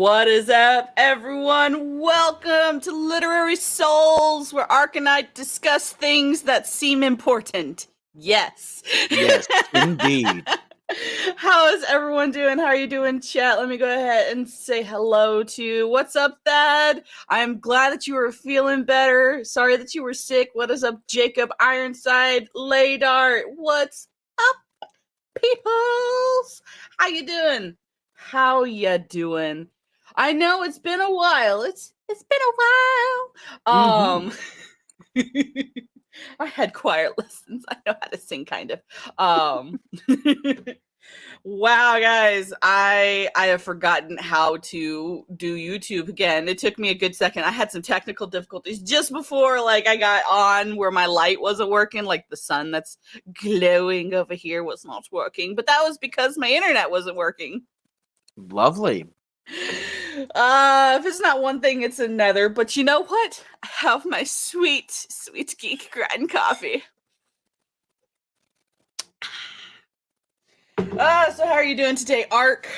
What is up, everyone? Welcome to Literary Souls, where Ark and I discuss things that seem important. Yes. Yes, indeed. How is everyone doing? How are you doing, chat? Let me go ahead and say hello to what's up, Thad? I'm glad that you were feeling better. Sorry that you were sick. What is up, Jacob Ironside? Ladar, what's up, peoples? How you doing? How ya doing? I know it's been a while. It's been a while. I had choir lessons. I know how to sing kind of. Wow, guys, I have forgotten how to do YouTube again. It took me a good second. I had some technical difficulties just before I got on where my light wasn't working, like the sun that's glowing over here was not working. But that was because my internet wasn't working. Lovely. If it's not one thing, it's another. But you know what? I have my sweet geek grind coffee. So how are you doing today, Ark?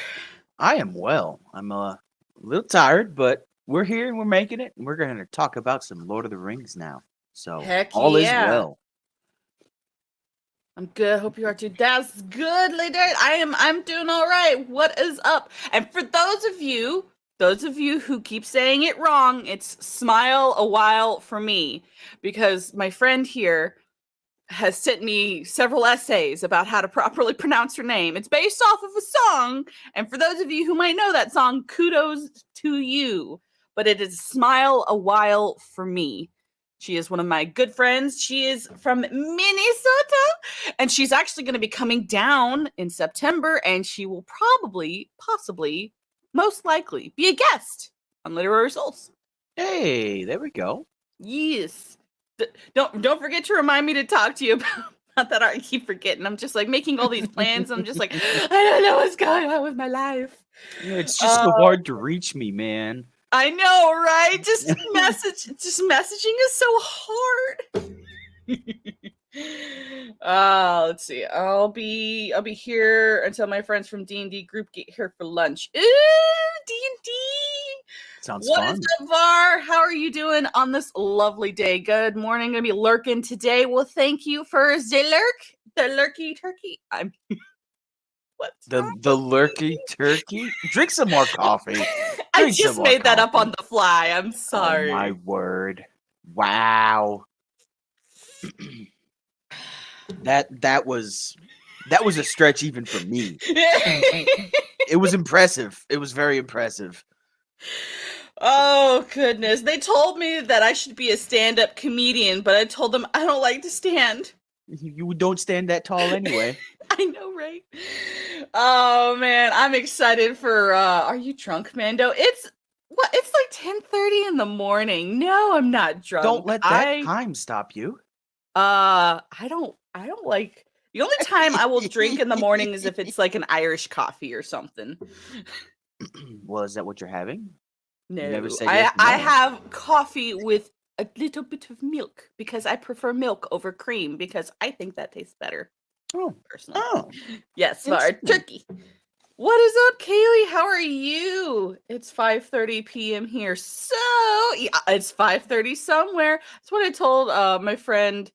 I am well. I'm a little tired, but we're here and we're making it. And we're going to talk about some Lord of the Rings now. So Heck all is yeah. well. I'm good. Hope you are too. That's good, lady. I'm doing all right. What is up? And for those of you who keep saying it wrong, it's smile a while for me, because my friend here has sent me several essays about how to properly pronounce her name. It's based off of a song, and for those of you who might know that song, kudos to you. But it is smile a while for me. She is one of my good friends. She is from Minnesota, and she's actually going to be coming down in September, and she will probably, possibly, most likely be a guest on Literary Souls. Hey, there we go. Yes. Don't forget to remind me to talk to you about. Not that I keep forgetting. I'm just making all these plans. I'm just I don't know what's going on with my life. It's just so hard to reach me, man. I know, right? Just messaging is so hard. Let's see. I'll be here until my friends from D&D group get here for lunch. Ooh, D&D. Sounds What fun. is up, Var? How are you doing on this lovely day? Good morning. Gonna be lurking today. Well, thank you for the lurky turkey. What's the lurky turkey? Drink some more coffee. I just made that up on the fly. I'm sorry. Oh my word. Wow. that was a stretch even for me. It was impressive. It was very impressive. Oh, goodness. They told me that I should be a stand-up comedian, but I told them I don't like to stand. You don't stand that tall anyway. I know, right? Oh, man. I'm excited for, are you drunk, Mando? It's like 10:30 in the morning. No, I'm not drunk. Don't let that time stop you. I don't like, the only time I will drink in the morning is if it's like an Irish coffee or something. Well, is that what you're having? No, You never said yes, I no. have coffee with a little bit of milk because I prefer milk over cream because I think that tastes better. Oh, personally. oh, yes, our turkey. What is up, Kaylee? How are you? It's 5:30 p.m. here, so yeah, it's 5:30 somewhere. That's what I told my friend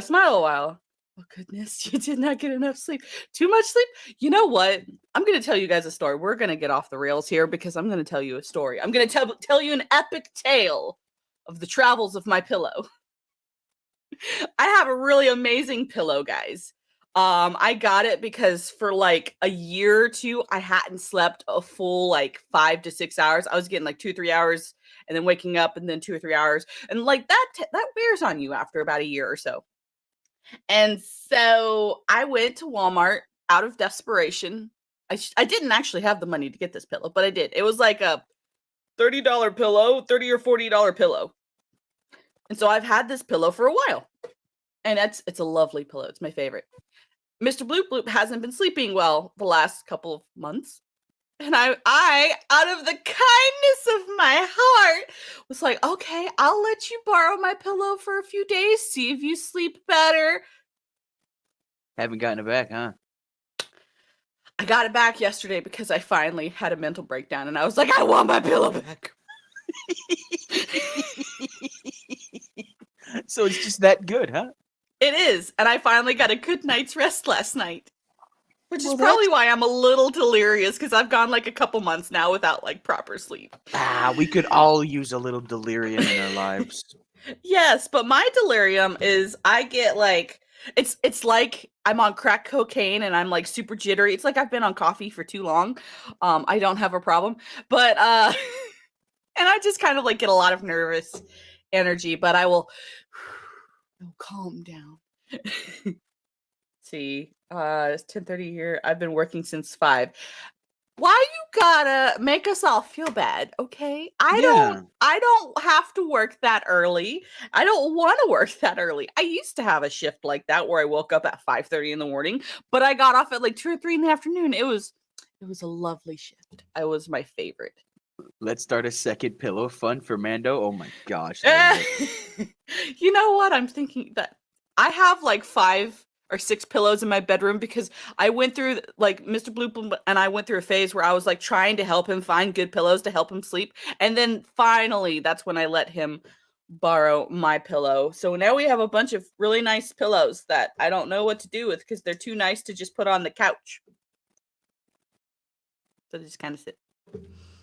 Smile a while. Oh goodness, you did not get enough sleep. Too much sleep? You know what? I'm going to tell you guys a story. We're going to get off the rails here because I'm going to tell you a story. I'm going to tell you an epic tale of the travels of my pillow. I have a really amazing pillow, guys. I got it because for like a year or two, I hadn't slept a full 5 to 6 hours. I was getting 2-3 hours and then waking up and then 2 or 3 hours. And that wears on you after about a year or so. And so I went to Walmart out of desperation. I didn't actually have the money to get this pillow, but I did. It was like a $30 pillow, $30 or $40 pillow. And so I've had this pillow for a while. And it's a lovely pillow. It's my favorite. Mr. Bloop Bloop hasn't been sleeping well the last couple of months. And I, out of the kindness of my heart, was like, okay, I'll let you borrow my pillow for a few days, see if you sleep better. Haven't gotten it back, huh? I got it back yesterday because I finally had a mental breakdown and I was like, I want my pillow back. So it's just that good, huh? It is. And I finally got a good night's rest last night. Which Well, is probably why I'm a little delirious, because I've gone like a couple months now without like proper sleep. We could all use a little delirium in our lives. Yes, but my delirium is I get like it's like I'm on crack cocaine and I'm like super jittery. It's like I've been on coffee for too long. I don't have a problem. But and I just kind of like get a lot of nervous energy, but I'll calm down. See, it's 10:30 here. I've been working since 5. Why you gotta make us all feel bad, okay? I don't have to work that early. I don't want to work that early. I used to have a shift like that where I woke up at 5:30 in the morning, but I got off at like 2 or 3 in the afternoon. It was a lovely shift. It was my favorite. Let's start a second pillow fund for Mando. Oh my gosh. You know what? I'm thinking that I have like 5 or 6 pillows in my bedroom because I went through like Mr. Bloop and I went through a phase where I was like trying to help him find good pillows to help him sleep. And then finally, that's when I let him borrow my pillow. So now we have a bunch of really nice pillows that I don't know what to do with because they're too nice to just put on the couch. So they just kind of sit.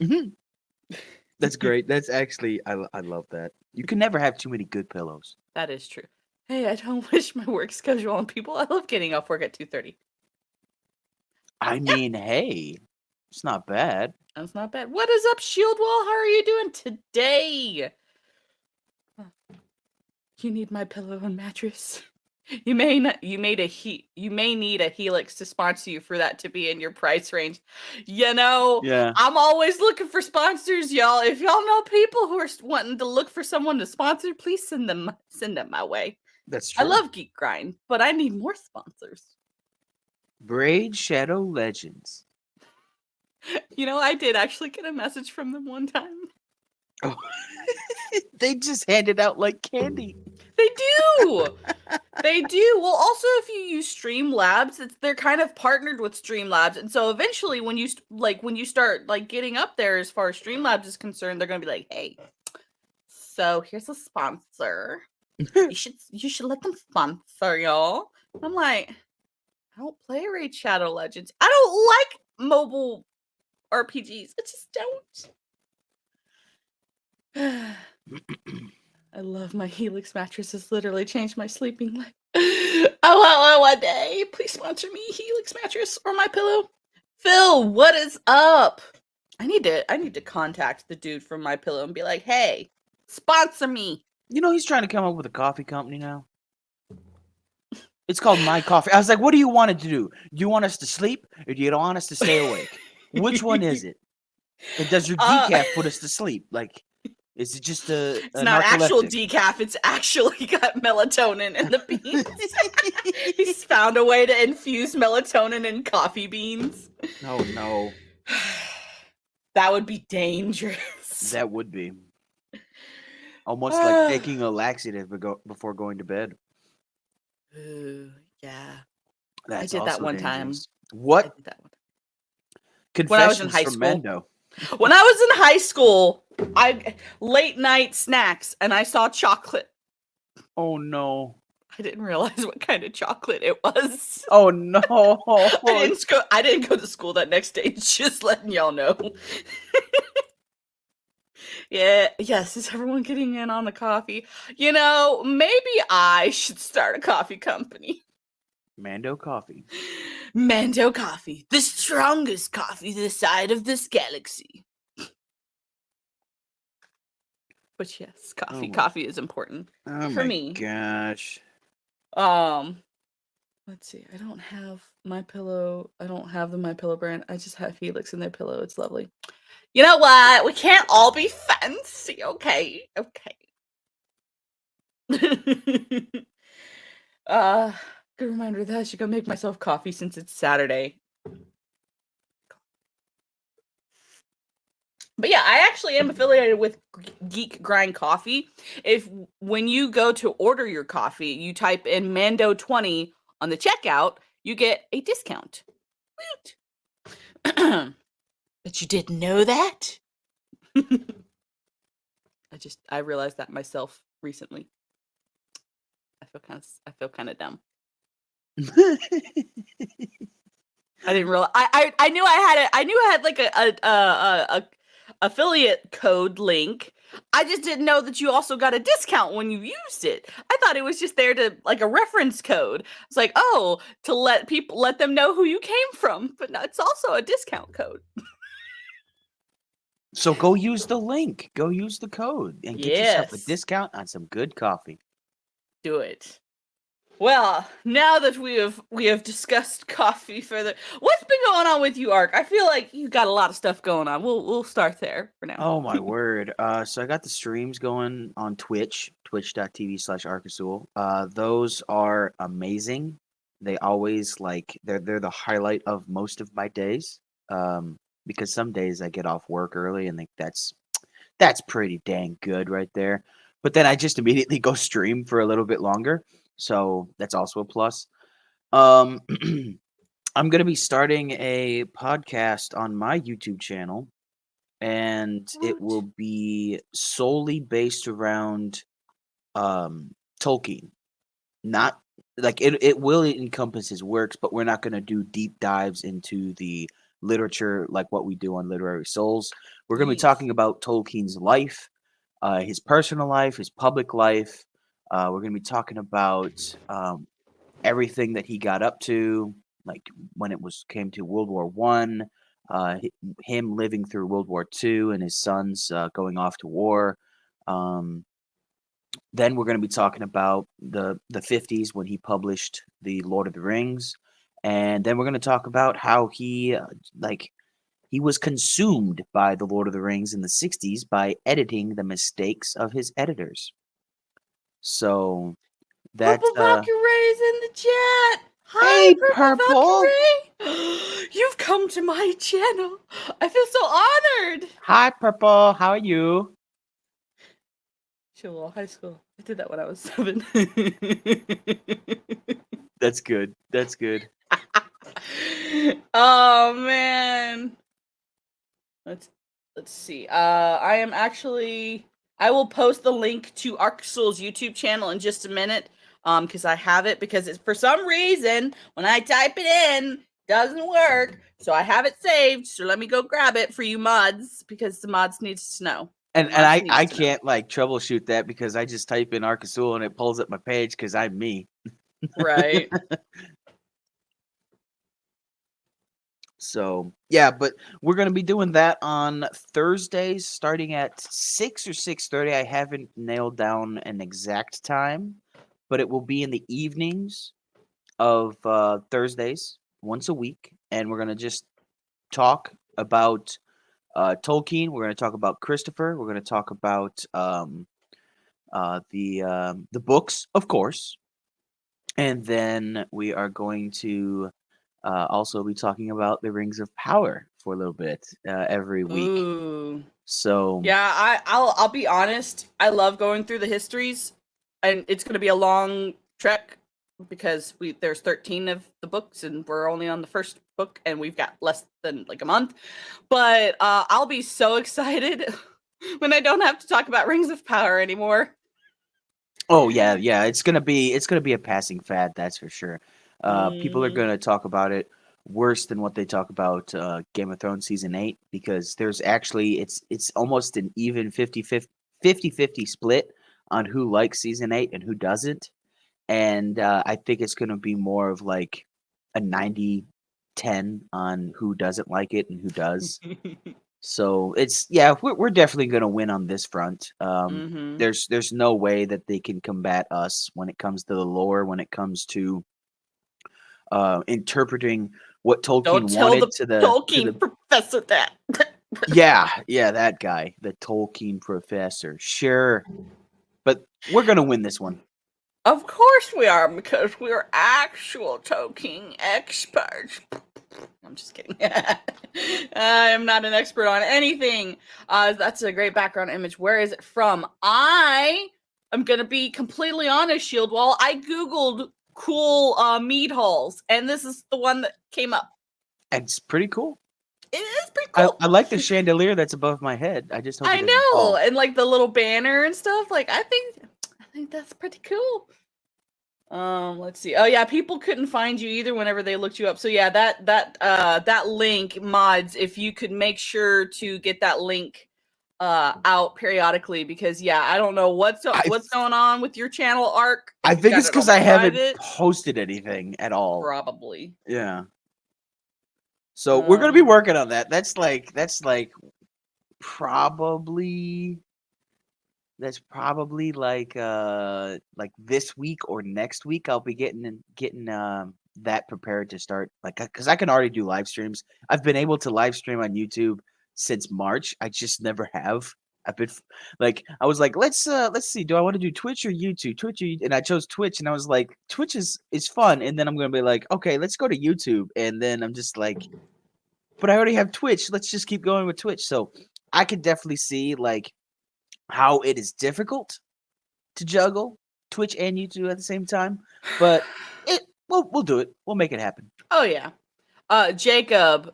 Mm-hmm. That's great. That's actually, I love that. You can never have too many good pillows. That is true. Hey, I don't wish my work schedule on people. I love getting off work at 2:30. I mean, hey, it's not bad. That's not bad. What is up, Shield Wall? How are you doing today? You need my pillow and mattress. You may need a Helix to sponsor you for that to be in your price range. You know, Yeah. I'm always looking for sponsors, y'all. If y'all know people who are wanting to look for someone to sponsor, please send them my way. That's true. I love Geek Grind, but I need more sponsors. Braid Shadow Legends. You know, I did actually get a message from them one time. Oh. They just hand it out like candy. They do. They do. Well, also if you use Streamlabs, they're kind of partnered with Streamlabs, and so eventually, when you start like getting up there as far as Streamlabs is concerned, they're gonna be like, "Hey, so here's a sponsor. you should let them sponsor y'all." I'm like, I don't play Raid Shadow Legends. I don't like mobile RPGs. I just don't. I love my Helix mattress. It's literally changed my sleeping life. I want one day. Please sponsor me, Helix mattress or my pillow. Phil, what is up? I need to contact the dude from My Pillow and be like, hey, sponsor me. You know, he's trying to come up with a coffee company now. It's called My Coffee. I was like, what do you want it to do? Do you want us to sleep or do you want us to stay awake? Which one is it? And does your decaf put us to sleep? Like, is it just a It's not actual decaf. It's actually got melatonin in the beans. He's found a way to infuse melatonin in coffee beans. Oh, no. That would be dangerous. That would be. Almost like taking a laxative before going to bed. Ooh, yeah. That's I did that one dangerous. time. What? I did that one. Confessions when I was in high from school. Mendo. When I was in high school, I late night snacks and I saw chocolate. Oh no. I didn't realize what kind of chocolate it was. Oh no. I didn't go to school that next day, just letting y'all know. Yeah, yes, is everyone getting in on the coffee? You know, maybe I should start a coffee company. Mando Coffee. Mando Coffee, the strongest coffee this side of this galaxy. But yes, coffee is important for me. Gosh. Let's see. I don't have My Pillow. I don't have the My Pillow brand. I just have Helix in their pillow. It's lovely. You know what? We can't all be fancy, okay? Good reminder that I should go make myself coffee since it's Saturday. But yeah, I actually am affiliated with Geek Grind Coffee. When you go to order your coffee, you type in Mando20 on the checkout, you get a discount. Woot! But you didn't know that? I realized that myself recently. I feel kind of dumb. I didn't realize. I knew I had like a affiliate code link. I just didn't know that you also got a discount when you used it. I thought it was just there to like a reference code. It's like, oh, to let them know who you came from. But no, it's also a discount code. So go use the link. Go use the code and get yourself a Yes. discount on some good coffee. Do it. Well, now that we have discussed coffee further, what's been going on with you, Ark? I feel like you got a lot of stuff going on. We'll start there for now. Oh my word. So I got the streams going on Twitch, twitch.tv/Arkasul. Those are amazing. They always they're the highlight of most of my days. Because some days I get off work early and that's pretty dang good right there. But then I just immediately go stream for a little bit longer. So that's also a plus. I'm going to be starting a podcast on my YouTube channel, and it will be solely based around Tolkien. Not like it will encompass his works, but we're not going to do deep dives into the literature like what we do on Literary Souls. We're going to be talking about Tolkien's life, his personal life, his public life. We're going to be talking about everything that he got up to, like when it came to World War One, him living through World War Two, and his sons going off to war. Then we're going to be talking about the 50s when he published the Lord of the Rings, and then we're going to talk about how he was consumed by the Lord of the Rings in the 60s by editing the mistakes of his editors. So that's Purple Valkyrie's in the chat. Hi, hey, Purple Valkyrie. You've come to my channel. I feel so honored. Hi, Purple. How are you? Chilwell High School. I did that when I was 7. That's good. That's good. Oh man. Let's see. I will post the link to Arkasul's YouTube channel in just a minute. Because I have it because it's for some reason when I type it in, doesn't work. So I have it saved. So let me go grab it for you mods because the mods needs to know. And I can't like troubleshoot that because I just type in Arkasul and it pulls up my page because I'm me. Right. So yeah, but we're gonna be doing that on Thursdays starting at 6 or 6:30. I haven't nailed down an exact time, but it will be in the evenings of Thursdays once a week, and we're gonna just talk about Tolkien. We're gonna talk about Christopher. We're gonna talk about the books, of course, and then we are going to also be talking about the Rings of Power for a little bit every week. Ooh. So yeah, I'll be honest. I love going through the histories, and it's going to be a long trek because there's 13 of the books, and we're only on the first book, and we've got less than like a month. But I'll be so excited when I don't have to talk about Rings of Power anymore. oh yeah, it's gonna be a passing fad, that's for sure. People are gonna talk about it worse than what they talk about Game of Thrones season 8 because there's actually it's almost an even 50-50 split on who likes season 8 and who doesn't, and I think it's gonna be more of like a 90-10 on who doesn't like it and who does. So we're definitely gonna win on this front. There's no way that they can combat us when it comes to the lore, when it comes to interpreting what Tolkien wanted to the Tolkien professor that. yeah, that guy, the Tolkien professor. Sure. But we're gonna win this one. Of course we are, because we're actual Tolkien experts. I'm just kidding. I am not an expert on anything. That's a great background image. Where is it from? I am going to be completely honest, Shieldwall. I Googled cool mead halls, and this is the one that came up. It's pretty cool. It is pretty cool. I like the chandelier that's above my head. I just hope I it doesn't know, fall. and like the little banner and stuff. Like I think that's pretty cool. Let's see. Oh yeah, people couldn't find you either whenever they looked you up. So yeah, that link mods, if you could make sure to get that link out periodically, because yeah, I don't know what's going on with your channel arc. I If you think got it's it because on I haven't private. posted anything at all. Probably. Yeah. So we're gonna be working on that. That's like probably like this week or next week. I'll be getting that prepared to start, like, because I can already do live streams. I've been able to live stream on YouTube since March. I just never have. I've been like, I was like, let's see, do I want to do Twitch or YouTube? And I chose Twitch, and I was like, Twitch is fun, and then I'm gonna be like, okay, let's go to YouTube, and then I'm just like, but I already have Twitch. Let's just keep going with Twitch. So I could definitely see like how it is difficult to juggle Twitch and YouTube at the same time, but we'll do it. We'll make it happen. Oh yeah. Jacob,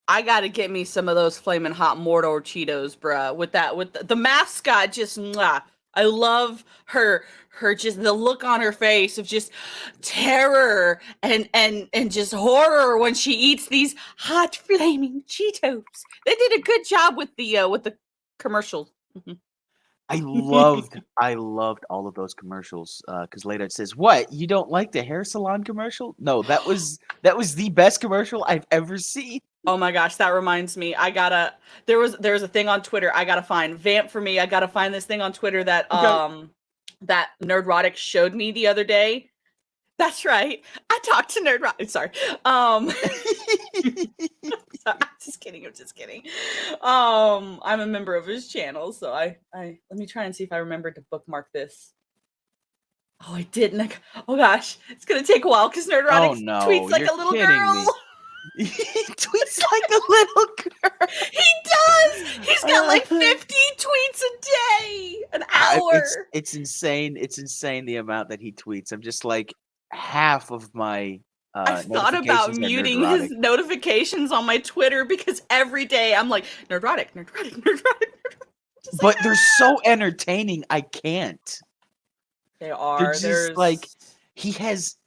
I gotta get me some of those flaming hot Mordor Cheetos, bruh. With the mascot, just mwah. I love her just the look on her face of just terror and just horror when she eats these hot flaming Cheetos. They did a good job with the commercials. I loved all of those commercials, because later it says, "What, you don't like the hair salon commercial?" No, that was the best commercial I've ever seen. Oh my gosh, that reminds me. There was a thing on Twitter I gotta find. Vamp for me. I gotta find this thing on Twitter that that Nerdrotic showed me the other day. That's right. I talked to Nerdrotic. Sorry. I'm just kidding. I'm a member of his channel, so I let me try and see if I remember to bookmark this. Oh, I didn't. Oh gosh, it's gonna take a while because Nerdrotic tweets like a little girl. He tweets like a little girl. He does. He's got like 50 tweets a day, an hour. It's insane. It's insane the amount that he tweets. I'm just like, half of my I've thought about muting his notifications on my Twitter because every day I'm like, Nerdrotic. But they're so entertaining. I can't. They are. They're just like, he has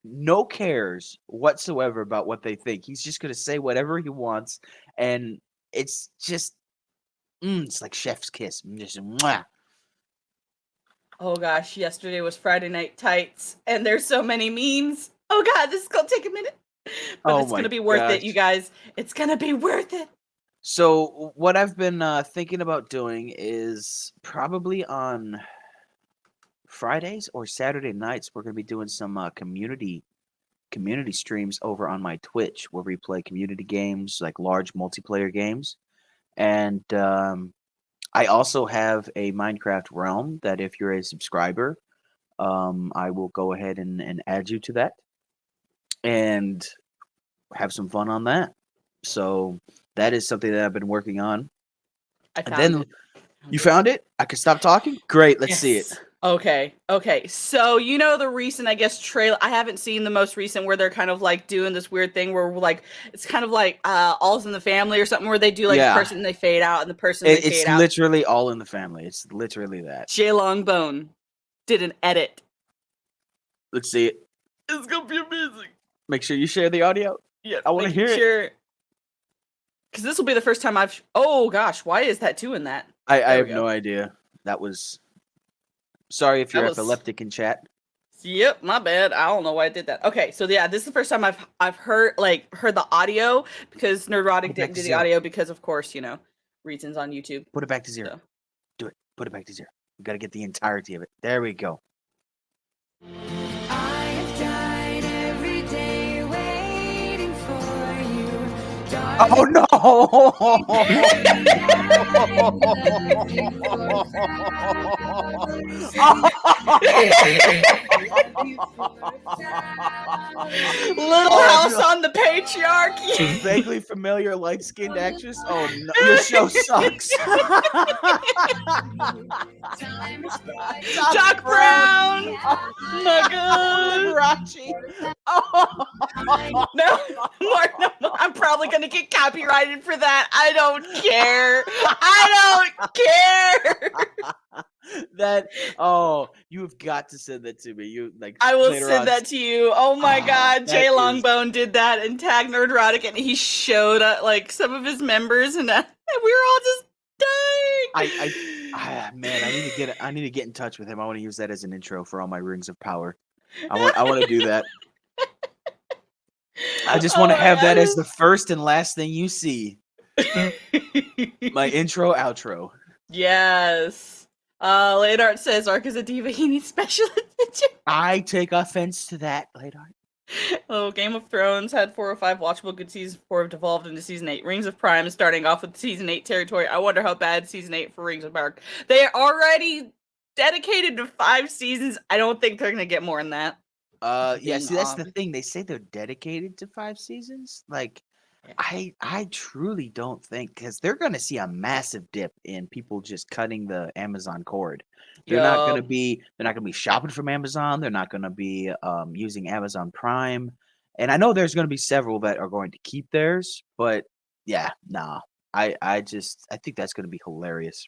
no cares whatsoever about what they think. He's just gonna say whatever he wants, and it's just it's like chef's kiss. Just mwah. Oh gosh, yesterday was Friday Night Tights, and there's so many memes. Oh god, this is gonna take a minute, but it's gonna be worth it, you guys. It's gonna be worth it. So what I've been thinking about doing is probably on Fridays or Saturday nights, we're going to be doing some community streams over on my Twitch, where we play community games, like large multiplayer games. And I also have a Minecraft realm that, if you're a subscriber, I will go ahead and add you to that and have some fun on that. So that is something that I've been working on. You found it? I can stop talking? Great, let's see it. Okay. So you know the recent, I guess, trailer. I haven't seen the most recent where they're kind of like doing this weird thing where like it's kind of like All's in the Family or something, where they do like the person and they fade out and the person they fade out. It's literally All in the Family. It's literally that. Jay Longbone did an edit. Let's see it. It's gonna be amazing. Make sure you share the audio. Yeah, I want to hear it. Because this will be the first time I've. Oh gosh, why is that doing that? I have no idea. That was. Sorry if you're epileptic in chat. Yep, my bad. I don't know why I did that. Okay, so yeah, this is the first time I've heard the audio, because Nerdrotic didn't do the audio because, of course, reasons on YouTube. Put it back to zero. So. Do it. Put it back to zero. We got to get the entirety of it. There we go. I have died every day waiting for you. Oh no! Little House on the Patriarchy. Vaguely familiar light-skinned actress. Oh no, your show sucks. Doc Brown. My God. Liberace. Oh. No, I'm probably gonna get copyrighted for that. I don't care. I don't care. That you've got to send that to me. You like I will later send on. that to you. Oh my God, Jay that Longbone did that and tagged Nerdrotic, and he showed like some of his members, and we were all just dying. Man, I need to get in touch with him. I want to use that as an intro for all my rings of power. I want to do that. I just want to have that as the first and last thing you see. My intro, outro. Yes. Ladart says Ark is a diva. He needs special attention. I take offense to that, Ladart. Oh, Game of Thrones had 4 or 5 watchable good seasons before it devolved into season 8. Rings of Prime is starting off with season 8 territory. I wonder how bad season 8 for Rings of Power. They are already dedicated to 5 seasons. I don't think they're gonna get more than that. Yeah, see, that's the thing. They say they're dedicated to 5 seasons. Like, I truly don't think, because they're gonna see a massive dip in people just cutting the Amazon cord. They're not gonna be shopping from Amazon. They're not gonna be using Amazon Prime. And I know there's gonna be several that are going to keep theirs, but yeah, nah. I think that's gonna be hilarious.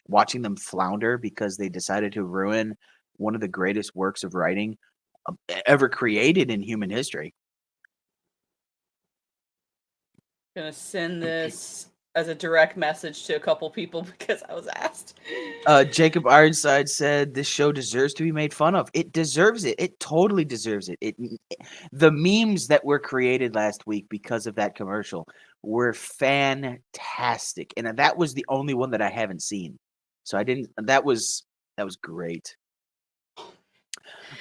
Watching them flounder because they decided to ruin one of the greatest works of writing ever created in human history. Gonna send this as a direct message to a couple people because I was asked. Jacob Ironside said this show deserves to be made fun of. It deserves it. It totally deserves it. The memes that were created last week because of that commercial were fantastic, and that was the only one that I haven't seen. So I didn't. That was great.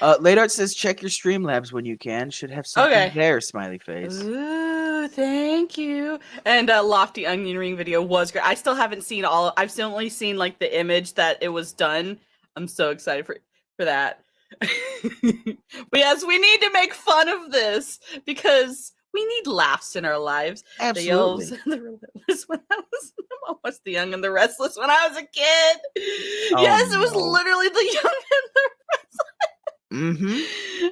Ladart says check your Streamlabs when you can. Should have something there. Smiley face. Ooh, thank you. And Lofty Onion Ring video was great. I still haven't seen all. I've still only seen like the image that it was done. I'm so excited for that. But yes, we need to make fun of this because we need laughs in our lives. Absolutely. The elves and the relentless when I was almost the young and the restless when I was a kid. Yes, it was literally the young and the restless. Mm-hmm.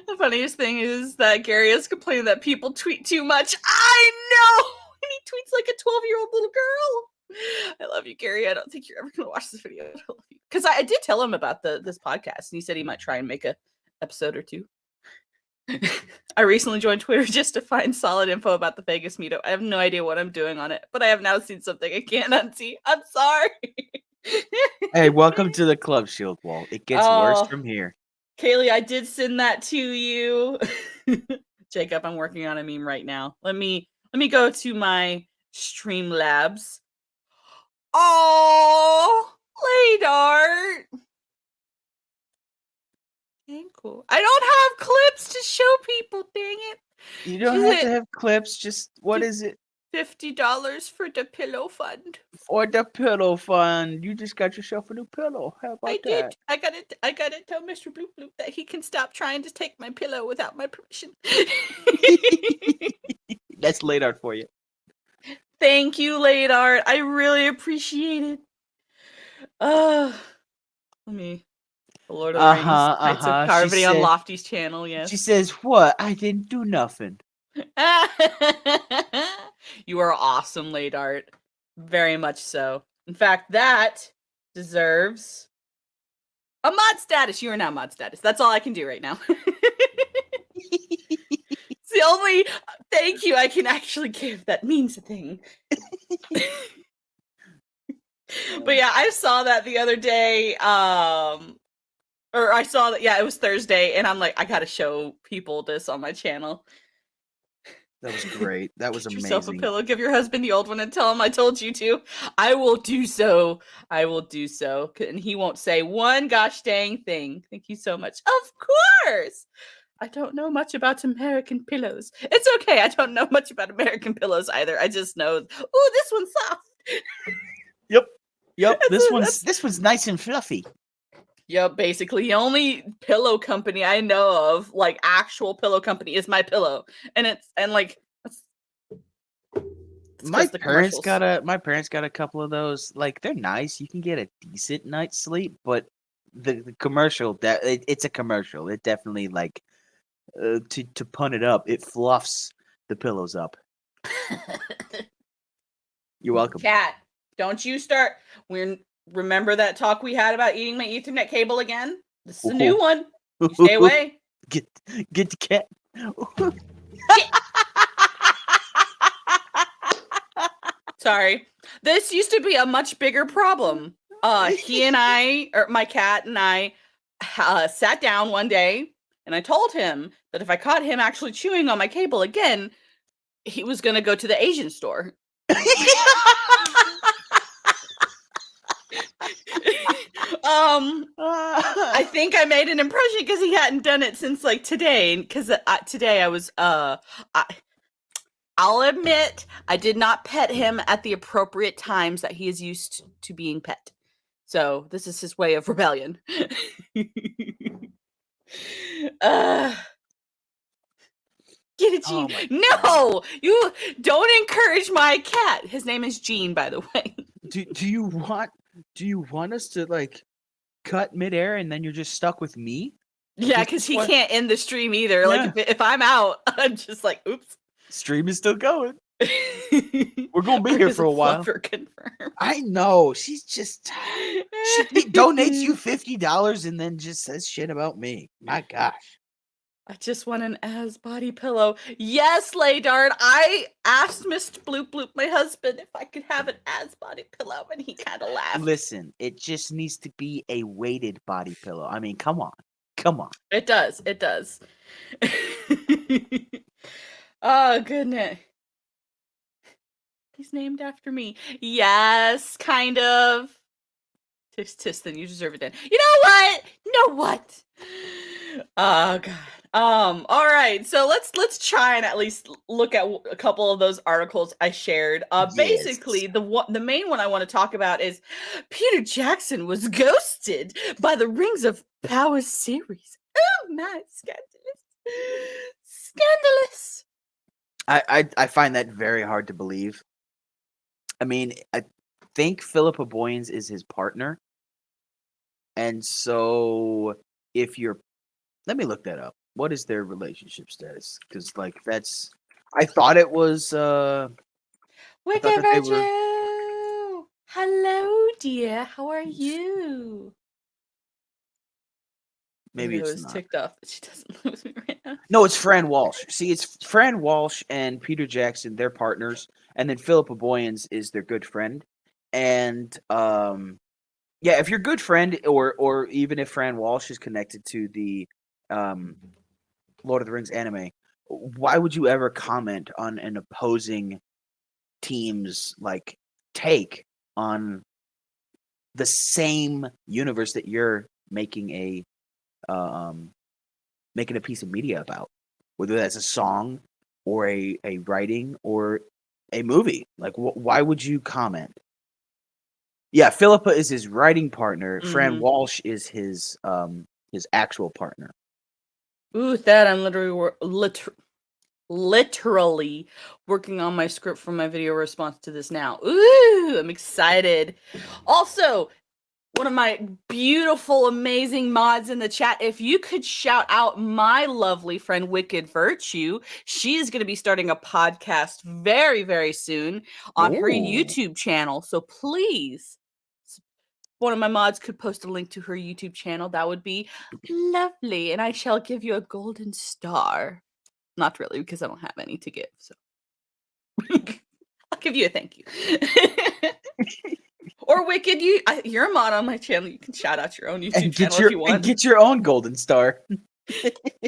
The funniest thing is that Gary is complaining that people tweet too much. I know! And he tweets like a 12-year-old little girl. I love you, Gary. I don't think you're ever going to watch this video. I love you. Because I did tell him about this podcast, and he said he might try and make a episode or 2. I recently joined Twitter just to find solid info about the Vegas meetup. I have no idea what I'm doing on it, but I have now seen something I can't unsee. I'm sorry. Hey, welcome to the club, Shield Wall. It gets worse from here. Kaylee, I did send that to you. Jacob, I'm working on a meme right now. Let me go to my Streamlabs. Oh, Ladart. Okay, cool. I don't have clips to show people, dang it. You don't have to have clips, just what is it? $50 for the pillow fund. For the pillow fund. You just got yourself a new pillow. How about that? I gotta tell Mr. Bloop Bloop that he can stop trying to take my pillow without my permission. That's Ladart for you. Thank you, Ladart. I really appreciate it. Let me. The Lord of the Rings, Knights of Carvity on Lofty's channel, yes. She says, what? I didn't do nothing. You are awesome, Ladart. Very much so. In fact, that deserves a mod status. You are now mod status. That's all I can do right now. It's the only thank you I can actually give that means a thing. But yeah, I saw that the other day. Or I saw that, yeah, it was Thursday, and I'm like, I gotta show people this on my channel. That was great. That was amazing. Yourself a pillow. Give your husband the old one and tell him I told you to. I will do so. I will do so. And he won't say one gosh dang thing. Thank you so much. Of course. I don't know much about American pillows. It's okay. I don't know much about American pillows either. I just know, ooh, this one's soft. Yep. This one's nice and fluffy. Yep, basically the only pillow company I know of, like actual pillow company, is My Pillow, and it's My because the parents commercials. got a couple of those. Like they're nice. You can get a decent night's sleep, but the commercial that it's a commercial. It definitely like to pun it up. It fluffs the pillows up. You're welcome. Cat, don't you start. Remember that talk we had about eating my Ethernet cable again? This is a new one. You stay away. Get the cat. Get. Sorry. This used to be a much bigger problem. He and I, or my cat and I, sat down one day, and I told him that if I caught him actually chewing on my cable again, he was going to go to the Asian store. I think I made an impression because he hadn't done it since like today. Because today I was I'll admit I did not pet him at the appropriate times that he is used to being pet. So this is his way of rebellion. Get it, Gene. No, you don't encourage my cat. His name is Gene, by the way. Do you want us to like cut midair and then you're just stuck with me? Yeah, because he can't end the stream either. Yeah. Like if I'm out, I'm just like, oops. Stream is still going. We're gonna be here for a while. I know. She's just she donates you $50 and then just says shit about me. My gosh. I just want an As body pillow. Yes, Laydard. I asked Mr. Bloop Bloop, my husband, if I could have an As body pillow, and he kind of laughed. Listen, it just needs to be a weighted body pillow. I mean, come on. Come on. It does. It does. Oh, goodness. He's named after me. Yes, kind of. Tisk tisk, then you deserve it then. You know what? Oh god. All right. So let's try and at least look at a couple of those articles I shared. Yes. Basically the main one I want to talk about is Peter Jackson was ghosted by the Rings of Power series. Oh my, scandalous. I find that very hard to believe. I mean, I think Philippa Boyens is his partner. And so if you're, let me look that up. What is their relationship status? Because like I thought it was Wicked Virtue. Hello, dear. How are you? Maybe it's not. Ticked off that she doesn't live with me right now. No, it's Fran Walsh. See, it's Fran Walsh and Peter Jackson. They're partners, and then Philippa Boyens is their good friend. And yeah, if you're good friend, or even if Fran Walsh is connected to the Lord of the Rings anime, why would you ever comment on an opposing team's like take on the same universe that you're making a piece of media about, whether that's a song or a writing or a movie? Like, why would you comment? Yeah, Philippa is his writing partner. Mm-hmm. Fran Walsh is his actual partner. Ooh, that I'm literally working on my script for my video response to this now. Ooh, I'm excited. Also, one of my beautiful, amazing mods in the chat, if you could shout out my lovely friend Wicked Virtue, she is going to be starting a podcast very, very soon on her YouTube channel. So please, one of my mods could post a link to her YouTube channel. That would be lovely. And I shall give you a golden star. Not really, because I don't have any to give. So I'll give you a thank you. Or Wicked, you're a mod on my channel. You can shout out your own YouTube channel if you want. And get your own golden star.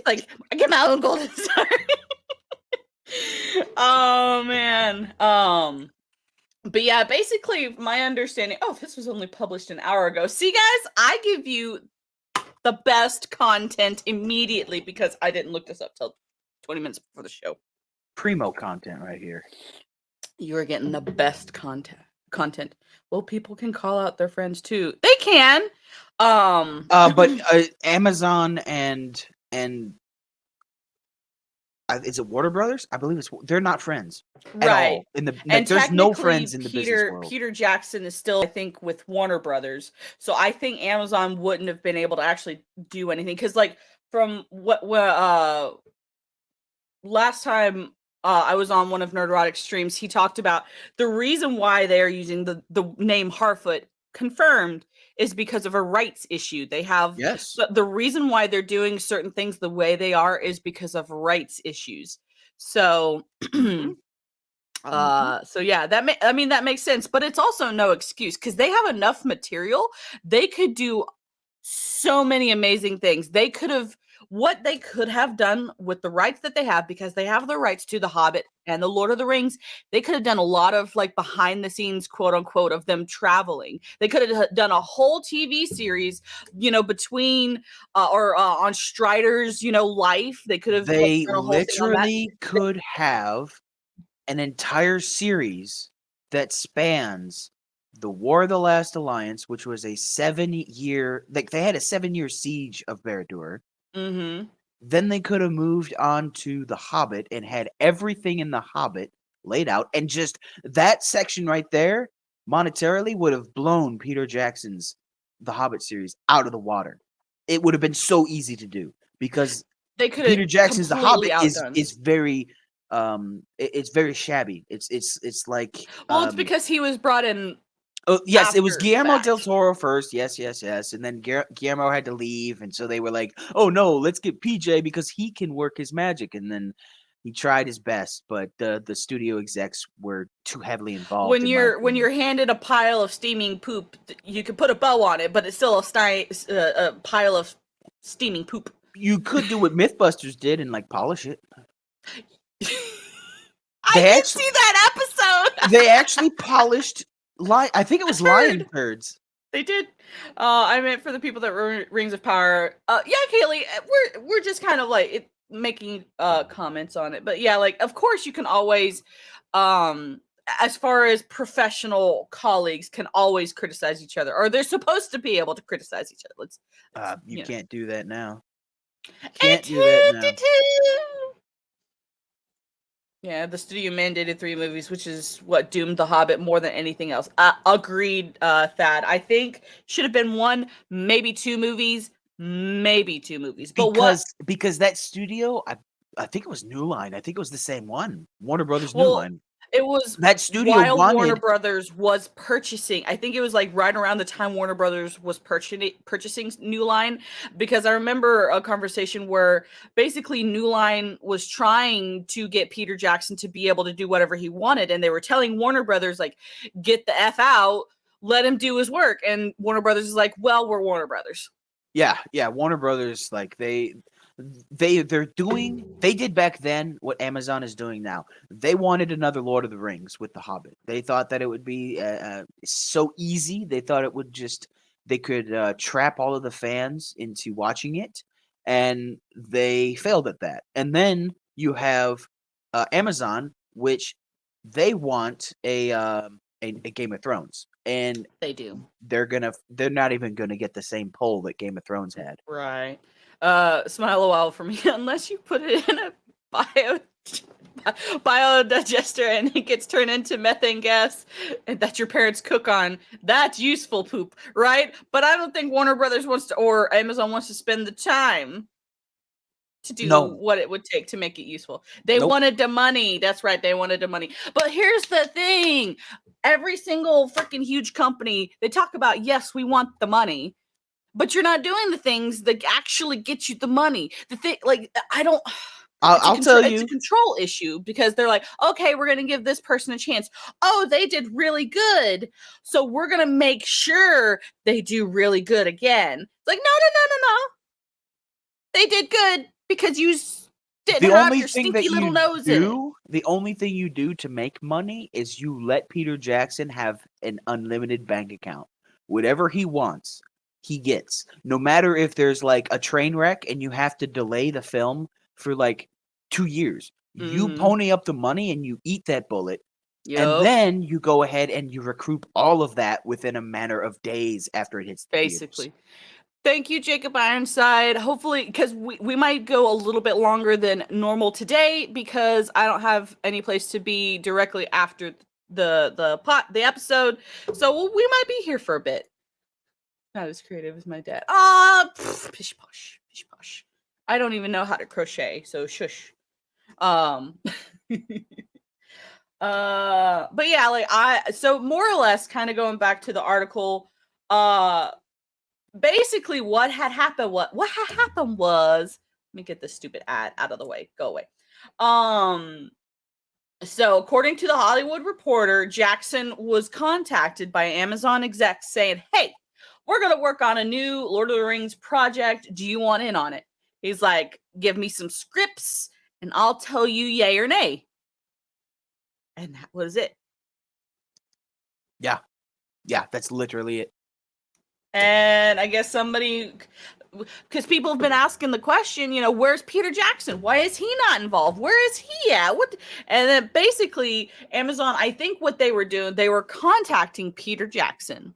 Like, I get my own golden star. Oh, man. But yeah, basically, my understanding... Oh, this was only published an hour ago. See, guys, I give you the best content immediately because I didn't look this up till 20 minutes before the show. Primo content right here. You are getting the best content. Well, people can call out their friends too. They can. But Amazon and is it Warner Brothers? I believe they're not friends at right. all. And There's no technically friends in the business world. Peter Jackson is still, I think, with Warner Brothers. So I think Amazon wouldn't have been able to actually do anything, cuz like from what last time I was on one of Nerdrotic streams, he talked about the reason why they are using the name Harfoot confirmed is because of a rights issue. They have Yes. the reason why they're doing certain things the way they are is because of rights issues. So so yeah, I mean that makes sense, but it's also no excuse because they have enough material. They could do so many amazing things. They could have done with the rights that they have, because they have the rights to The Hobbit and The Lord of the Rings. They could have done a lot of like behind the scenes, quote unquote, of them traveling. They could have done a whole TV series, between or on Strider's, life. They could have like They done a whole thing on that. literally could have an entire series that spans the War of the Last Alliance, which was a 7-year, like they had a 7-year siege of Barad-dûr. Mm-hmm. Then they could have moved on to The Hobbit and had everything in The Hobbit laid out, and just that section right there, monetarily, would have blown Peter Jackson's The Hobbit series out of the water. It would have been so easy to do because They could Peter have Jackson's The Hobbit completely outdone. is very it's very shabby. It's like Well, it's because he was brought in. oh yes, it was after the Guillermo del fact. Toro first. Yes, and then Guillermo had to leave, and so they were like, "Oh no, let's get PJ because he can work his magic." And then he tried his best, but the studio execs were too heavily involved. When you're handed a pile of steaming poop, you can put a bow on it, but it's still a pile of steaming poop. You could do what MythBusters did and like polish it. I did see that episode. They actually polished I think it was lion turds. They did. I meant for the people that were Rings of Power. Yeah, Kaylee, we're just kind of like making comments on it, but yeah, like of course you can always, as far as professional colleagues can always criticize each other, or they're supposed to be able to criticize each other. Let's you can't do that now. Can't do that now. Yeah, the studio mandated 3 movies, which is what doomed The Hobbit more than anything else. Agreed, Thad. I think should have been 1, maybe 2 movies, But because that studio, I think it was New Line. I think it was the same one, Warner Brothers New well, Line. it was That studio while wanted Warner Brothers was purchasing. I think it was like right around the time Warner Brothers was purchasing New Line, because I remember a conversation where basically New Line was trying to get Peter Jackson to be able to do whatever he wanted, and they were telling Warner Brothers like, get the F out, let him do his work. And Warner Brothers is like, well, we're Warner Brothers. Yeah, Warner Brothers, like they did back then what Amazon is doing now. They wanted another Lord of the Rings with The Hobbit. They thought that it would be so easy. They thought it would they could trap all of the fans into watching it, and they failed at that. And then you have Amazon, which they want a Game of Thrones, and they do. They're not even gonna get the same pull that Game of Thrones had. Right. Smile a while for me, unless you put it in a biodigester and it gets turned into methane gas and that your parents cook on. That's useful poop, right? But I don't think Warner Brothers wants to, or Amazon wants to spend the time to do what it would take to make it useful. They wanted the money. That's right. They wanted the money. But here's the thing. Every single freaking huge company, they talk about, yes, we want the money, but you're not doing the things that actually get you the money. The thing, like, I'll tell you, it's a control issue, because they're like, okay, we're going to give this person a chance. Oh, they did really good, so we're going to make sure they do really good again. It's like, no. They did good because you didn't have your stinky little nose in it. The only thing you do to make money is you let Peter Jackson have an unlimited bank account. Whatever he wants, he gets. No matter if there's like a train wreck and you have to delay the film for like 2 years. You pony up the money and you eat that bullet. And Yup. then you go ahead and you recoup all of that within a matter of days after it hits the theaters. Basically. Thank you, Jacob Ironside. Hopefully, because we might go a little bit longer than normal today because I don't have any place to be directly after the episode. So we might be here for a bit. Not as creative as my dad. Pish posh, pish posh. I don't even know how to crochet, so shush. But yeah, like so more or less kind of going back to the article, basically what had happened was, let me get this stupid ad out of the way. Go away. So according to the Hollywood Reporter, Jackson was contacted by Amazon execs saying, "Hey, we're going to work on a new Lord of the Rings project. Do you want in on it?" He's like, "Give me some scripts and I'll tell you yay or nay." And that was it. Yeah, that's literally it. And I guess somebody, because people have been asking the question, where's Peter Jackson? Why is he not involved? Where is he at? What? And then basically, Amazon, I think what they were doing, they were contacting Peter Jackson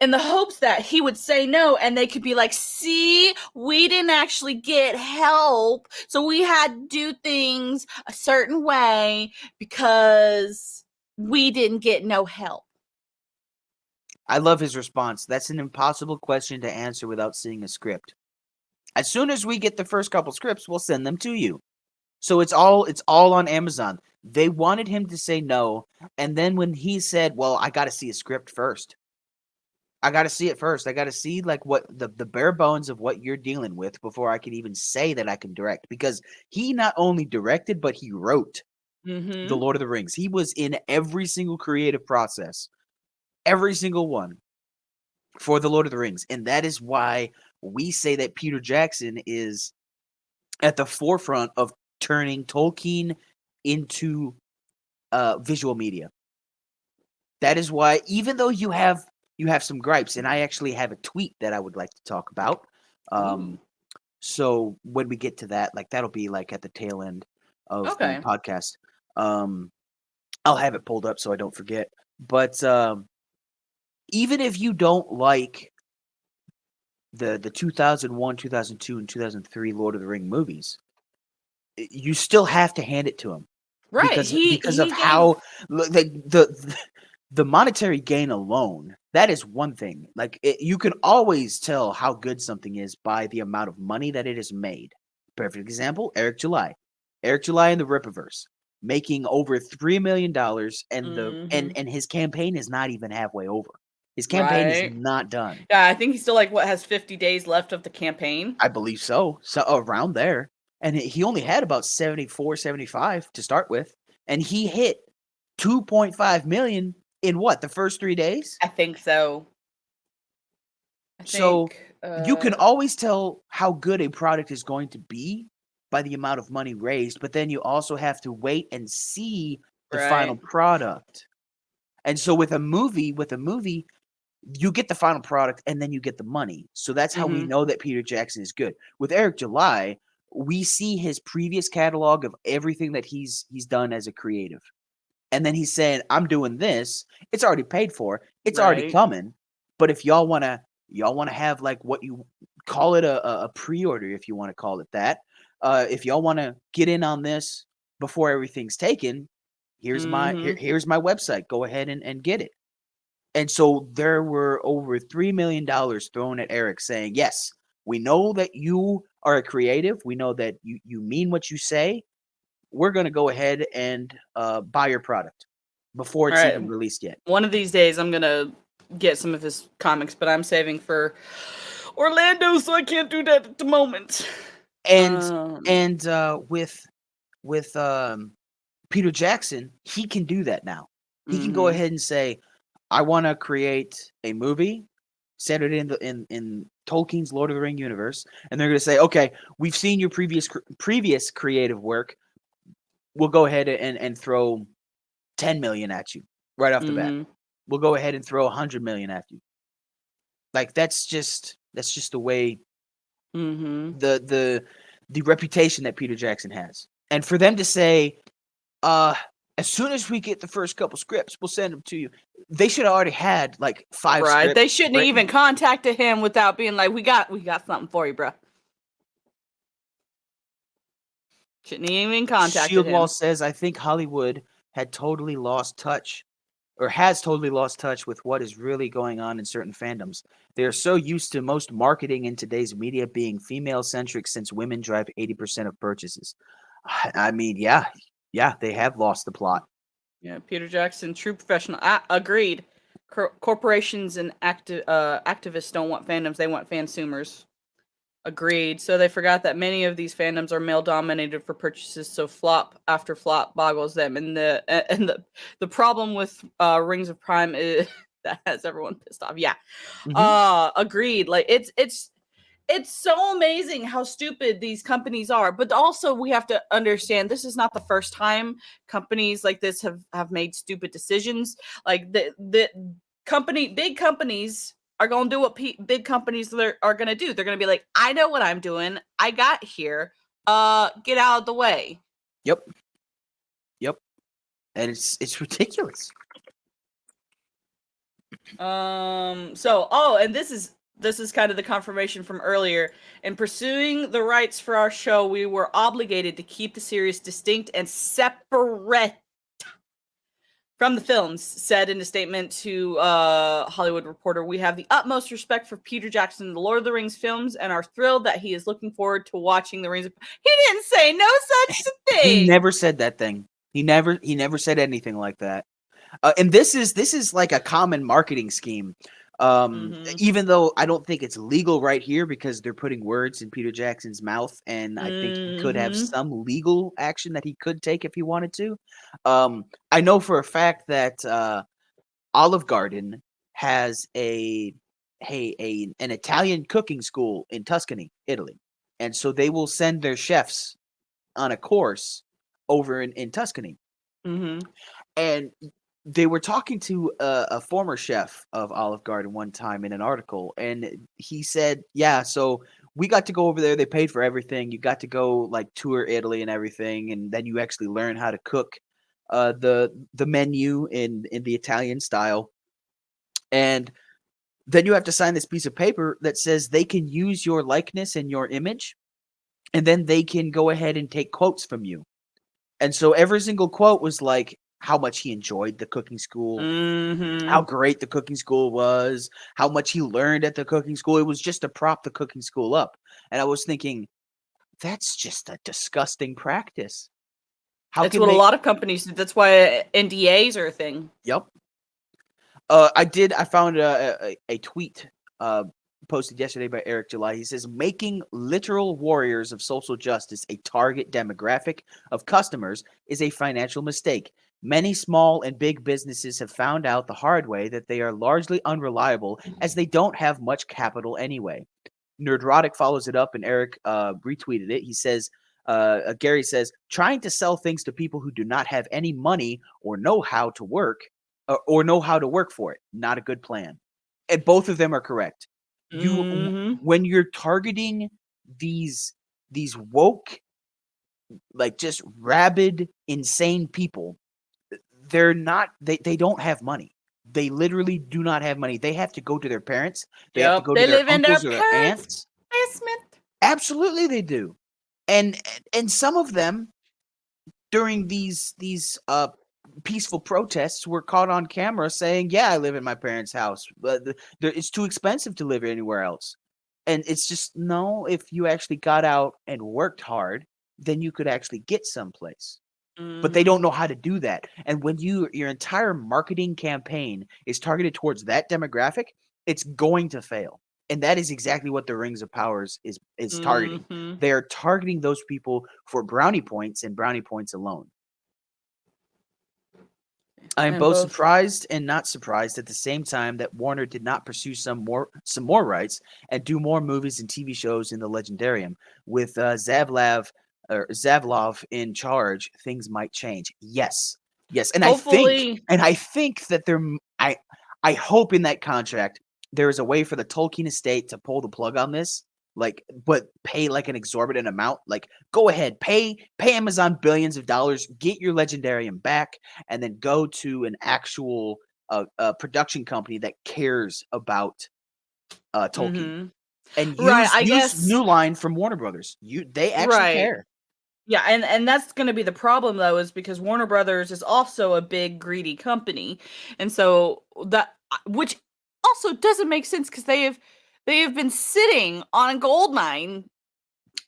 in the hopes that he would say no, and they could be like, "See, we didn't actually get help, so we had to do things a certain way because we didn't get no help." I love his response. That's an impossible question to answer without seeing a script. As soon as we get the first couple scripts, we'll send them to you. So it's all on Amazon. They wanted him to say no, and then when he said, "Well, I got to see a script first. I got to see it first. I got to see like what the bare bones of what you're dealing with before I can even say that I can direct." Because he not only directed, but he wrote The Lord of the Rings. He was in every single creative process, every single one for The Lord of the Rings. And that is why we say that Peter Jackson is at the forefront of turning Tolkien into visual media. That is why, even though you have some gripes, and I actually have a tweet that I would like to talk about. So when we get to that, like that'll be like at the tail end of the podcast. I'll have it pulled up so I don't forget. But even if you don't like the 2001, 2002, and 2003 Lord of the Ring movies, you still have to hand it to him, Right. because of how the monetary gain alone. That is one thing. Like you can always tell how good something is by the amount of money that it has made. Perfect example: Eric July and the Rippaverse, making over $3 million, and his campaign is not even halfway over. His campaign is not done. Yeah, I think he's still like has 50 days left of the campaign. I believe so. So around there. And he only had about 74, 75 to start with. And he hit 2.5 million in what, the first 3 days? I think so. So you can always tell how good a product is going to be by the amount of money raised, but then you also have to wait and see the final product. And so with a movie, you get the final product and then you get the money. So that's how we know that Peter Jackson is good. With Eric July, we see his previous catalog of everything that he's done as a creative. And then he's saying, "I'm doing this. It's already paid for. It's already coming. But if y'all want to have like what you call it a pre-order, if you want to call it that, if y'all want to get in on this before everything's taken, here's my website. Go ahead and get it." And so there were over $3 million thrown at Eric saying, "Yes, we know that you are a creative. We know that you mean what you say. We're going to go ahead and buy your product before it's even released yet." One of these days, I'm going to get some of his comics, but I'm saving for Orlando, so I can't do that at the moment. And with Peter Jackson, he can do that now. He can go ahead and say, "I want to create a movie centered in Tolkien's Lord of the Ring universe," and they're going to say, "Okay, we've seen your previous creative work. We'll go ahead and throw 10 million at you right off the bat. We'll go ahead and throw 100 million at you." Like that's just the way the reputation that Peter Jackson has. And for them to say, as soon as we get the first couple scripts, we'll send them to you. They should have already had like 5 Right. scripts. They shouldn't have written. even contacted him without being like, we got something for you, bro. Shouldn't even contacted Shield Wall him. says, I think Hollywood had totally lost touch, or has totally lost touch with what is really going on in certain fandoms. They are so used to most marketing in today's media being female-centric since women drive 80% of purchases. I mean, yeah, they have lost the plot. Yeah, Peter Jackson, true professional. Agreed. Corporations and activists don't want fandoms; they want fansumers. Agreed. So they forgot that many of these fandoms are male dominated for purchases, so flop after flop boggles them. And the problem with Rings of Prime is that has everyone pissed off. Yeah. Agreed. Like it's so amazing how stupid these companies are. But also we have to understand this is not the first time companies like this have made stupid decisions. Like the big companies are going to do what big companies are going to do. They're going to be like, I know what I'm doing. I got here. Get out of the way. Yep. And it's ridiculous. And this is kind of the confirmation from earlier. In pursuing the rights for our show, we were obligated to keep the series distinct and separate from the films, said in a statement to Hollywood Reporter. We have the utmost respect for Peter Jackson, the Lord of the Rings films, and are thrilled that he is looking forward to watching the Rings. He didn't say no such thing. He never said that thing. He never said anything like that. And this is like a common marketing scheme. Even though I don't think it's legal right here because they're putting words in Peter Jackson's mouth, and I think he could have some legal action that he could take if he wanted to. I know for a fact that Olive Garden has an Italian cooking school in Tuscany, Italy, and so they will send their chefs on a course over in Tuscany. And they were talking to a former chef of Olive Garden one time in an article, and he said, yeah, so we got to go over there. They paid for everything. You got to go like tour Italy and everything, and then you actually learn how to cook the menu in the Italian style. And then you have to sign this piece of paper that says they can use your likeness and your image, and then they can go ahead and take quotes from you. And so every single quote was like how much he enjoyed the cooking school, how great the cooking school was, how much he learned at the cooking school. It was just to prop the cooking school up. And I was thinking, that's just a disgusting practice. That's what a lot of companies do. That's why NDAs are a thing. Yep. I found a tweet posted yesterday by Eric July. He says, making literal warriors of social justice a target demographic of customers is a financial mistake. Many small and big businesses have found out the hard way that they are largely unreliable as they don't have much capital anyway. Nerdrotic follows it up, and Eric retweeted it. He says, Gary says, trying to sell things to people who do not have any money or know how to work for it. Not a good plan. And both of them are correct. When you're targeting these woke, like just rabid, insane people, they don't have money. They literally do not have money. They have to go to their parents. They have to go to their uncles or their aunts. Basement. Absolutely, they do. And some of them during these peaceful protests were caught on camera saying, yeah, I live in my parents' house, but it's too expensive to live anywhere else. And it's just, no, if you actually got out and worked hard, then you could actually get someplace. But they don't know how to do that. And when your entire marketing campaign is targeted towards that demographic, it's going to fail. And that is exactly what the Rings of Powers is targeting. They are targeting those people for brownie points and brownie points alone. I am both surprised and not surprised at the same time that Warner did not pursue some more rights and do more movies and TV shows in the Legendarium. With Zavlov in charge, things might change. Yes, and hopefully. I think that I hope in that contract there is a way for the Tolkien estate to pull the plug on this like, but pay like an exorbitant amount. Like, go ahead, pay Amazon billions of dollars, get your Legendarium back, and then go to an actual production company that cares about Tolkien. Mm-hmm. And Right. I use guess. New Line from Warner Brothers. They actually Right. care. Yeah, and that's going to be the problem though, is because Warner Brothers is also a big greedy company, and so that, which also doesn't make sense because they have been sitting on a gold mine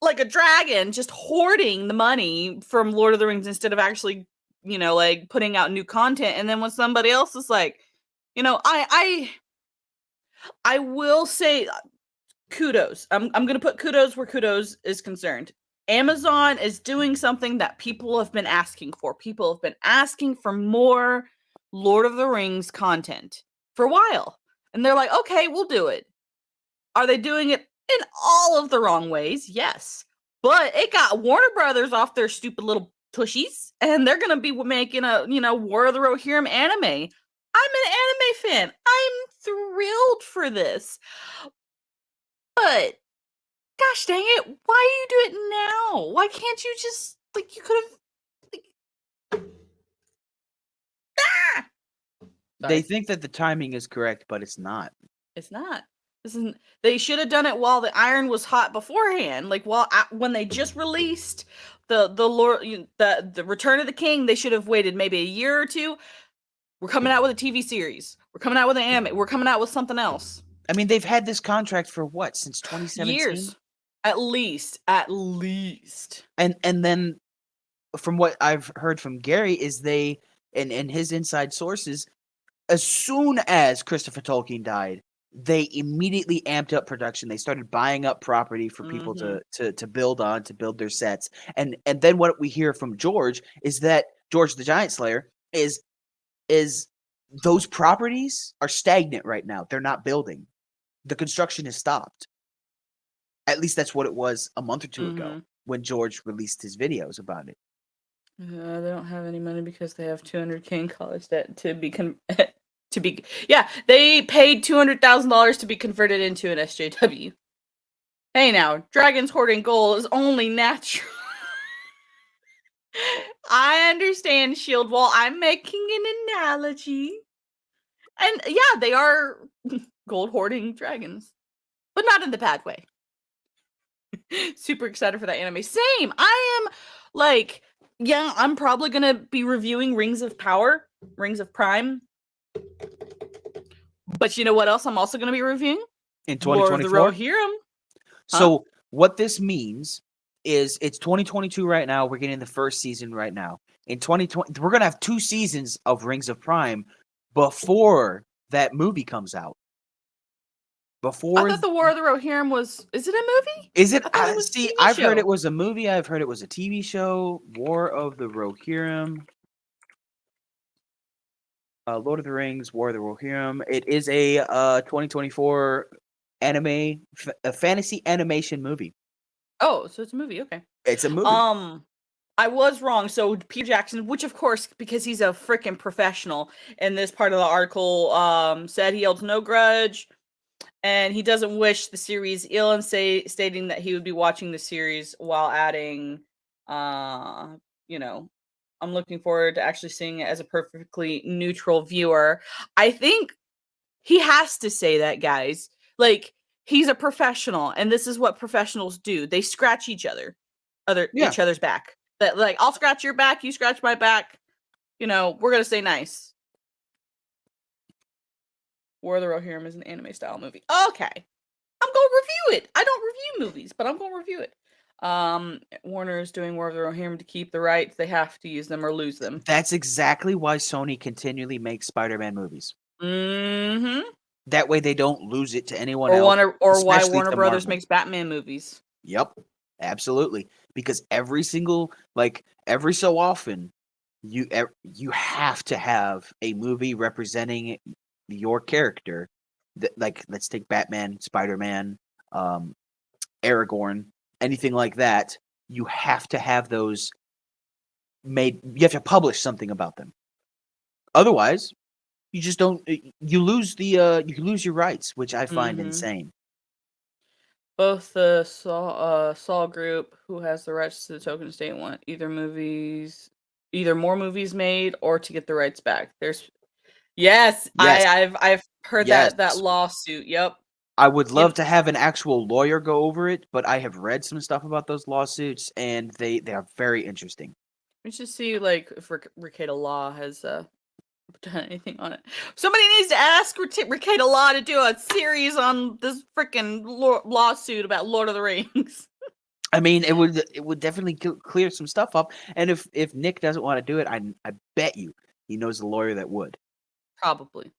like a dragon, just hoarding the money from Lord of the Rings instead of actually, like putting out new content. And then when somebody else is like, I will say kudos. I'm gonna put kudos where kudos is concerned. Amazon is doing something that people have been asking for. People have been asking for more Lord of the Rings content for a while. And they're like, okay, we'll do it. Are they doing it in all of the wrong ways? Yes. But it got Warner Brothers off their stupid little tushies, and they're gonna be making a, War of the Rohirrim anime. I'm an anime fan. I'm thrilled for this. But gosh dang it, why do you do it now? Why can't you just, like, you could have, like, ah! They Sorry. think that the timing is correct, but it's not. It's not. This isn't. They should have done it while the iron was hot beforehand. Like, when they just released the Lord, the Return of the King, they should have waited maybe a year or two. We're coming out with a TV series. We're coming out with an anime. We're coming out with something else. I mean, they've had this contract for what, since 2017? Years. At least. And then from what I've heard from Gary is they and his inside sources, as soon as Christopher Tolkien died, they immediately amped up production. They started buying up property for people to build on, to build their sets. And then what we hear from George is that George the Giant Slayer is those properties are stagnant right now. They're not building. The construction has stopped. At least that's what it was a month or two ago when George released his videos about it. They don't have any money because they have $200K in college debt to be they paid $200,000 to be converted into an SJW. Hey now, dragons hoarding gold is only natural. I understand, Shield Wall. I'm making an analogy. And yeah, they are gold hoarding dragons, but not in the bad way. Super excited for that anime. Same. I am like, yeah, I'm probably gonna be reviewing Rings of Prime. But you know what else I'm also gonna be reviewing? In 2024? War of the Rohirrim. So what this means is it's 2022 right now. We're getting the first season right now. In 2020, we're gonna have 2 seasons of Rings of Prime before that movie comes out. I thought the War of the Rohirrim was. Is it a movie? Is it? I thought it was a TV I've show. heard it was a movie. I've heard it was a TV show. War of the Rohirrim. Lord of the Rings, War of the Rohirrim. It is a 2024 anime, a fantasy animation movie. Oh, so it's a movie. Okay. It's a movie. I was wrong. So Peter Jackson, which of course, because he's a freaking professional, in this part of the article, said he holds no grudge, and he doesn't wish the series ill, and stating that he would be watching the series while adding, I'm looking forward to actually seeing it as a perfectly neutral viewer. I think he has to say that, guys. Like, he's a professional, and this is what professionals do. They scratch each other's back. That, like, I'll scratch your back, you scratch my back. We're gonna stay nice. War of the Rohirrim is an anime style movie. Okay, I'm gonna review it. I don't review movies, but I'm gonna review it. Warner is doing War of the Rohirrim to keep the rights. They have to use them or lose them. That's exactly why Sony continually makes Spider-Man movies. Mm-hmm. That way they don't lose it to anyone else. Or why Warner Brothers makes Batman movies. Yep, absolutely. Because every so often, you have to have a movie representing your character. Like, let's take Batman, Spider-Man, Aragorn, anything like that. You have to have those made. You have to publish something about them. Otherwise, you just don't. You lose your rights, which I find insane. Both the Saw group, who has the rights to the token estate, want either more movies made or to get the rights back. Yes, Yes, I've heard yes. that lawsuit. Yep. I would love Give to have an actual lawyer go over it, but I have read some stuff about those lawsuits, and they are very interesting. We should see like if Ricada Law has done anything on it. Somebody needs to ask Ricada Law to do a series on this freaking lawsuit about Lord of the Rings. I mean, it would definitely clear some stuff up, and if Nick doesn't want to do it, I bet you he knows a lawyer that would. Probably.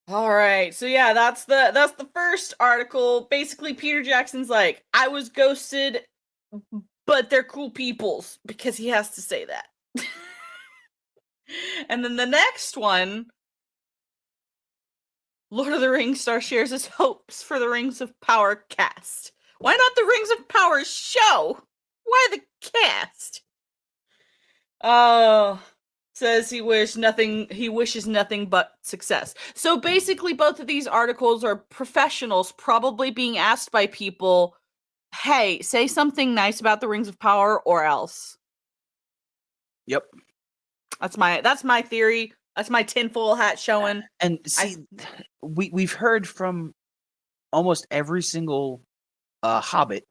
All right. So yeah, that's the first article. Basically, Peter Jackson's like, I was ghosted, but they're cool peoples, because he has to say that. And then the next one, Lord of the Rings star shares his hopes for the Rings of Power cast. Why not the Rings of Power show? Why the cast? Oh, says he wishes nothing but success. So basically, both of these articles are professionals probably being asked by people, hey, say something nice about the Rings of Power or else. Yep. That's my theory. That's my tinfoil hat showing. And see, we've heard from almost every single Hobbit.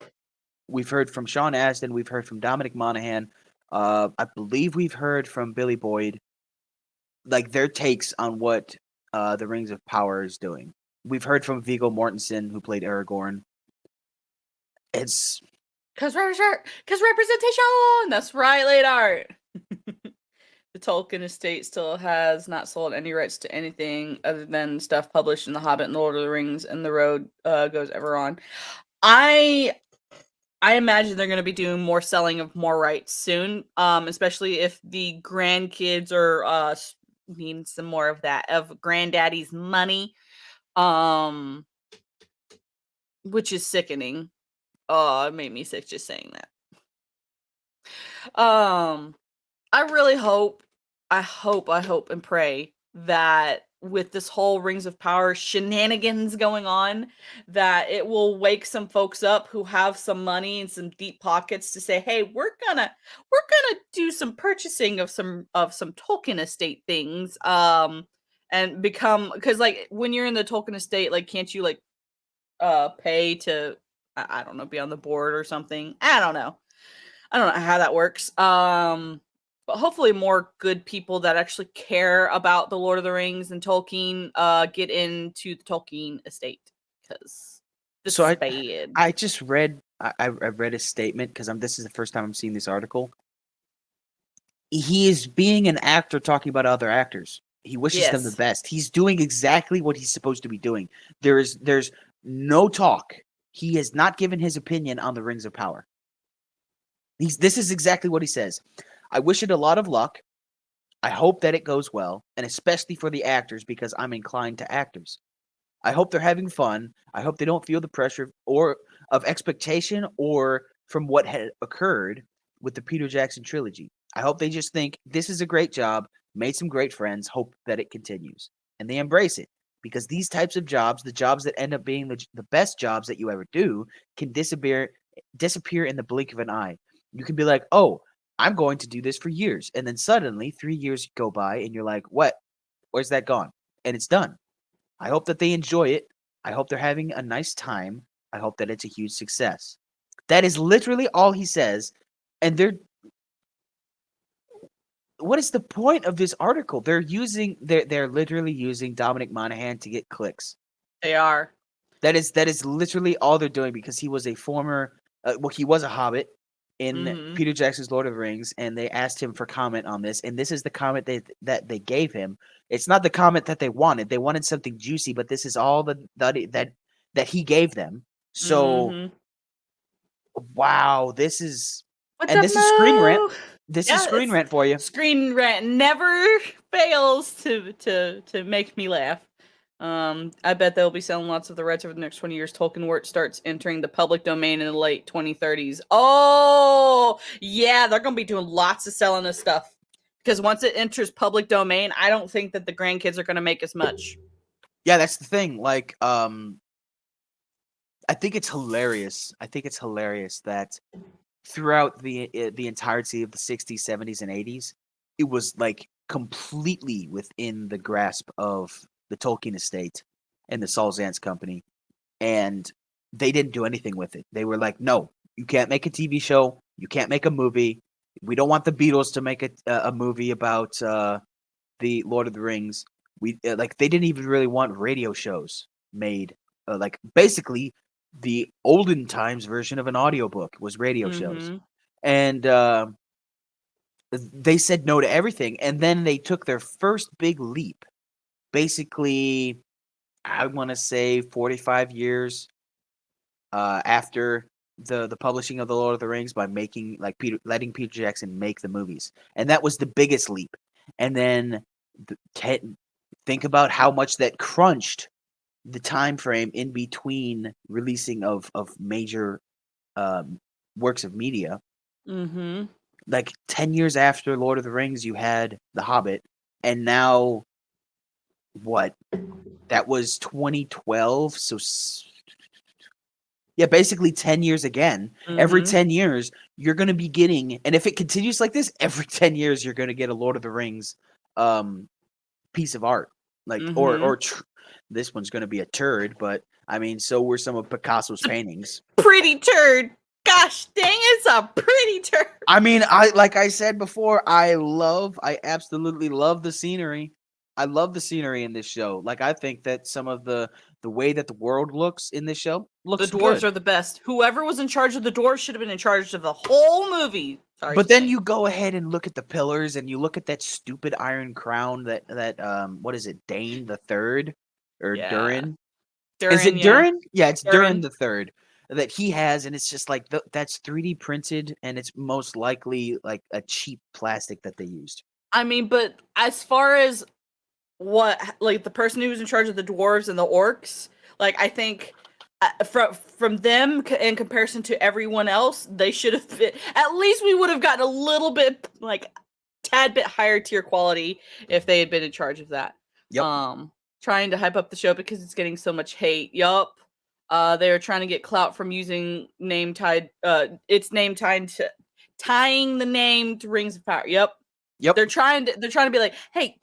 We've heard from Sean Astin. We've heard from Dominic Monaghan. I believe we've heard from Billy Boyd. Like their takes on what the Rings of Power is doing. We've heard from Viggo Mortensen, who played Aragorn. It's Cause representation. That's right, late art. The Tolkien estate still has not sold any rights to anything other than stuff published in The Hobbit and The Lord of the Rings, and the road goes ever on. I imagine they're going to be doing more selling of more rights soon, especially if the grandkids are needing some more of that, of granddaddy's money, which is sickening. Oh, it made me sick just saying that. I really hope and pray that with this whole Rings of Power shenanigans going on, that it will wake some folks up who have some money and some deep pockets to say, hey, we're gonna do some purchasing of some Tolkien estate things, and become, because like when you're in the Tolkien estate, like can't you like pay to, I don't know, be on the board or something? I don't know how that works. But hopefully more good people that actually care about the Lord of the Rings and Tolkien get into the Tolkien estate, because this is bad. I just read I read a statement because this is the first time I'm seeing this article. He is being an actor talking about other actors. He wishes them the best. He's doing exactly what he's supposed to be doing. There's no talk. He has not given his opinion on the Rings of Power. This is exactly what he says. I wish it a lot of luck. I hope that it goes well, and especially for the actors, because I'm inclined to actors. I hope they're having fun. I hope they don't feel the pressure or of expectation or from what had occurred with the Peter Jackson trilogy. I hope they just think this is a great job, made some great friends, hope that it continues. And they embrace it, because these types of jobs, the jobs that end up being the best jobs that you ever do, can disappear in the blink of an eye. You can be like, oh, I'm going to do this for years. And then suddenly 3 years go by and you're like, what? Where's that gone? And it's done. I hope that they enjoy it. I hope they're having a nice time. I hope that it's a huge success. That is literally all he says. And what is the point of this article? They're literally using Dominic Monaghan to get clicks. They are. That is literally all they're doing, because he was a former he was a hobbit in Peter Jackson's Lord of the Rings, and they asked him for comment on this, and this is the comment that they gave him. It's not the comment that they wanted. They wanted something juicy, but this is all that he gave them. So, wow, this is this is Screen Rant. This is Screen Rant for you. Screen Rant never fails to make me laugh. I bet they'll be selling lots of the rights over the next 20 years. Tolkien work starts entering the public domain in the late 2030s. Oh, yeah, they're going to be doing lots of selling this stuff. Because once it enters public domain, I don't think that the grandkids are going to make as much. Yeah, that's the thing. Like, I think it's hilarious. I think it's hilarious that throughout the entirety of the 60s, 70s, and 80s, it was like completely within the grasp of the Tolkien estate and the Salzans company, and they didn't do anything with it. They were like, "No, you can't make a TV show. You can't make a movie. We don't want the Beatles to make a movie about the Lord of the Rings." We like they didn't even really want radio shows made. Like basically, the olden times version of an audiobook was radio shows, Mm-hmm. and they said no to everything. And then they took their first big leap. Basically, I want to say 45 years after the publishing of the Lord of the Rings by making like letting Peter Jackson make the movies, and that was the biggest leap. And then think about how much that crunched the time frame in between releasing of major works of media. Mm-hmm. Like 10 years after Lord of the Rings, you had The Hobbit, and now what? That was 2012, so yeah, basically 10 years again. Every Mm-hmm. 10 years, you're going to be getting, and if it continues like this, every 10 years, you're going to get a Lord of the Rings piece of art. Like, Mm-hmm. this one's going to be a turd, but I mean, so were some of Picasso's paintings. Pretty turd. Gosh dang, it's a pretty turd. I mean, like I said before, I absolutely love the scenery. I love the scenery in this show. Like, I think that some of the way that the world looks in this show The looks dwarves good. are the best. Whoever was in charge of the dwarves should have been in charge of the whole movie. Sorry, But then you go ahead and look at the pillars, and you look at that stupid iron crown that what is it, Dane the Third or Yeah. Durin? Is Durin, it yeah. Durin? Yeah, it's Durin. Durin the Third that he has, and it's just like that's 3D printed, and it's most likely like a cheap plastic that they used. I mean, but as far as what, like the person who was in charge of the dwarves and the orcs, like I think from them in comparison to everyone else, they should have been, at least we would have gotten a little bit, like tad bit higher tier quality if they had been in charge of that. Yep. Trying to hype up the show because it's getting so much hate. Yup. They were trying to get clout from using its name tied to tying the name to Rings of Power. Yep. They're trying to be like, hey,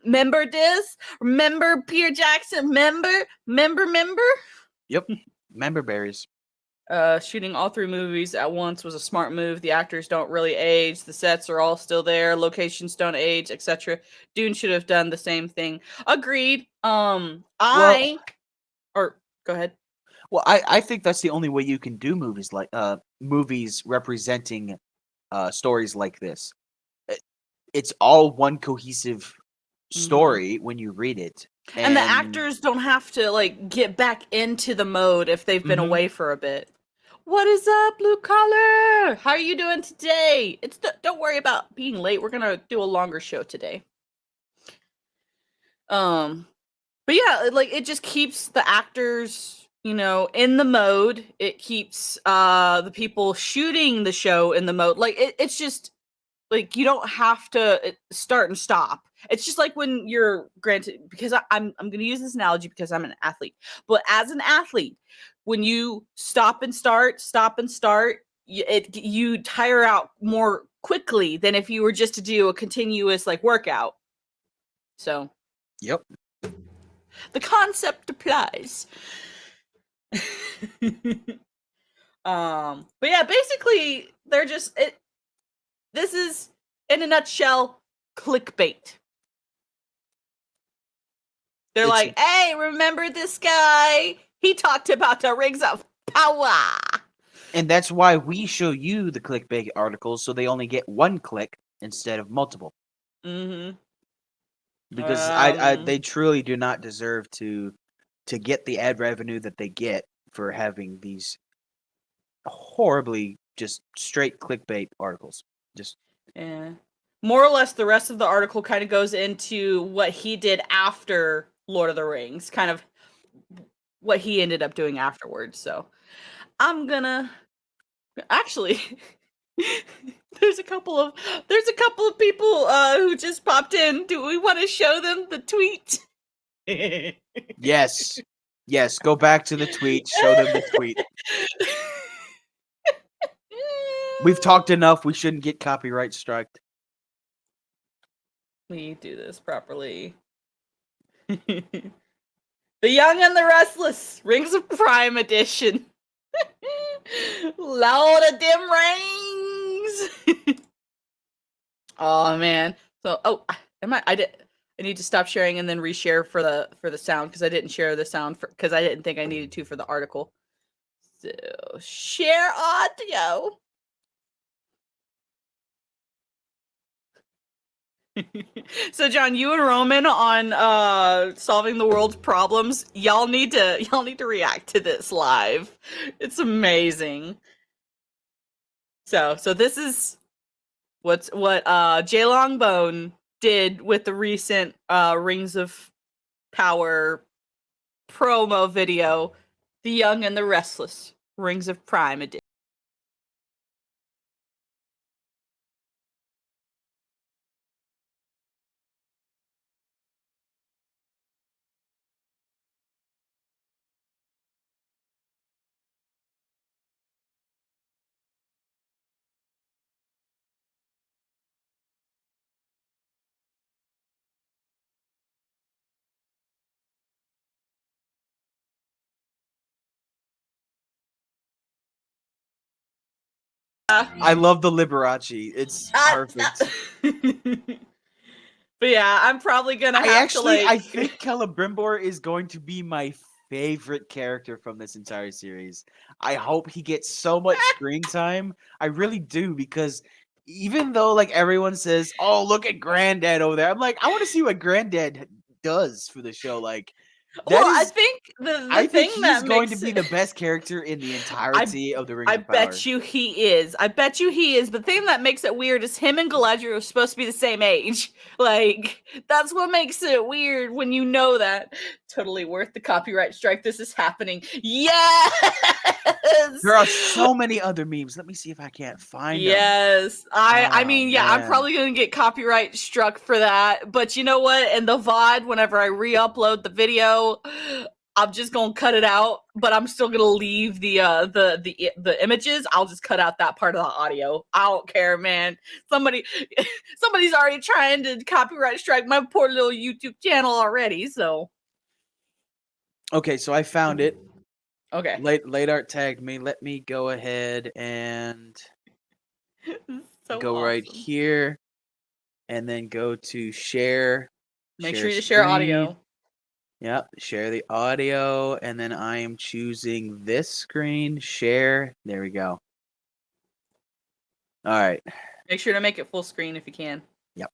remember this? Remember Peter Jackson? Remember? Yep. Member berries. Shooting all 3 movies at once was a smart move. The actors don't really age. The sets are all still there. Locations don't age, etc. Dune should have done the same thing. Agreed. Go ahead. Well, I think that's the only way you can do movies like movies representing stories like this. It's all one cohesive story when you read it. And the actors don't have to like get back into the mode if they've been away for a bit. What is up, blue collar? How are you doing today? Don't worry about being late. We're gonna do a longer show today. But yeah, like it just keeps the actors, in the mode. It keeps the people shooting the show in the mode. Like it's just like you don't have to start and stop. It's just like when you're granted, because I'm going to use this analogy because I'm an athlete. But as an athlete, when you stop and start, you tire out more quickly than if you were just to do a continuous like workout. So, yep, the concept applies. But yeah, basically they're just this is in a nutshell clickbait. They're like, hey, remember this guy? He talked about the Rings of Power. And that's why we show you the clickbait articles, so they only get 1 click instead of multiple. Mm-hmm. Because they truly do not deserve to get the ad revenue that they get for having these horribly just straight clickbait articles. Yeah. More or less, the rest of the article kind of goes into what he did after Lord of the Rings, kind of what he ended up doing afterwards. So I'm gonna actually there's a couple of people who just popped in. Do we want to show them the tweet? Yes. Yes, go back to the tweet. Show them the tweet. We've talked enough. We shouldn't get copyright struck. We do this properly. The Young and the Restless, Rings of Prime Edition. Lord of dim rings. Oh man. So I need to stop sharing and then reshare for the sound because I didn't share the sound because I didn't think I needed to for the article. So share audio. So John, you and Roman on solving the world's problems, y'all need to react to this live. It's amazing. So this is what Jay Longbone did with the recent Rings of Power promo video, The Young and the Restless, Rings of Prime Edition. I love the Liberace. It's perfect. But yeah, I'm probably gonna have to like. I think Celebrimbor is going to be my favorite character from this entire series. I hope he gets so much screen time. I really do, because even though like everyone says, "Oh, look at Granddad over there," I'm like, I want to see what Granddad does for the show. Like, I think the thing he's going to be the best character in the entirety of the Ring of Power. I bet you he is. The thing that makes it weird is him and Galadriel are supposed to be the same age. Like, that's what makes it weird when you know that. Totally worth the copyright strike. This is happening. Yes! There are so many other memes. Let me see if I can't find them. Yes. I mean, yeah, I'm probably going to get copyright struck for that. But you know what? In the VOD, whenever I re-upload the video, I'm just going to cut it out, but I'm still going to leave the images. I'll just cut out that part of the audio. I don't care, man. Somebody's already trying to copyright strike my poor little YouTube channel already, so. Okay, so I found it. Okay. Late art tagged me. Let me go ahead and go awesome. Right here, and then go to share. Make sure you share audio. Yep, share the audio, and then I am choosing this screen. Share. There we go. All right. Make sure to make it full screen if you can. Yep.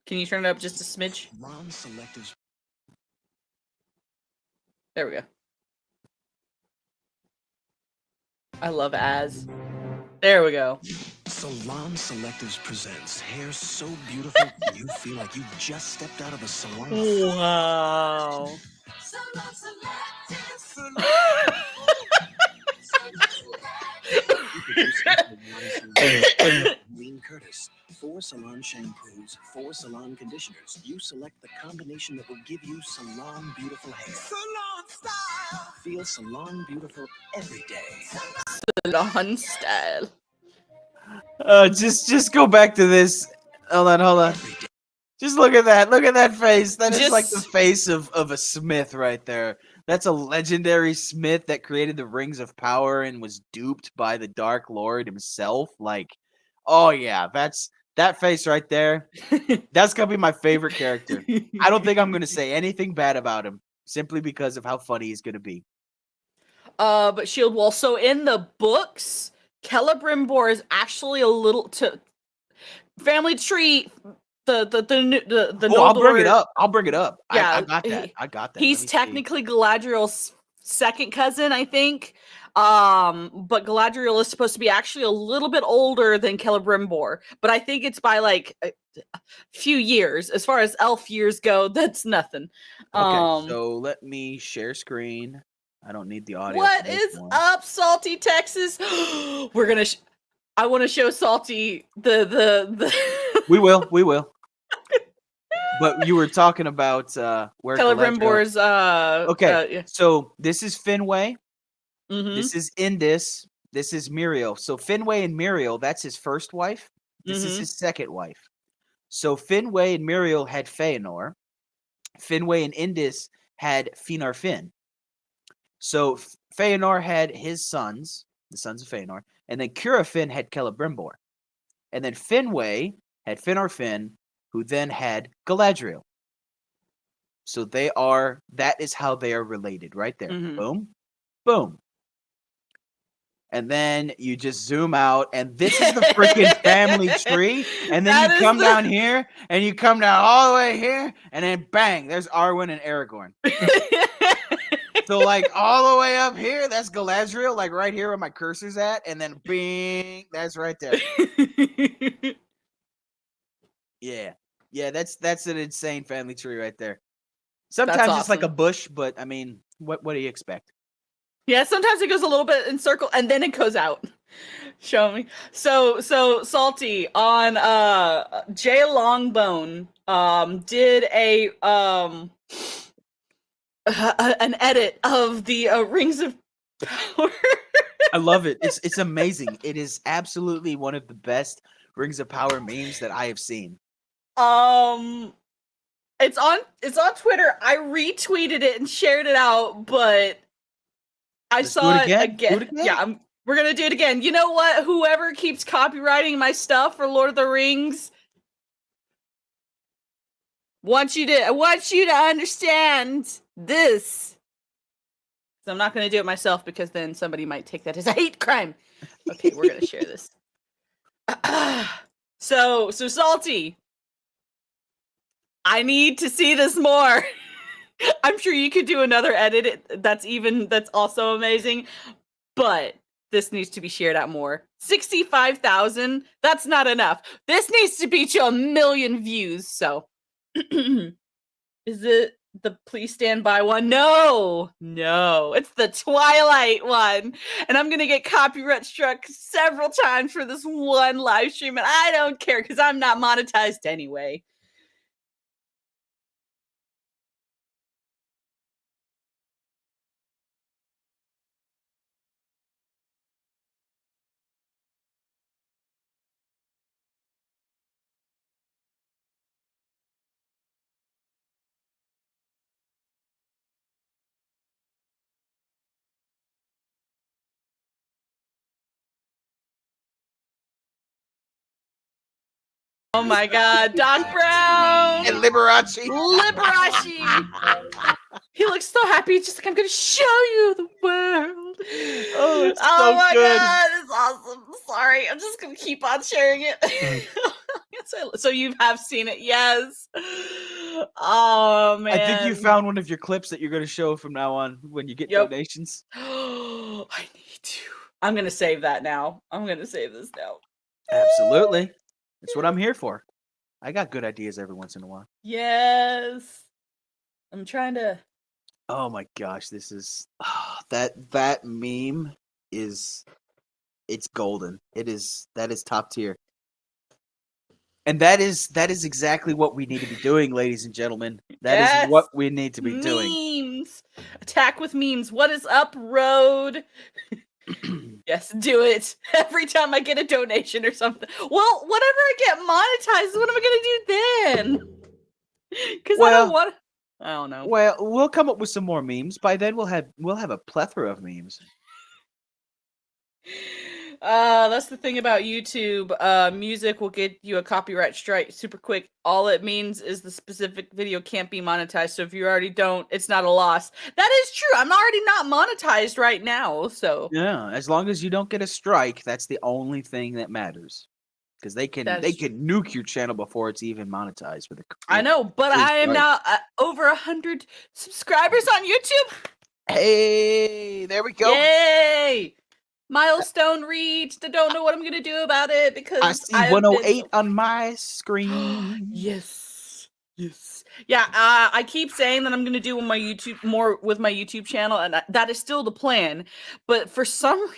Can you turn it up just a smidge? There we go. I love as. There we go. Salon Selectives presents hair so beautiful you feel like you just stepped out of a salon. Wow. Lean Curtis. 4 salon shampoos, 4 salon conditioners. You select the combination that will give you salon beautiful hair. Salon style. Feel salon beautiful every day. Salon style. Just go back to this. Hold on. Just look at that. Look at that face. That is like the face of a smith right there. That's a legendary smith that created the Rings of Power and was duped by the Dark Lord himself. Like, oh yeah, that face right there. That's gonna be my favorite character. I don't think I'm gonna say anything bad about him simply because of how funny he's gonna be. But Shield Wall. So in the books, Celebrimbor is actually a little to family tree. The I'll bring it up. Yeah, I got that. I got that. He's technically Galadriel's second cousin, I think. But Galadriel is supposed to be actually a little bit older than Celebrimbor, but I think it's by like a few years. As far as elf years go, that's nothing. Okay, so let me share screen. I don't need the audio. What is up, Salty Texas? We're gonna. I want to show Salty the. We will. But you were talking about where Galadriel. Celebrimbor's Okay, yeah. so this is Finwë. Mm-hmm. This is Indis. This is Miriel. So Finwë and Miriel, that's his first wife. This is Mm-hmm. his second wife. So Finwë and Miriel had Feanor. Finwë and Indis had Finarfin. So Feanor had his sons, the sons of Feanor, and then Curafin had Celebrimbor. And then Finwë had Finarfin, who then had Galadriel. So that is how they are related right there. Mhm. Boom, boom. And then you just zoom out, and this is the freaking family tree. And then That you is come the- down here, and you come down all the way here, and then bang, there's Arwen and Aragorn. So like all the way up here, that's Galadriel, like right here where my cursor's at, and then bing, that's right there. Yeah. Yeah, that's an insane family tree right there. Sometimes it's like a awesome. bush, but I mean, what do you expect? Yeah, sometimes it goes a little bit in circle and then it goes out. Show me. So Salty on Jay Longbone did a an edit of the Rings of Power. I love it. It's amazing. It is absolutely one of the best Rings of Power memes that I have seen. It's on Twitter. I retweeted it and shared it out, but Let's saw do it again. again. Do it again. Yeah, we're gonna do it again. You know what? Whoever keeps copywriting my stuff for Lord of the Rings, I want you to understand this. So I'm not gonna do it myself because then somebody might take that as a hate crime. Okay, we're gonna share this. So Salty, I need to see this more. I'm sure you could do another edit that's also amazing, but this needs to be shared out more. 65,000, that's not enough. This needs to be to 1 million views, so. Is it the Please Stand By one? No, it's the Twilight one. And I'm gonna get copyright struck several times for this one live stream, and I don't care because I'm not monetized anyway. Oh my god, Doc Brown! And Liberace. He looks so happy. He's just like, I'm gonna show you the world. Oh, it's so my good. god, it's awesome. Sorry, I'm just gonna keep on sharing it. So you have seen it, yes. Oh man. I think you found one of your clips that you're going to show from now on when you get donations. I need to. I'm gonna save that now. I'm gonna save this now. Absolutely. That's what I'm here for. I got good ideas every once in a while. Yes. I'm trying to. Oh my gosh, this is that meme it's golden. That is top tier. And that is exactly what we need to be doing, ladies and gentlemen. That is what we need to be doing. Memes. Attack with memes. What is up, Road? Yes, do it. Every time I get a donation or something. Well, whenever I get monetized, what am I gonna do then? Because I don't know. Well, we'll come up with some more memes. By then we'll have a plethora of memes. That's the thing about YouTube. Music will get you a copyright strike super quick. All it means is the specific video can't be monetized. So if you already don't, it's not a loss. That is true. I'm already not monetized right now. So yeah, as long as you don't get a strike, that's the only thing that matters. Because they can nuke your channel before it's even monetized with I know, but I am now over 100 subscribers on YouTube. Hey, there we go. Yay! Milestone reached. I don't know what I'm gonna do about it because I see 108 on my screen. Yes. Yeah, I keep saying that I'm gonna do my YouTube channel, and that is still the plan. But for some reason,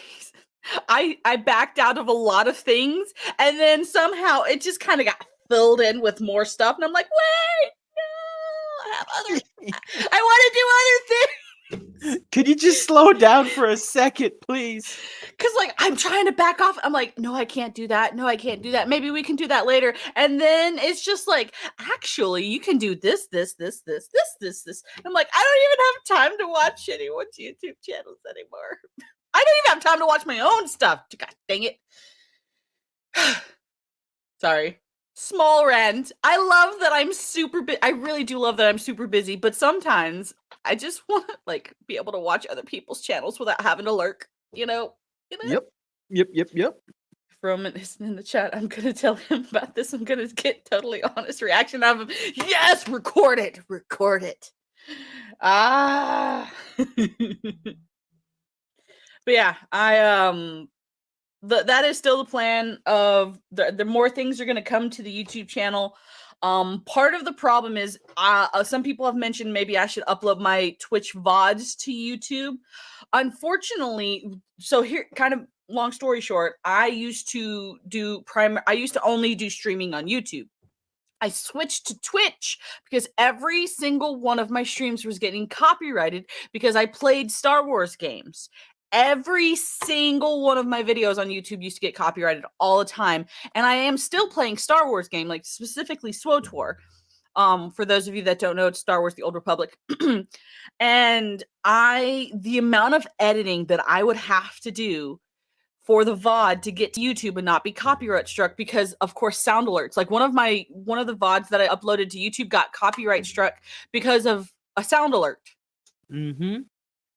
I backed out of a lot of things, and then somehow it just kind of got filled in with more stuff, and I'm like, wait, I want to do other things. Could you just slow down for a second, please? Because, like, I'm trying to back off. I'm like, no, I can't do that. No, I can't do that. Maybe we can do that later. And then it's just like, actually, you can do this. I'm like, I don't even have time to watch anyone's YouTube channels anymore. I don't even have time to watch my own stuff. God dang it. Sorry. Small rant. I love that I'm super busy. I really do love that I'm super busy, but sometimes I just want to, like, be able to watch other people's channels without having to lurk, you know? Yep. From is in the chat, I'm gonna tell him about this. I'm gonna get totally honest reaction of him. Yes, record it. Ah. But yeah, that is still the plan of the more things are going to come to the YouTube channel. Part of the problem is some people have mentioned maybe I should upload my Twitch VODs to YouTube. Unfortunately, so here, kind of long story short, I used to only do streaming on YouTube. I switched to Twitch because every single one of my streams was getting copyrighted because I played Star Wars games. Every single one of my videos on YouTube used to get copyrighted all the time. And I am still playing Star Wars game, like specifically SWTOR. For those of you that don't know, it's Star Wars The Old Republic. And the amount of editing that I would have to do for the VOD to get to YouTube and not be copyright struck, because of course sound alerts. Like one of the VODs that I uploaded to YouTube got copyright struck because of a sound alert. Mm-hmm.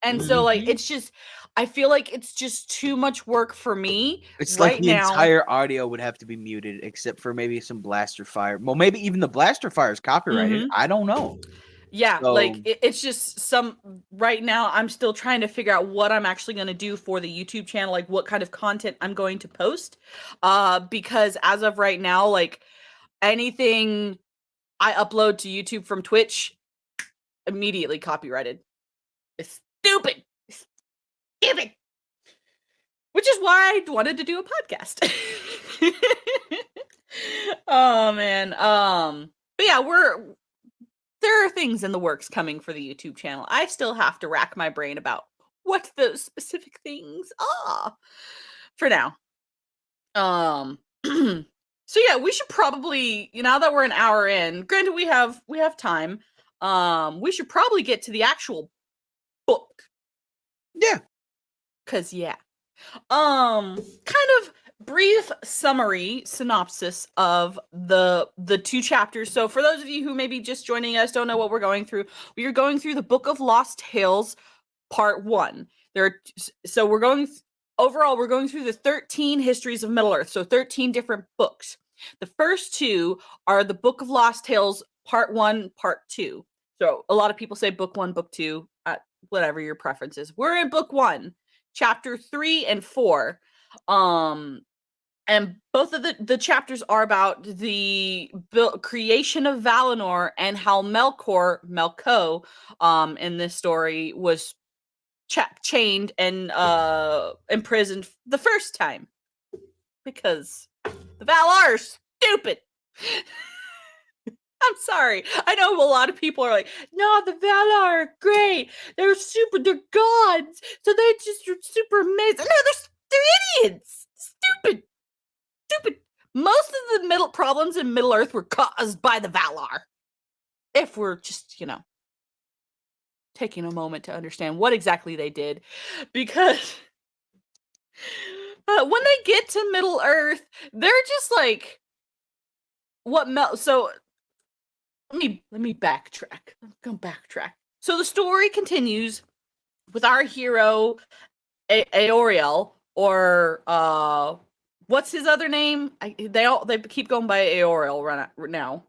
And so, like, it's just, I feel like it's just too much work for me. It's right like the now. entire audio would have to be muted except for maybe some blaster fire. Well, maybe even the blaster fire is copyrighted. I don't know. Yeah, So, like it's just right now I'm still trying to figure out what I'm actually going to do for the YouTube channel, like what kind of content I'm going to post. Because as of right now, like anything I upload to YouTube from Twitch, immediately copyrighted. It's stupid. Which is why I wanted to do a podcast. Oh man. But yeah, there are things in the works coming for the YouTube channel. I still have to rack my brain about what those specific things are for now. So yeah, we should probably, now that we're an hour in, granted we have time, we should probably get to the actual book. yeah. Cause yeah. Kind of brief synopsis of the two chapters. So for those of you who may be just joining us, don't know what we're going through, we are going through the Book of Lost Tales, Part 1. So we're going through the 13 histories of Middle Earth, so 13 different books. The first two are the Book of Lost Tales, Part 1, Part 2. So a lot of people say Book 1, Book 2, whatever your preference is. We're in Book 1. Chapter 3 and 4. And both of the chapters are about the creation of Valinor and how Melko, in this story was chained and imprisoned the first time because the Valar are stupid. I'm sorry. I know a lot of people are like, no, the Valar are great. They're gods. So they're just super amazing. No, they're idiots. Stupid. Most of the problems in Middle Earth were caused by the Valar. If we're just, taking a moment to understand what exactly they did. Because when they get to Middle Earth, they're just like, so let me backtrack. I'm gonna backtrack. So the story continues with our hero Aoriel, or what's his other name? They keep going by Aoriel right now.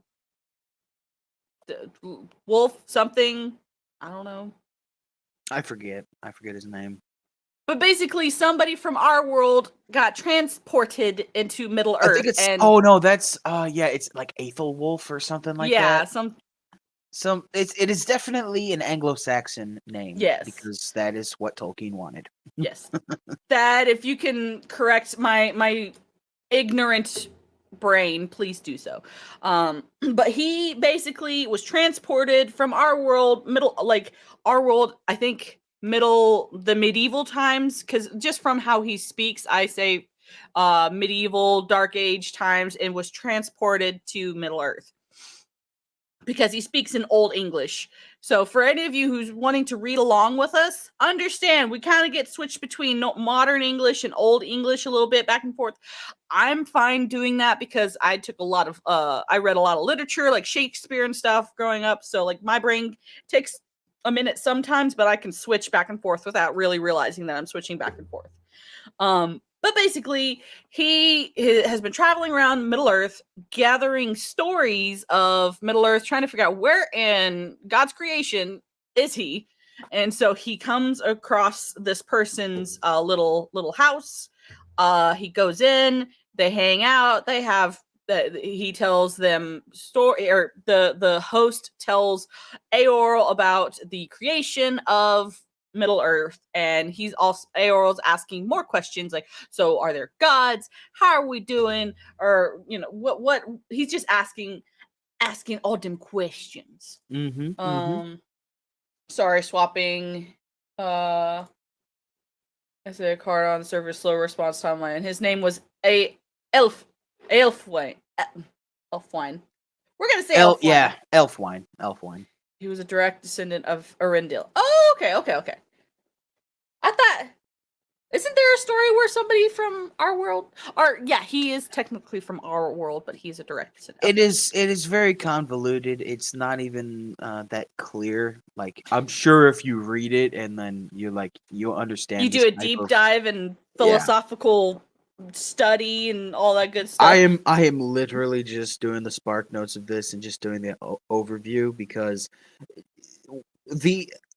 Wolf something, I don't know. I forget his name. But basically, somebody from our world got transported into Middle Earth. I think it's that's it's like Aethelwolf or something like that. It is definitely an Anglo-Saxon name. Yes. Because that is what Tolkien wanted. Yes. That, if you can correct my ignorant brain, please do so. But he basically was transported from our world, I think the medieval times, because just from how he speaks, I say medieval, dark age times, and was transported to Middle Earth because he speaks in Old English. So for any of you who's wanting to read along with us, understand we kind of get switched between modern English and Old English a little bit back and forth. I'm fine doing that because I took a lot of I read a lot of literature like Shakespeare and stuff growing up. So like my brain takes a minute sometimes, but I can switch back and forth without really realizing that I'm switching back and forth. But basically, he has been traveling around Middle Earth, gathering stories of Middle Earth, trying to figure out where in God's creation is he. And so he comes across this person's little house. He goes in, they hang out, they have he tells them story, or the host tells Aorl about the creation of Middle Earth, and he's also Aorl's asking more questions like, so are there gods? How are we doing? Or what he's just asking all them questions. Sorry, swapping I say a card on the server, slow response timeline. His name was Elfwine. Elfwine. We're gonna say Elfwine. Yeah, Elfwine. He was a direct descendant of Arendelle. Oh, okay. I thought, isn't there a story where somebody from our world, or yeah, he is technically from our world, but he's a direct descendant. It is very convoluted. It's not even that clear. Like, I'm sure if you read it and then you'll understand. You do a deep dive and philosophical study and all that good stuff. I am literally just doing the spark notes of this and just doing the overview because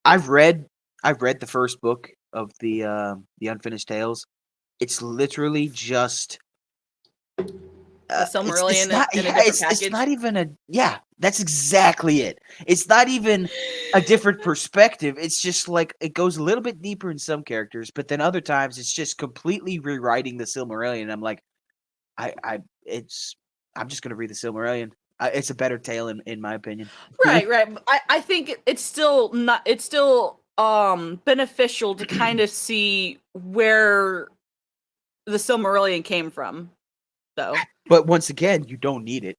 I've read the first book of the Unfinished Tales. It's literally just Silmarillion in a different package. It's not even that's exactly it. It's not even a different perspective. It's just like it goes a little bit deeper in some characters, but then other times it's just completely rewriting the Silmarillion. I'm like, I'm just gonna read the Silmarillion. It's a better tale in my opinion. Right. I think it's still beneficial to kind of see where the Silmarillion came from, though. But once again, you don't need it.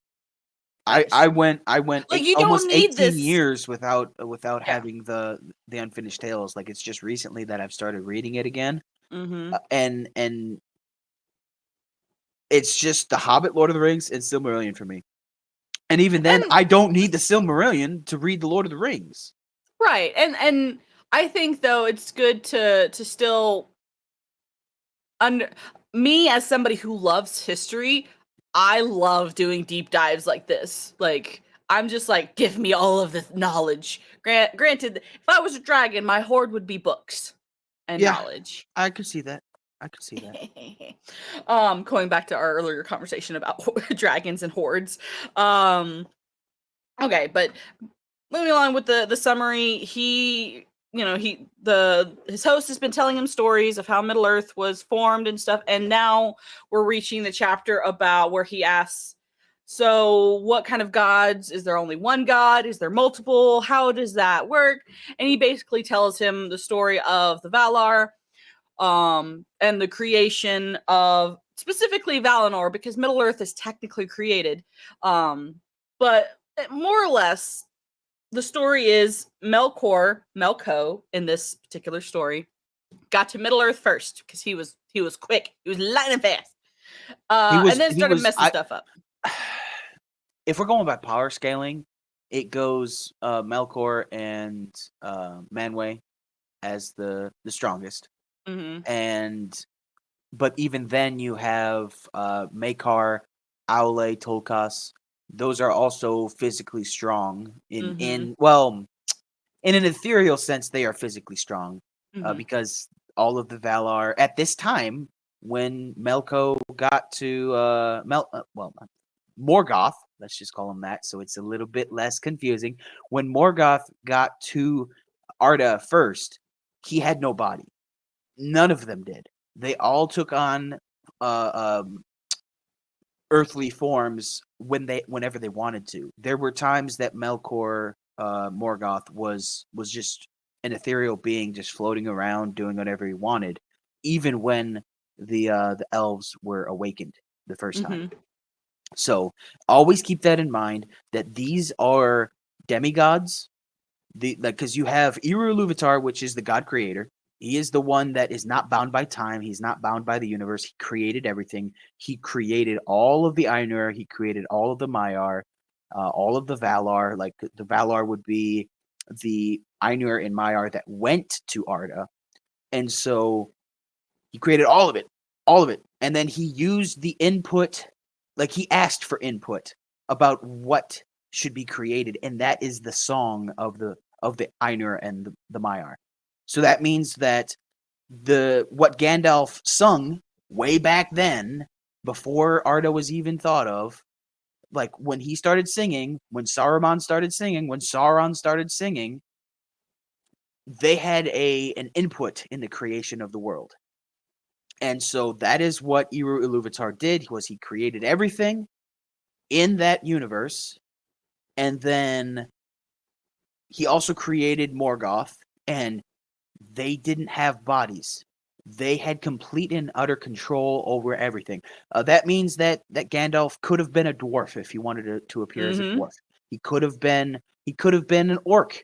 I went like, you almost don't need 18 years without having the Unfinished Tales. Like, it's just recently that I've started reading it again. And it's just The Hobbit, Lord of the Rings, and Silmarillion for me. And even then, I don't need the Silmarillion to read the Lord of the Rings. Right. And I think, though, it's good to still me as somebody who loves history, I love doing deep dives like this. Like, I'm just like, give me all of the knowledge. Granted, if I was a dragon, my hoard would be books and knowledge. I could see that. Going back to our earlier conversation about dragons and hoards. Okay, but moving along with the summary, his host has been telling him stories of how Middle Earth was formed and stuff, and now we're reaching the chapter about where he asks, so what kind of gods? Is there only one god? Is there multiple? How does that work? And he basically tells him the story of the Valar, and the creation of specifically Valinor, because Middle Earth is technically created. But more or less, the story is Melko, in this particular story, got to Middle Earth first because he was quick. He was lightning fast. And then started messing stuff up. If we're going by power scaling, it goes Melkor and Manwë as the strongest. But even then you have Maekar, Aule, Tolkas. Those are also physically strong in an ethereal sense. They are physically strong because all of the Valar at this time, when Melko got to Morgoth, let's just call him that, so it's a little bit less confusing. When Morgoth got to Arda first, he had no body. None of them did. They all took on earthly forms whenever they wanted to. There were times that Melkor Morgoth was just an ethereal being just floating around doing whatever he wanted, even when the elves were awakened the first time. Mhm. So always keep that in mind that these are demigods. Because you have Eru Iluvatar, which is the god creator. He is the one that is not bound by time. He's not bound by the universe. He created everything. He created all of the Ainur. He created all of the Maiar, all of the Valar. Like the Valar would be the Ainur and Maiar that went to Arda, and so he created all of it, and then he used the input, like he asked for input about what should be created, and that is the song of the Ainur and the Maiar. So that means that what Gandalf sung way back then, before Arda was even thought of, like when he started singing, when Sauron started singing, they had an input in the creation of the world. And so that is what Eru Iluvatar did. Was he created everything in that universe, and then he also created Morgoth, and they didn't have bodies. They had complete and utter control over everything. That means that Gandalf could have been a dwarf if he wanted to appear as a Mhm. dwarf. He could have been an orc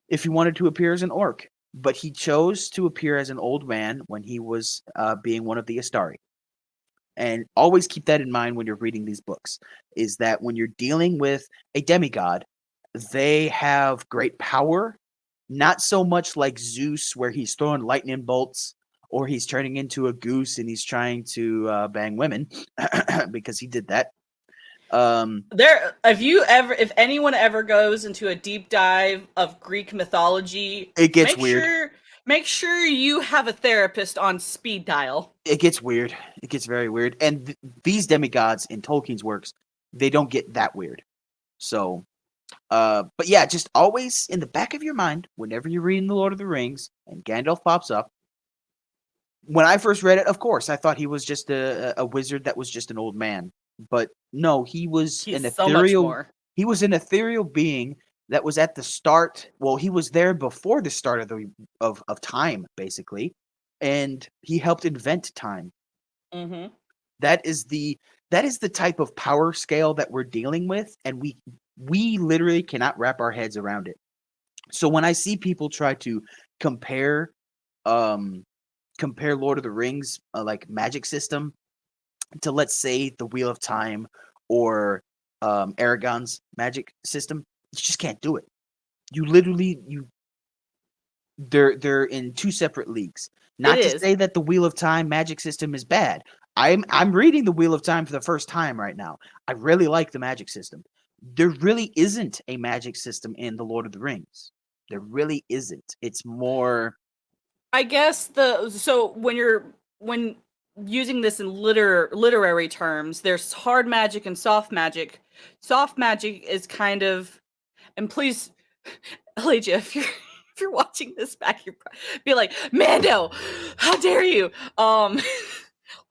if he wanted to appear as an orc, but he chose to appear as an old man when he was being one of the Astari. And always keep that in mind when you're reading these books, is that when you're dealing with a demigod, they have great power, not so much like Zeus, where he's throwing lightning bolts or he's turning into a goose and he's trying to bang women, because he did that. If anyone ever goes into a deep dive of Greek mythology, It gets weird. Make sure you have a therapist on speed dial. It gets weird. It gets very weird. And these demigods in Tolkien's works, they don't get that weird. So, but yeah, just always in the back of your mind, whenever you're reading The Lord of the Rings and Gandalf pops up. When I first read it, of course, I thought he was just a wizard that was just an old man. But no, he was He's an so much ethereal. more. He was an ethereal being that was at the start. Well, he was there before the start of of time, basically, and he helped invent time. Mm-hmm. That is the type of power scale that we're dealing with, and we literally cannot wrap our heads around it. So when I see people try to compare um Lord of the Rings like magic system to, let's say, the Wheel of Time or Aragon's magic system, you just can't do it. You literally they're in two separate leagues. It Not to is. say that the Wheel of Time magic system is bad. I'm reading the Wheel of Time for the first time right now. I really like the magic system. There really isn't a magic system in the Lord of the Rings. There really isn't. It's more. I guess when using this in literary terms, there's hard magic and soft magic. Soft magic is kind of, and please, Elijah, if you're watching this back, be like, Mando, how dare you?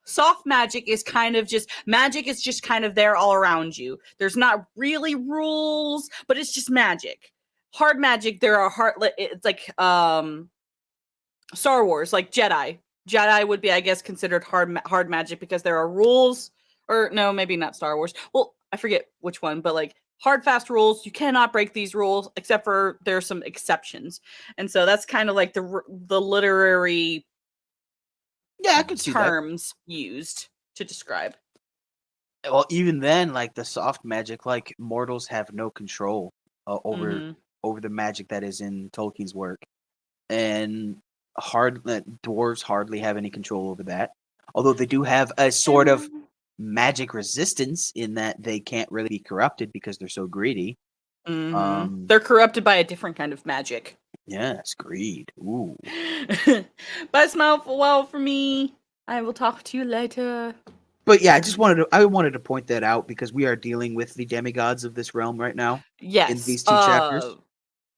Soft magic is kind of just magic is just kind of there all around you. There's not really rules, but it's just magic. Hard magic, there are it's like Star Wars, like Jedi. Jedi would be, I guess, considered hard magic because there are rules. Or no, maybe not Star Wars. Well, I forget which one, but like hard, fast rules. You cannot break these rules, except for there's some exceptions. And so that's kind of like the literary Yeah, I could see that. terms used to describe. Well, even then, like the soft magic, like mortals have no control over Mm-hmm. the magic that is in Tolkien's work, and dwarves hardly have any control over that. Although they do have a sort of magic resistance in that they can't really be corrupted because they're so greedy. Mm-hmm. They're corrupted by a different kind of magic. Yes, greed. Ooh. But smile well for me. I will talk to you later. But yeah, I wanted to point that out because we are dealing with the demigods of this realm right now in Yes. these two chapters.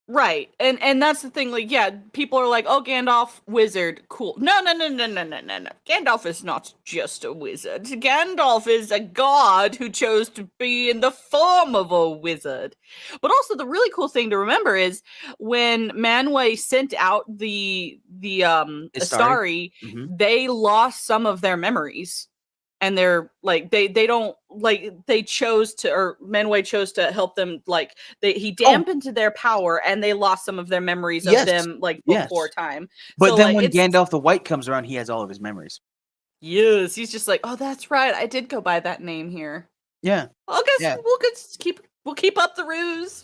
Right. And that's the thing, like, yeah, people are like, oh, Gandalf, wizard, cool. No. Gandalf is not just a wizard. Gandalf is a god who chose to be in the form of a wizard. But also the really cool thing to remember is when Manwë sent out the Istari. Astari, Mhm. they lost some of their memories. And they're like they don't like they chose to, or Manwë chose to help them, like he dampened their power and they lost some of their memories of Yes. them like Yes. before time. But So then like when it's Gandalf the White comes around, he has all of his memories. yes, he's just like, oh, that's right, I did go by that name here. Yeah. I guess Yeah. we'll keep up the ruse.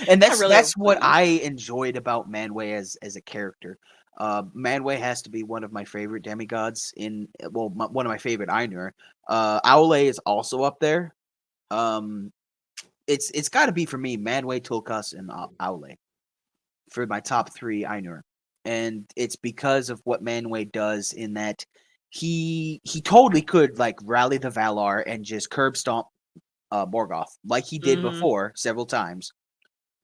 And I really that's hope what so. I enjoyed about Manwë as a character. Manwë has to be one of my favorite demigods one of my favorite Ainur. Aule is also up there. It's got to be for me Manwë, Tulkas, and Aule for my top 3 Ainur. And it's because of what Manwë does in that he totally could like rally the Valar and just curb stomp Morgoth like he did Mhm. before several times.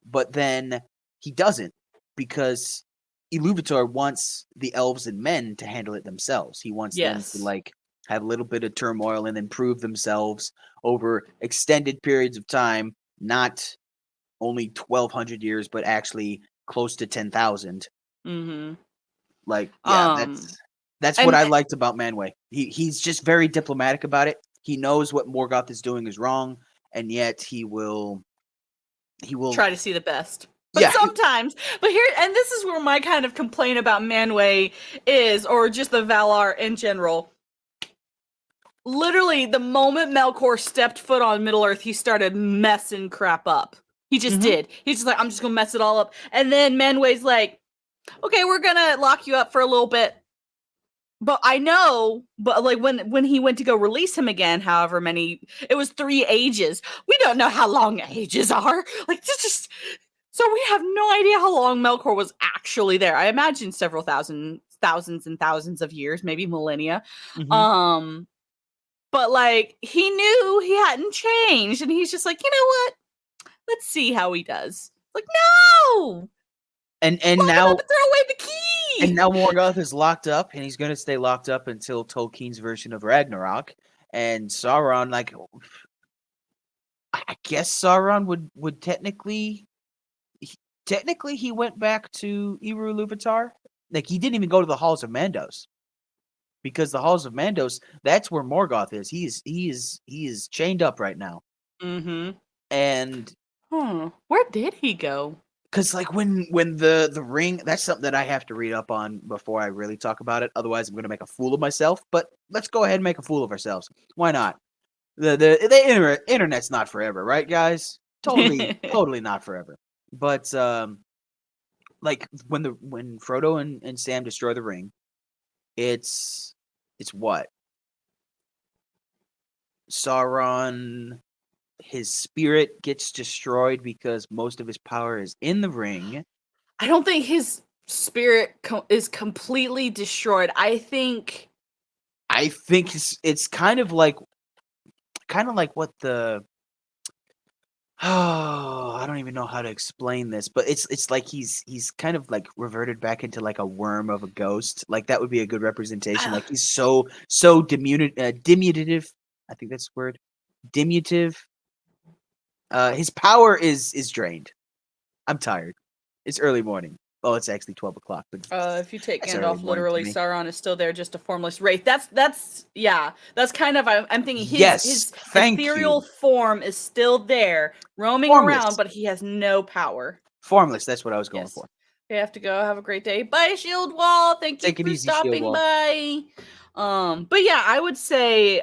But then he doesn't because Iluvatar wants the elves and men to handle it themselves. He wants them to Yes. like have a little bit of turmoil and then prove themselves over extended periods of time, not only 1,200 years, but actually close to 10,000. Mhm. Like, yeah, that's what And I liked about Manwë. He's just very diplomatic about it. He knows what Morgoth is doing is wrong, and yet he will try to see the best. But yeah. sometimes, and this is where my kind of complaint about Manwë is, or just the Valar in general. Literally, the moment Melkor stepped foot on Middle Earth, he started messing crap up. He just Mhm. did. He's just like, I'm just gonna mess it all up. And then Manwë's like, okay, we're gonna lock you up for a little bit. But I know, but like when he went to go release him again, however many, it was 3 ages. We don't know how long ages are. Like, this just so we have no idea how long Melkor was actually there. I imagine several thousands and thousands of years, maybe millennia. Mhm. Um, but like he knew he hadn't changed, and he's just like, you know what? Let's see how he does. Like, no, And lock him now up and throw away the And key. now Morgoth is locked up, and he's going to stay locked up until Tolkien's version of Ragnarok. And Sauron, like, I guess Sauron would technically he went back to Eru Luvatar. Like he didn't even go to the Halls of Mandos because the Halls of Mandos that's where Morgoth is. He is chained up right now, Mm-hmm. and Where did he go? because like when the ring, that's something that I have to read up on before I really talk about it. Otherwise, I'm going to make a fool of myself. But let's go ahead and make a fool of ourselves. Why not? The internet's not forever, right, guys? Totally not forever. But like when Frodo and Sam destroy the ring, it's what Sauron. His spirit gets destroyed because most of his power is in the ring. I don't think his spirit is completely destroyed. I think It's kind of like what the oh, I don't even know how to explain this, but it's like he's kind of like reverted back into like a worm of a ghost. Like that would be a good representation. Like he's so diminutive. I think that's the word. Diminutive. His power is drained. I'm tired. It's early morning. Well, it's actually 12 o'clock, but if you take that's early Gandalf morning to literally, me. Sauron is still there, just a formless wraith. That's yeah. That's kind of I'm thinking Yes, his thank ethereal you. form is still there, roaming around, Formless. but he has no power. Formless. That's what I was going Yes. for. Okay, I have to go. Have a great day. Bye, Shield Wall. Thank you Take it for easy, Shield stopping Wall. by. But yeah, I would say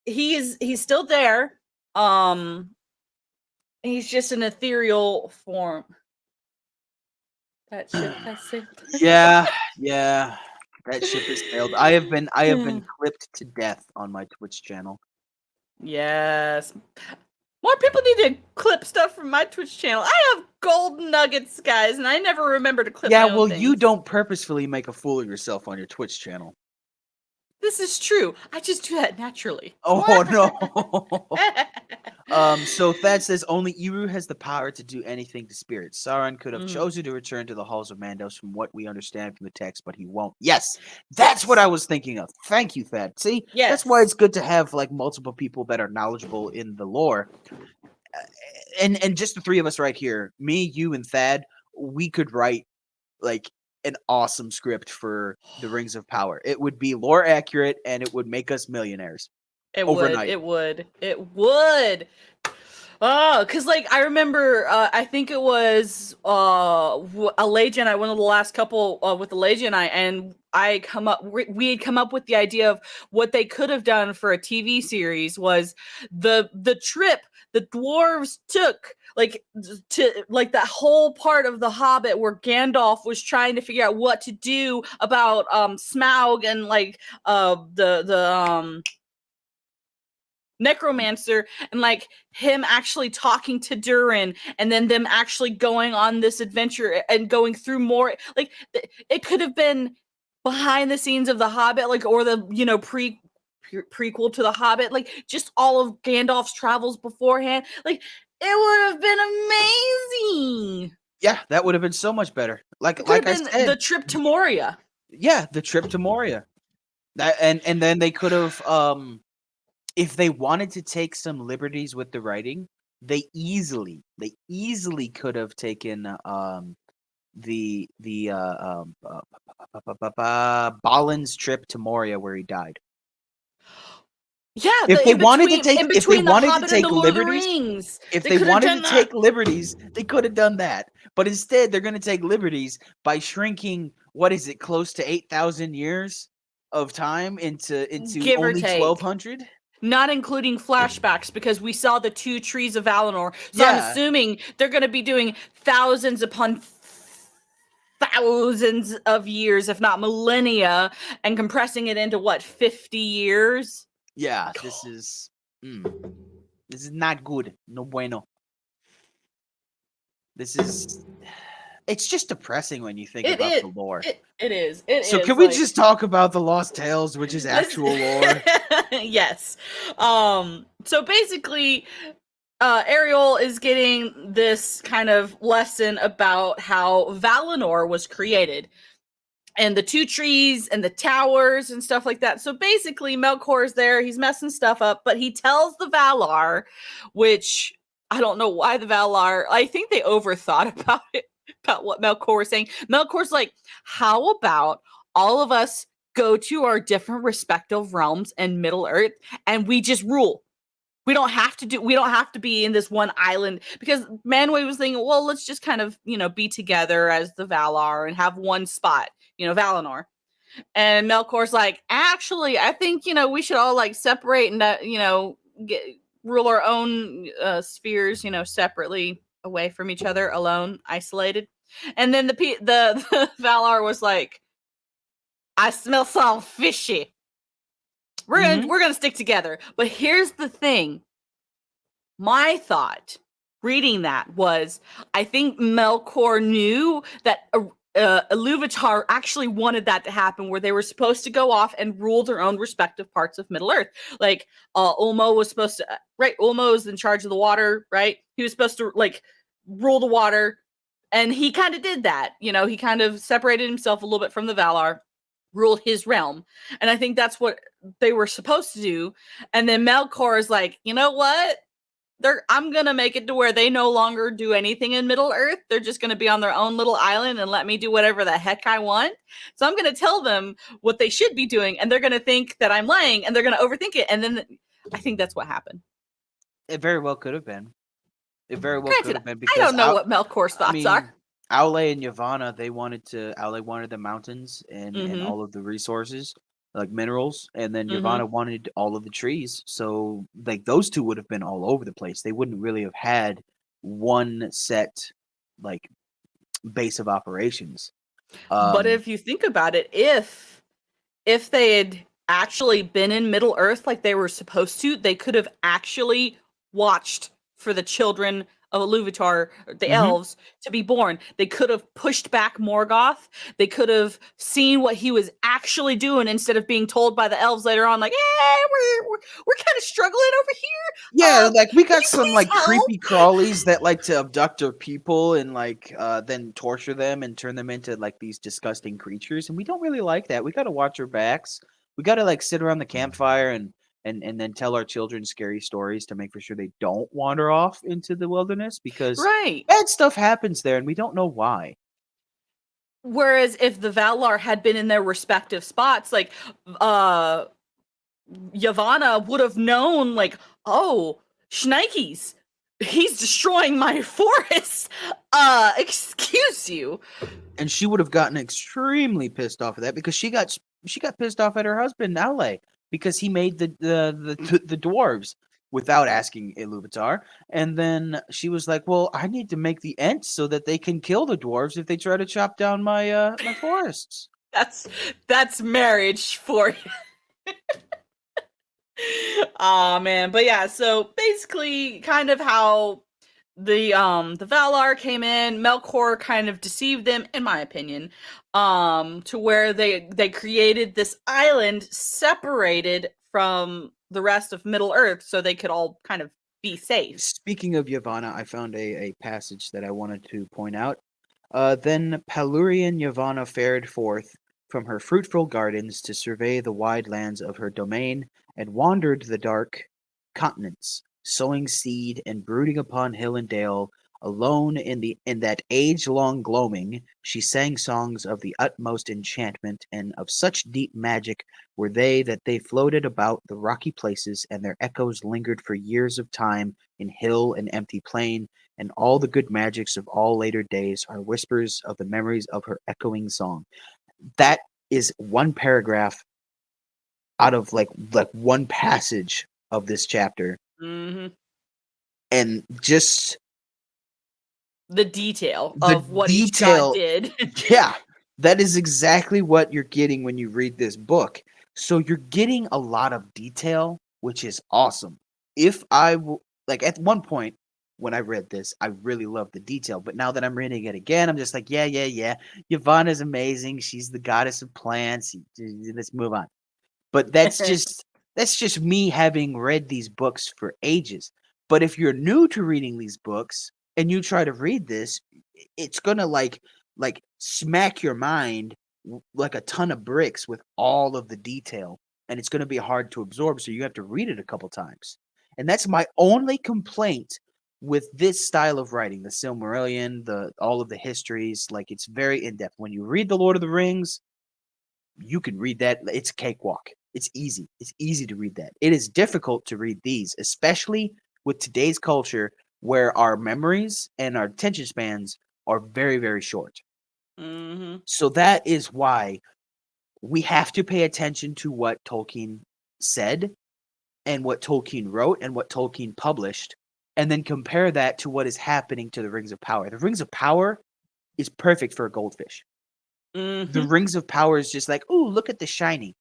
he's still there. He's just an ethereal form. That ship has sailed. Yeah, yeah. That ship has sailed. I have been clipped to death on my Twitch channel. Yes. More people need to clip stuff from my Twitch channel. I have gold nuggets, guys, and I never remember to clip Yeah, my own well, you things. don't purposefully make a fool of yourself on your Twitch channel. This is true. I just do that naturally. Oh no. So Thad says only Eru has the power to do anything to spirits. Sauron could have chosen to return to the halls of Mandos from what we understand from the text, but he won't. Yes, that's what I was thinking of. Thank you, Thad. See, that's why it's good to have like multiple people that are knowledgeable in the lore. And just the three of us right here, me, you, and Thad, we could write like an awesome script for the Rings of Power. It would be lore accurate and it would make us millionaires. Overnight. It would. Oh, because like I remember, I think it was Alage and I, one of the last couple with Alage and we had come up with the idea of what they could have done for a TV series was the trip the dwarves took, like to like that whole part of the Hobbit where Gandalf was trying to figure out what to do about Smaug and like the necromancer, and like him actually talking to Durin, and then them actually going on this adventure and going through more, like it could have been behind the scenes of the Hobbit, like, or the prequel to the Hobbit, like just all of Gandalf's travels beforehand, like it would have been amazing. Yeah, that would have been so much better. Like I said, the trip to Moria. Yeah, the trip to Moria. That and then they could have if they wanted to take some liberties with the writing, they easily could have taken Balin's trip to Moria where he died. Yeah, if they wanted to take liberties, they could have done that. But instead, they're going to take liberties by shrinking, what is it, close to 8,000 years of time into Give only 1,200? Not including flashbacks, because we saw the two trees of Valinor. So I'm assuming they're going to be doing thousands upon thousands of years, if not millennia, and compressing it into what, 50 years? Yeah, this is not good. No bueno. It's just depressing when you think about the lore. It is. So can we just talk about the Lost Tales, which is actual lore? Yes. So basically, Ariel is getting this kind of lesson about how Valinor was created, and the two trees and the towers and stuff like that. So basically, Melkor's there. He's messing stuff up, but he tells the Valar, which I don't know why the Valar, I think they overthought about it, about what Melkor was saying. Melkor's like, how about all of us go to our different respective realms in Middle Earth and we just rule? We don't have to be in this one island, because Manwë was thinking, well, let's just kind of, be together as the Valar and have one spot, Valinor. And Melkor's like, actually, I think, we should all like separate and, rule our own spheres, separately, away from each other, alone, isolated. And then the Valar was like, I smell something fishy. We're gonna stick together. But here's the thing. My thought reading that was, I think Melkor knew that Iluvatar actually wanted that to happen, where they were supposed to go off and rule their own respective parts of Middle Earth. Like Ulmo was supposed to, right? Ulmo is in charge of the water, right? He was supposed to like rule the water, and he kind of did that. He kind of separated himself a little bit from the Valar, ruled his realm. And I think that's what they were supposed to do. And then Melkor is like, you know what? I'm going to make it to where they no longer do anything in Middle Earth. They're just going to be on their own little island and let me do whatever the heck I want. So I'm going to tell them what they should be doing, and they're going to think that I'm lying, and they're going to overthink it. And then I think that's what happened. It very well could have been. It very well could have been. Because I don't know what Melkor's thoughts are. Aule and Yavanna, Aule wanted the mountains and all of the resources, like minerals, and then Yavanna wanted all of the trees. So like those two would have been all over the place. They wouldn't really have had one set like base of operations. But if you think about it, if they had actually been in Middle Earth like they were supposed to, they could have actually watched for the children of Iluvatar, the Mhm. elves, to be born. They could have pushed back Morgoth. They could have seen what he was actually doing instead of being told by the elves later on, like, "Hey, we're kind of struggling over here. Yeah, like we Can got you some please like help?" creepy crawlies that like to abduct our people and like then torture them and turn them into like these disgusting creatures, and we don't really like that. We got to watch our backs. We got to like sit around the campfire and then tell our children scary stories to make for sure they don't wander off into the wilderness because Right. bad stuff happens there and we don't know why. Whereas if the Valar had been in their respective spots, like uh Yavanna would have known, like, oh, Schneikes, he's destroying my forest. Excuse you. And she would have gotten extremely pissed off at that because she got pissed off at her husband Ale because he made the dwarves without asking Iluvatar, and then she was like, "Well, I need to make the Ents so that they can kill the dwarves if they try to chop down my forests." That's marriage for you. Aw, man. But yeah, so basically kind of how the Valar came in, Melkor kind of deceived them, in my opinion, to where they created this island separated from the rest of Middle Earth so they could all kind of be safe. Speaking of Yavanna, I found a passage that I wanted to point out. Then Palurian Yavanna fared forth from her fruitful gardens to survey the wide lands of her domain, and wandered the dark continents, sowing seed and brooding upon hill and dale. Alone in that age-long gloaming, she sang songs of the utmost enchantment, and of such deep magic were they that they floated about the rocky places, and their echoes lingered for years of time in hill and empty plain, and all the good magics of all later days are whispers of the memories of her echoing song. That is one paragraph out of like one passage of this chapter, Hmm. and just The detail the of what each god detail. did. Yeah, that is exactly what you're getting when you read this book. So you're getting a lot of detail, which is awesome. If like at one point when I read this, I really loved the detail, but now that I'm reading it again, I'm just like, yeah, yeah, yeah. Yvonne's amazing. She's the goddess of plants. Let's move on. But that's just me having read these books for ages. But if you're new to reading these books and you try to read this, it's gonna like smack your mind like a ton of bricks with all of the detail, and it's gonna be hard to absorb. So you have to read it a couple times, and that's my only complaint with this style of writing, the Silmarillion, the all of the histories. Like it's very in depth. When you read the Lord of the Rings, you can read that. It's a cakewalk. It's easy. It's easy to read that. It is difficult to read these, especially with today's culture where our memories and our attention spans are very, very short. Hmm. So that is why we have to pay attention to what Tolkien said and what Tolkien wrote and what Tolkien published, and then compare that to what is happening to the Rings of Power. The Rings of Power is perfect for a goldfish. The Hmm. Rings of Power is just like, ooh, look at the shiny.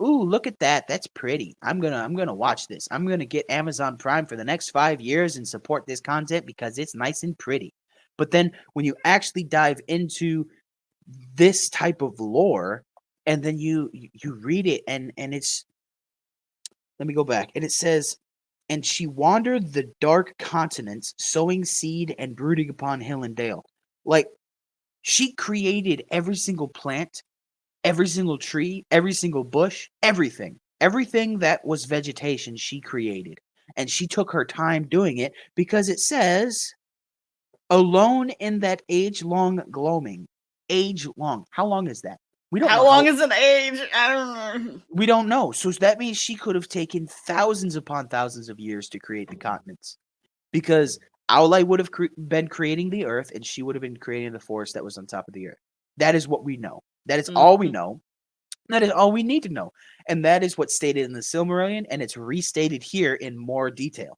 Ooh, look at that. That's pretty. I'm gonna watch this. I'm gonna get Amazon Prime for the next 5 years and support this content because it's nice and pretty. But then when you actually dive into this type of lore, and then you read it, and it's, let me go back. And it says, and she wandered the dark continents, sowing seed and brooding upon hill and dale. Like she created every single plant, every single tree, every single bush, everything. Everything that was vegetation, she created. And she took her time doing it because it says, alone in that age long gloaming. Age long. How long is that? We don't know How long how. is an age? I don't know. We don't know. So that means she could have taken thousands upon thousands of years to create the continents because Aulai would have been creating the earth and she would have been creating the forest that was on top of the earth. That is what we know. That is all we Mhm. know. That is all we need to know. And that is what's stated in the Silmarillion, and it's restated here in more detail.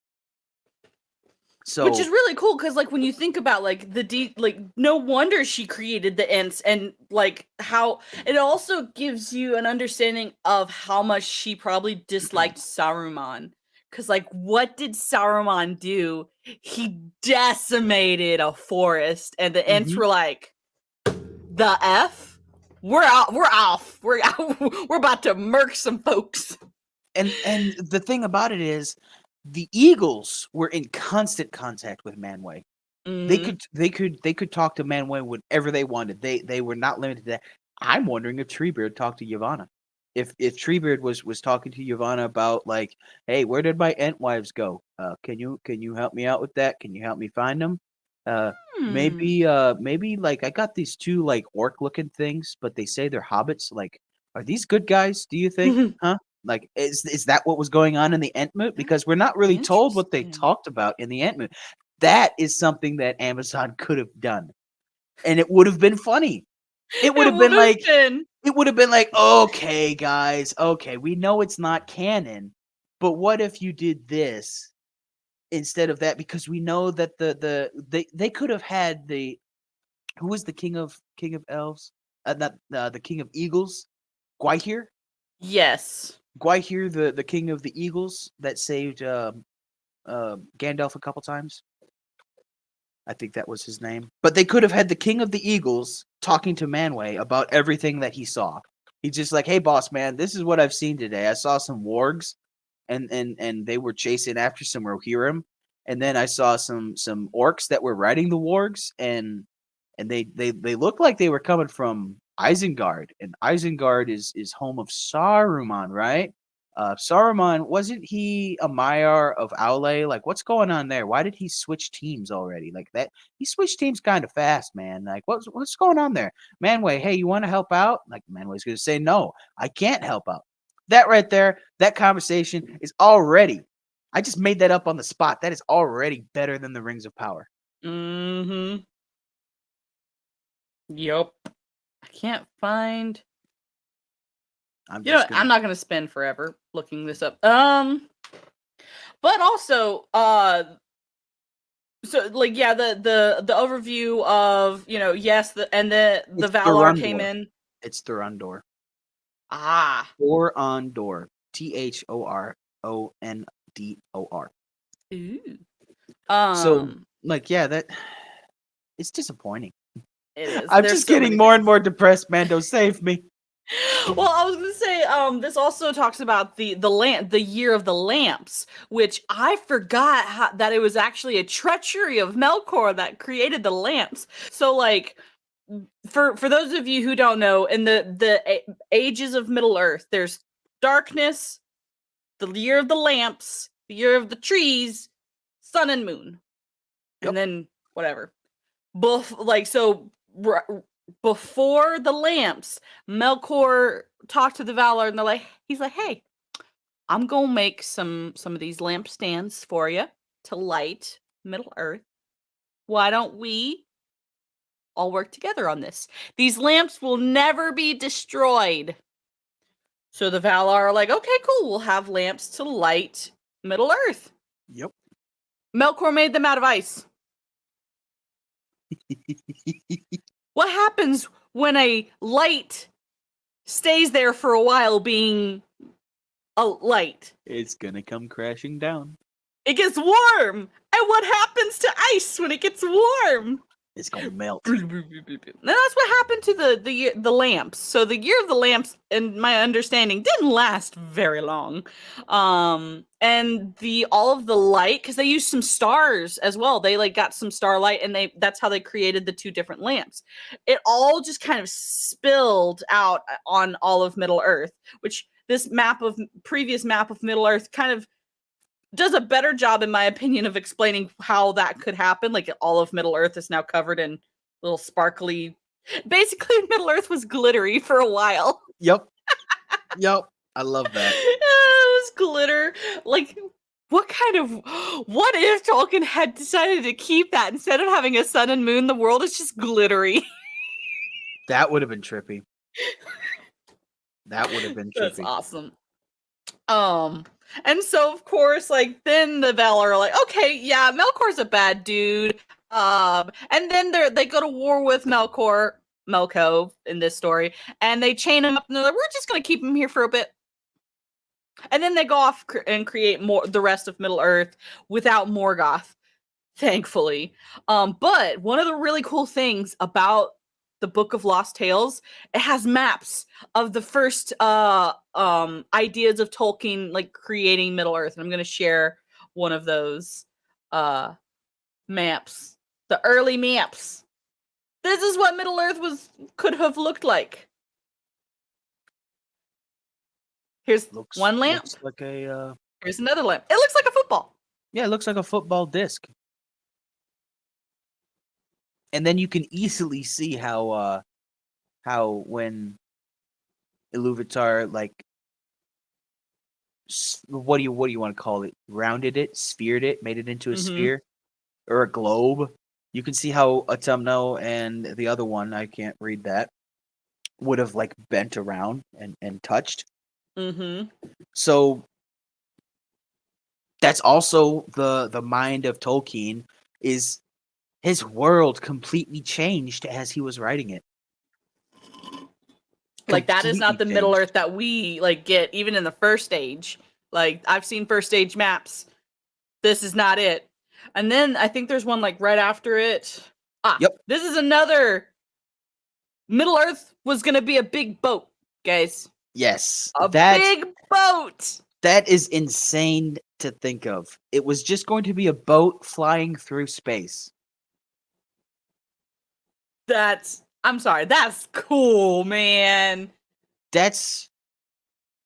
Which So, is really cool because, like, when you think about like like, no wonder she created the Ents, and like how it also gives you an understanding of how much she probably disliked Saruman, Because, like, what did Saruman do? He decimated a forest, and the Ents were like, the F? We're out. We're off. We're about to murk some folks. And the thing about it is, the Eagles were in constant contact with Manwë. They could talk to Manwë whenever they wanted. They were not limited to that. I'm wondering if Treebeard talked to Yavanna. If Treebeard was talking to Yavanna about, like, hey, where did my Entwives go? Can you help me out with that? Can you help me find them? Maybe like, I got these two, like, orc looking things, but they say they're hobbits. Like, are these good guys? Do you think? Huh? Like, is that what was going on in the Entmoot? Because we're not really told what they Interesting. talked about in the Entmoot. That is something that Amazon could have done, and it would have been funny. It would have been like, okay, guys, okay, we know it's not canon, but what if you did this instead of that? Because we know that they could have had who was the king of elves? Not the king of eagles, Gwaihir. Yes. Gwaihir, the king of the eagles that saved Gandalf a couple times. I think that was his name. But they could have had the king of the eagles talking to Manwë about everything that he saw. He's just like, hey, boss man, this is what I've seen today. I saw some wargs, and they were chasing after some Rohirrim, and then I saw some orcs that were riding the wargs, and they looked like they were coming from Isengard, and Isengard is home of Saruman, right? Saruman, wasn't he a Maiar of Aule? Like, what's going on there? Why did he switch teams already? Like that, he switched teams kind of fast, man. Like, what's going on there? Manwë, hey, you want to help out? Like, Manwë's gonna say, no, I can't help out. That right there, that conversation is already, I just made that up on the spot. That is already better than the Rings of Power. Mm-hmm. Yup. I can't find. I'm not gonna spend forever looking this up. But also, so, like, yeah, the overview of, yes, the It's Valar came Thorondor. in. It's Thorondor. Ah. Thorondor. Thorondor. Ooh. So, like, yeah, that it's disappointing. It is. I'm There's just so getting many more things. and more depressed, Mando. Save me. Well, I was gonna say, this also talks about the year of the lamps, which I forgot that it was actually a treachery of Melkor that created the lamps. So, like, for those of you who don't know, in the ages of Middle Earth, there's darkness, the year of the lamps, the year of the trees, sun and moon, Yep. and then whatever. Before the lamps, Melkor talked to the Valar, and he's like, hey, I'm gonna make some of these lampstands for you to light Middle Earth. Why don't we all work together on this? These lamps will never be destroyed. So the Valar are like, okay, cool, we'll have lamps to light Middle Earth. Yep. Melkor made them out of ice. What happens when a light stays there for a while being a light? It's gonna come crashing down. It gets warm. And what happens to ice when it gets warm? It's gonna melt. And that's what happened to the lamps. So the year of the lamps, in my understanding, didn't last very long. And all of the light, because they used some stars as well. They, like, got some starlight, and that's how they created the two different lamps. It all just kind of spilled out on all of Middle Earth, which this previous map of Middle Earth kind of does a better job, in my opinion, of explaining how that could happen. Like, all of Middle Earth is now covered in little sparkly. Basically, Middle Earth was glittery for a while. Yep. I love that. It was glitter. Like, what if Tolkien had decided to keep that instead of having a sun and moon? The world is just glittery. That would have been trippy. That's Awesome. And so, of course, like, then the Valar are like, okay, yeah, Melkor's a bad dude. And then they go to war with Melko in this story, and they chain him up, and they're like, we're just gonna keep him here for a bit. And then they go off and create the rest of Middle Earth without Morgoth, thankfully. But one of the really cool things about the Book of Lost Tales, it has maps of the first ideas of Tolkien, like creating Middle Earth. And I'm going to share one of those maps, the early maps. This is what Middle Earth could have looked like. Here's one lamp. Looks like a Here's another lamp. It looks like a football. yeah, it looks like a football disc. And then you can easily see how when Iluvatar like what do you want to call it? Rounded it, sphered it, made it into a sphere or a globe. You can see how Autumno and the other one, I can't read that, would have like bent around and touched. So that's also the mind of Tolkien, is his world completely changed as he was writing it. Like that is not the Completely Middle changed. Earth that we like get even in the first age. Like I've seen first age maps. This is not it. And then I think there's one like right after it. Yep. This is another. Middle Earth was gonna be a big boat, guys. Yes. A big boat. That is insane to think of. It was just going to be a boat flying through space. I'm sorry, that's cool, man. That's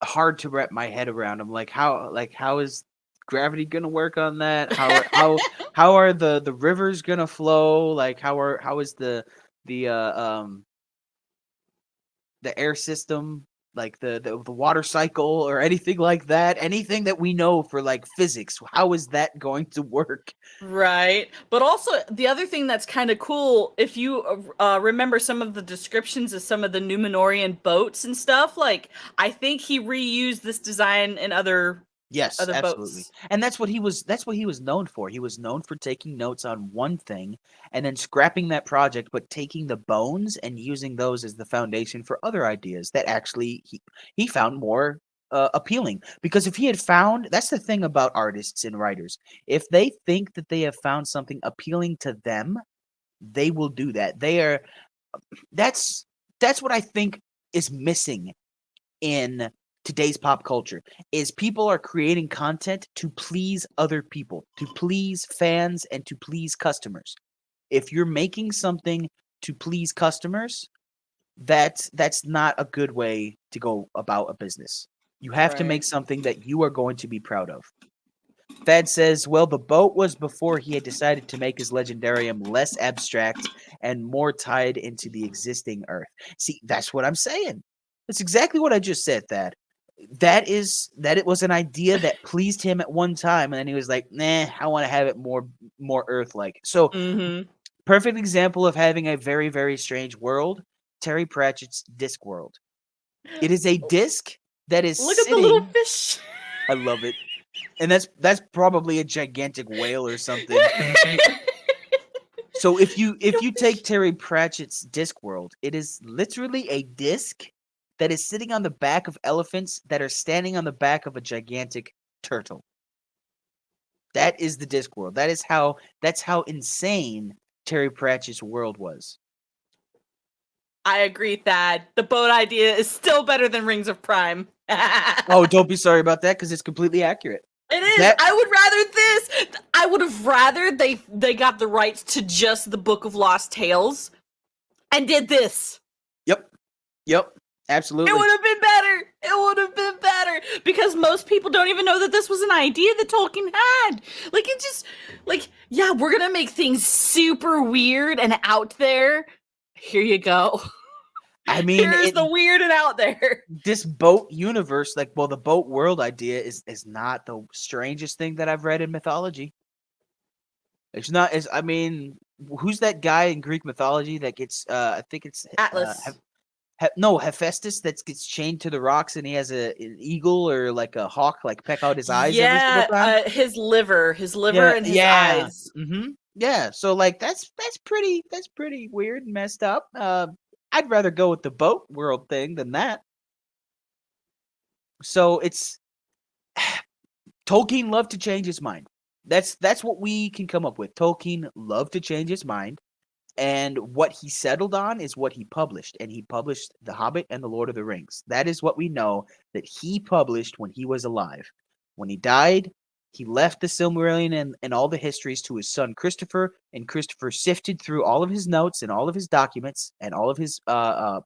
hard to wrap my head around. I'm like, how is gravity gonna work on that? How are the rivers gonna flow? Like how is the air system, like the water cycle or anything like that? Anything that we know for like physics, how is that going to work? Right. But also the other thing that's kind of cool, if you remember some of the descriptions of some of the Numenorian boats and stuff, like I think he reused this design in other Yes, absolutely. boats. And that's what he was known for. He was known for taking notes on one thing and then scrapping that project, but taking the bones and using those as the foundation for other ideas that actually he found more appealing. Because if he had found, that's the thing about artists and writers. If they think that they have found something appealing to them, they will do that. That's what I think is missing in today's pop culture, is people are creating content to please other people, to please fans and to please customers. If you're making something to please customers, that's not a good way to go about a business. You have to make something that you are going to be proud of. Thad says, well, the boat was before he had decided to make his legendarium less abstract and more tied into the existing Earth. See, that's what I'm saying. That's exactly what I just said, Thad. That it was an idea that pleased him at one time, and then he was like, nah, I want to have it more Earth-like. So, perfect example of having a very, very strange world, Terry Pratchett's Discworld. It is a disc that is Look sitting... at the little fish. I love it. And that's probably a gigantic whale or something. So if you take Terry Pratchett's Discworld, it is literally a disc that is sitting on the back of elephants that are standing on the back of a gigantic turtle. That is the Discworld. That's how insane Terry Pratchett's world was. I agree, Thad. The boat idea is still better than Rings of Prime. Oh, don't be sorry about that, because it's completely accurate. It is. I would rather this. I would have rather they got the rights to just the Book of Lost Tales and did this. Yep. Absolutely. It would have been better. It would have been better, because most people don't even know that this was an idea that Tolkien had. Like, it just, like, yeah, we're gonna make things super weird and out there. Here you go. I mean, here's the weird and out there. This boat universe, like, well, the boat world idea is not the strangest thing that I've read in mythology. It's not. I mean, who's that guy in Greek mythology that gets? I think it's Atlas. Hephaestus that gets chained to the rocks, and he has an eagle or like a hawk like peck out his eyes every single time. His liver and his eyes. Yeah, so like that's pretty weird and messed up. I'd rather go with the boat world thing than that. So it's Tolkien loved to change his mind. That's what we can come up with. Tolkien loved to change his mind, and what he settled on is what he published, and he published The Hobbit and The Lord of the Rings. That is what we know that he published when he was alive. When he died, he left the Silmarillion and all the histories to his son Christopher, and Christopher sifted through all of his notes and all of his documents and all of his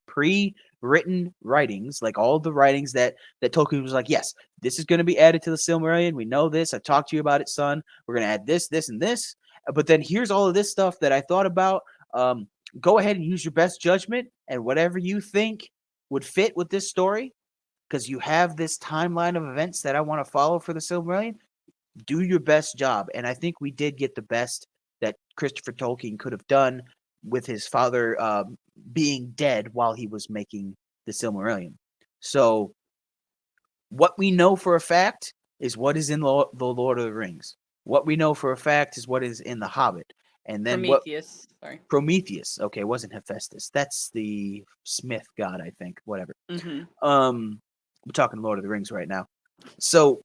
pre-written writings, like all the writings that Tolkien was like, yes, this is going to be added to the Silmarillion. We know this. I talked to you about it, son. We're going to add this, this, and this. But then here's all of this stuff that I thought about. Go ahead and use your best judgment and whatever you think would fit with this story, because you have this timeline of events that I want to follow for the Silmarillion. Do your best job. And I think we did get the best that Christopher Tolkien could have done with his father being dead while he was making the Silmarillion. So what we know for a fact is what is in the Lord of the Rings. What we know for a fact is what is in the Hobbit. And then Prometheus. Sorry. Prometheus. Okay, it wasn't Hephaestus. That's the Smith god, I think. Whatever. Mm-hmm. We're talking Lord of the Rings right now. So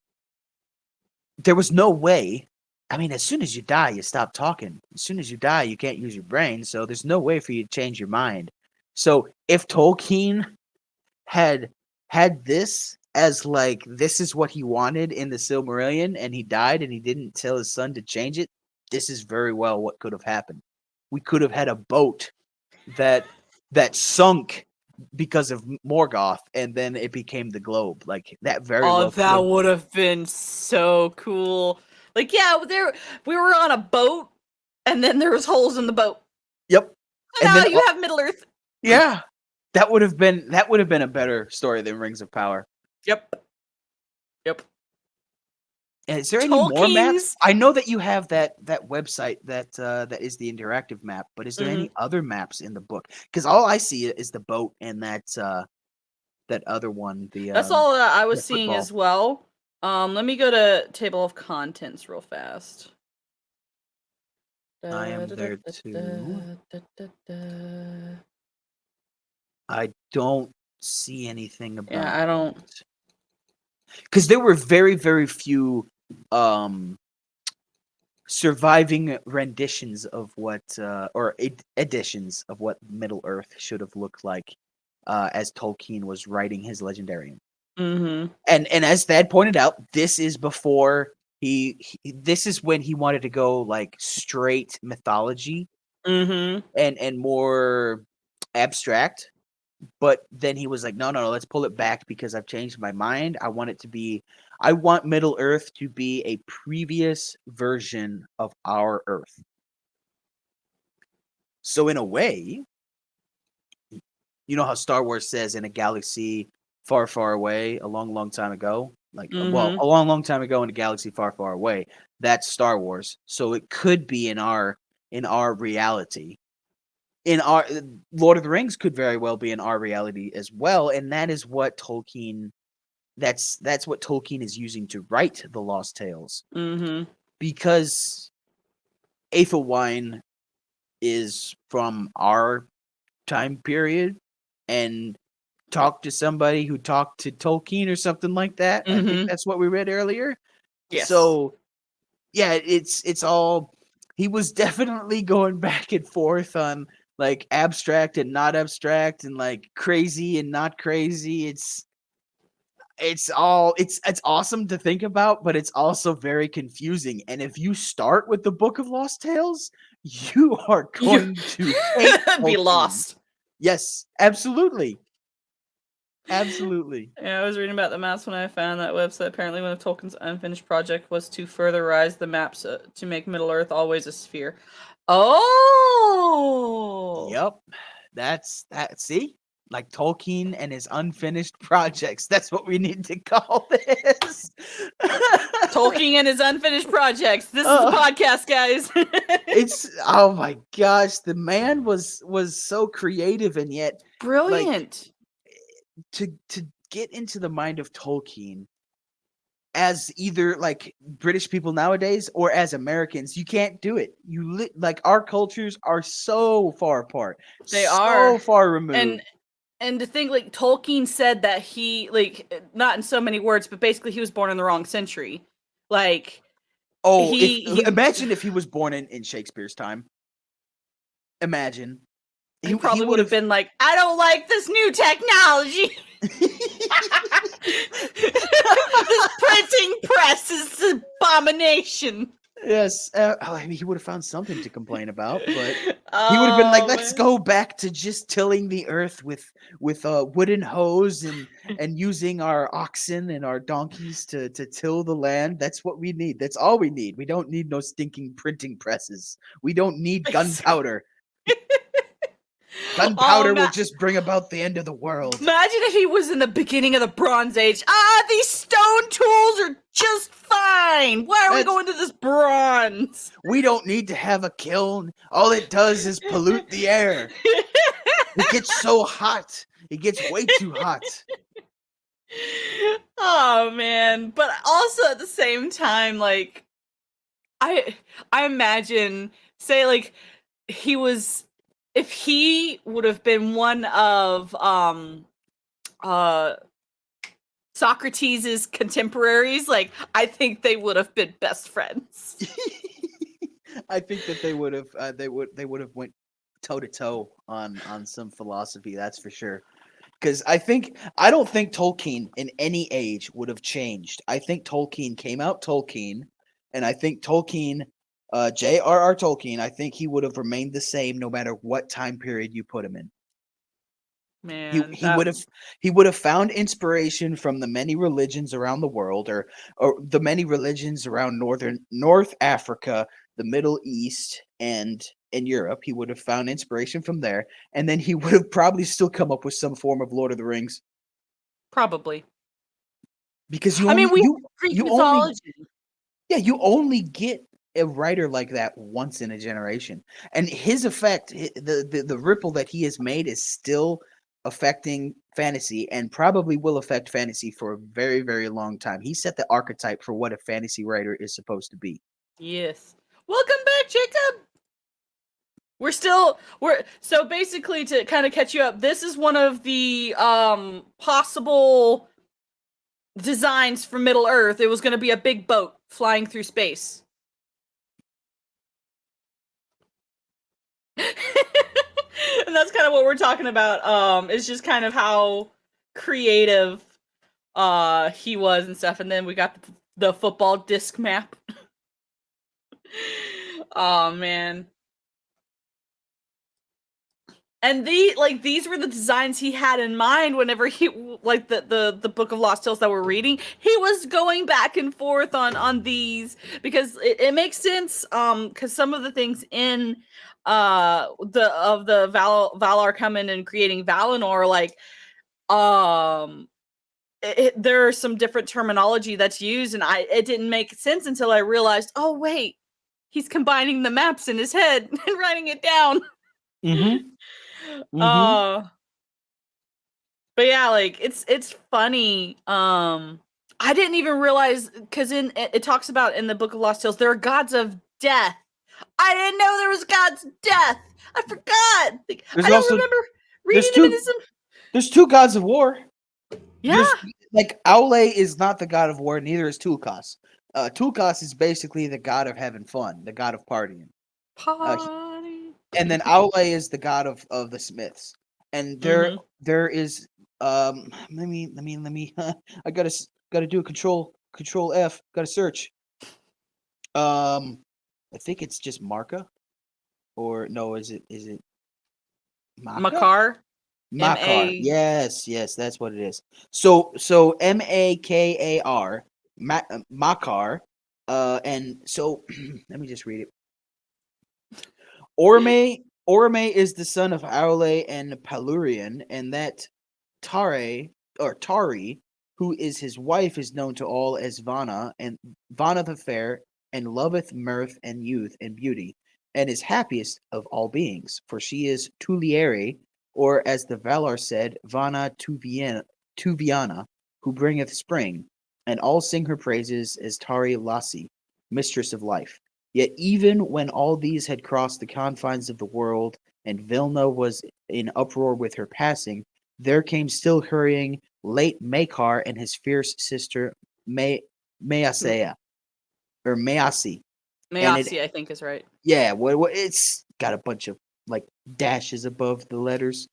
there was no way. I mean, as soon as you die, you stop talking. As soon as you die, you can't use your brain. So there's no way for you to change your mind. So if Tolkien had this as like, this is what he wanted in the Silmarillion, and he died and he didn't tell his son to change it, this is very well what could have happened. We could have had a boat that sunk because of Morgoth, and then it became the globe. Like that very well. Oh, that would have been so cool. Like, yeah, we were on a boat, and then there was holes in the boat. Yep. So now you have Middle Earth. Yeah. That would have been a better story than Rings of Power. Yep. And is there any more maps? I know that you have that website that is the interactive map, but is there any other maps in the book? Because all I see is the boat and that other one. That's all that I was seeing football as well. Let me go to table of contents real fast. I am there too. I don't see anything about. Yeah, I don't. Because there were very, very few surviving renditions of what or editions of what Middle Earth should have looked like as Tolkien was writing his Legendarium. Mm-hmm. And as Thad pointed out, this is before this is when he wanted to go like straight mythology and more abstract. But then he was like, no, let's pull it back because I've changed my mind. I want Middle Earth to be a previous version of our Earth. So in a way, you know how Star Wars says in a galaxy far, far away, a long, long time ago? Like, well, a long, long time ago in a galaxy far, far away. That's Star Wars. So it could be in our reality. In our Lord of the Rings could very well be in our reality as well, and that is what Tolkien. That's what Tolkien is using to write the Lost Tales. Because Æthelwine is from our time period, and talk to somebody who talked to Tolkien or something like that. I think that's what we read earlier. Yes. So yeah, it's all. He was definitely going back and forth on like abstract and not abstract and like crazy and not crazy. It's awesome to think about, but it's also very confusing. And if you start with the Book of Lost Tales, you are going to be lost. Yes, absolutely. Absolutely. Yeah, I was reading about the maps when I found that website. Apparently, one of Tolkien's unfinished project was to furtherize the maps to make Middle Earth always a sphere. Oh! Yep. That's that. See? Like Tolkien and his unfinished projects. That's what we need to call this. Tolkien and his unfinished projects. This is the podcast, guys. It's oh my gosh, the man was so creative and yet brilliant. Like, to get into the mind of Tolkien as either like British people nowadays or as Americans, you can't do it. Like our cultures are so far apart. They are so far removed. And to think, like, Tolkien said that he, like, not in so many words, but basically he was born in the wrong century. Like Oh, he imagine if he was born in Shakespeare's time. Imagine. he probably would would have been like, I don't like this new technology. This printing press is an abomination. Yes, I mean, he would have found something to complain about, but he would have been like, Oh, "Let's man. go back to just tilling the earth with a wooden hose and using our oxen and our donkeys to till the land. That's what we need. That's all we need. We don't need no stinking printing presses. We don't need gunpowder. Oh, Gunpowder will just bring about the end of the world." imagine if he was in the beginning of the Bronze Age. These stone tools are just fine. Why are we That's- going to this bronze? We don't need to have a kiln. All it does is pollute the air. It gets so hot. It gets way too hot. Oh man, but also at the same time, like I imagine, say, like he was, if he would have been one of uh Socrates's contemporaries, like I think they would have been best friends. I think that they would have they would have went toe to toe on some philosophy. That's for sure. Because I don't think Tolkien in any age would have changed. I think Tolkien came out Tolkien, and I think Tolkien, J.R.R. Tolkien, I think he would have remained the same no matter what time period you put him in. Man, He would have found inspiration from the many religions around the world, or the many religions around North Africa, the Middle East, and in Europe. He would have found inspiration from there, and then he would have probably still come up with some form of Lord of the Rings, probably. because I mean, we have Greek you only mythology. you only get a writer like that once in a generation, and his effect, the ripple that he has made is still affecting fantasy, and probably will affect fantasy for a very, very long time. He set the archetype for what a fantasy writer is supposed to be. Yes. Welcome back, Jacob. We're so basically, to kind of catch you up, this is one of the possible designs for Middle Earth. It was going to be a big boat flying through space. And that's kind of what we're talking about. It's just kind of how creative he was and stuff. And then we got the football disc map. Oh man. And these were the designs he had in mind whenever he, like, the Book of Lost Tales that we're reading. He was going back and forth on these because it makes sense. Because some of the things in the Valar coming and creating Valinor, like there are some different terminology that's used, and it didn't make sense until I realized, oh wait, he's combining the maps in his head and writing it down. Mm-hmm. But yeah, like it's funny. I didn't even realize, because it talks about in the Book of Lost Tales there are gods of death. I didn't know there was gods of death. I forgot. Like, I don't remember reading them in some. There's two gods of war. Yeah. Like Aule is not the god of war, neither is Tulkas. Tulkas is basically the god of having fun, the god of partying. Party. And then Aule is the god of the smiths. And there is let me I gotta do a control F, gotta search. I think it's just Marka, or no, is it Maka? Makar. Makar. Yes, that's what it is. So Makar, Makar, and so let me just read it. Orome is the son of Aule and Palurian, and that Tari, who is his wife, is known to all as Vana, and Vana the fair, and loveth mirth and youth and beauty, and is happiest of all beings, for she is Tuliere, or as the Valar said, Vana Tuviana, who bringeth spring, and all sing her praises as Tari Lassi, mistress of life. Yet even when all these had crossed the confines of the world, and Vilna was in uproar with her passing, there came still hurrying late Makar and his fierce sister Maasea, or Mayasi. And it, Mayasi, I think, is right. yeah, it's got a bunch of like dashes above the letters.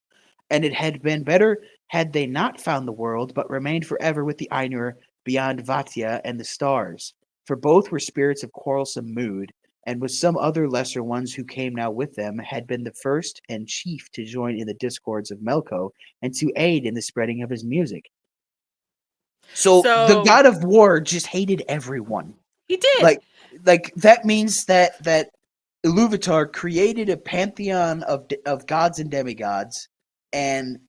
And it had been better had they not found the world, but remained forever with the Ainur beyond Vatia and the stars. For both were spirits of quarrelsome mood, and with some other lesser ones who came now with them, had been the first and chief to join in the discords of Melko, and to aid in the spreading of his music. So the So god of war just hated everyone. he did. Like that means that Iluvatar created a pantheon of gods and demigods, and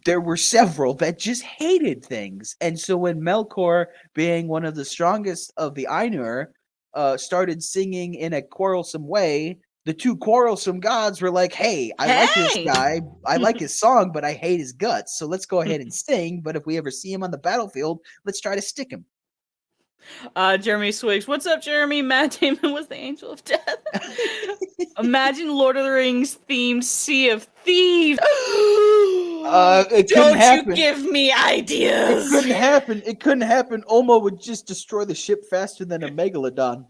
there were several that just hated things. And so when Melkor, being one of the strongest of the Ainur, started singing in a quarrelsome way, the two quarrelsome gods were like, hey, I like this Hey! guy. I like his song, but I hate his guts. So let's go ahead and sing. But if we ever see him on the battlefield, let's try to stick him. Jeremy Swigs. What's up, Jeremy? Matt Damon was the angel of death. Imagine Lord of the Rings themed Sea of Thieves. It couldn't Don't happen. you give me It ideas. couldn't happen. It couldn't happen. Olmo would just destroy the ship faster than a megalodon.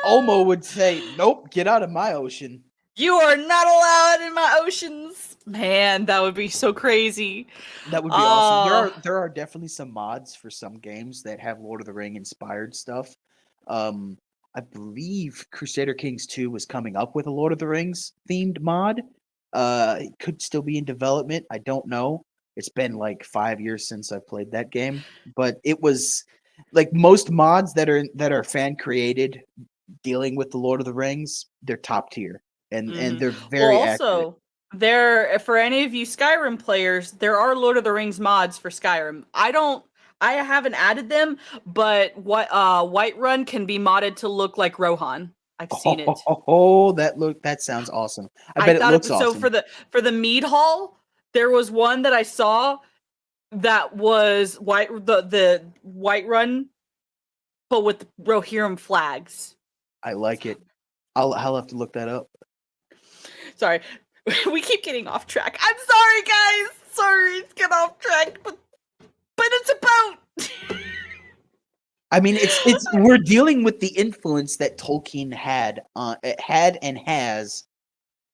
Olmo would say, nope, get out of my ocean. You are not allowed in my oceans. Man, that would be so crazy. That would be awesome. There are definitely some mods for some games that have Lord of the Ring inspired stuff. I believe Crusader Kings 2 was coming up with a Lord of the Rings themed mod. It could still be in development. I don't know. It's been like 5 years since I played that game, but it was like most mods that are fan created dealing with the Lord of the Rings, they're top tier and they're very well, accurate. also, there for any of you Skyrim players, there are Lord of the Rings mods for Skyrim. I haven't added them, but what Whiterun can be modded to look like Rohan. I've seen it. That sounds awesome. I bet it looks awesome. So for the Mead Hall, there was one that I saw that was the Whiterun, but with Rohirrim flags. I like it. I'll have to look that up. Sorry, we keep getting off track. I'm sorry, guys. Sorry to get off track, but it's about. I mean, it's we're dealing with the influence that Tolkien had and has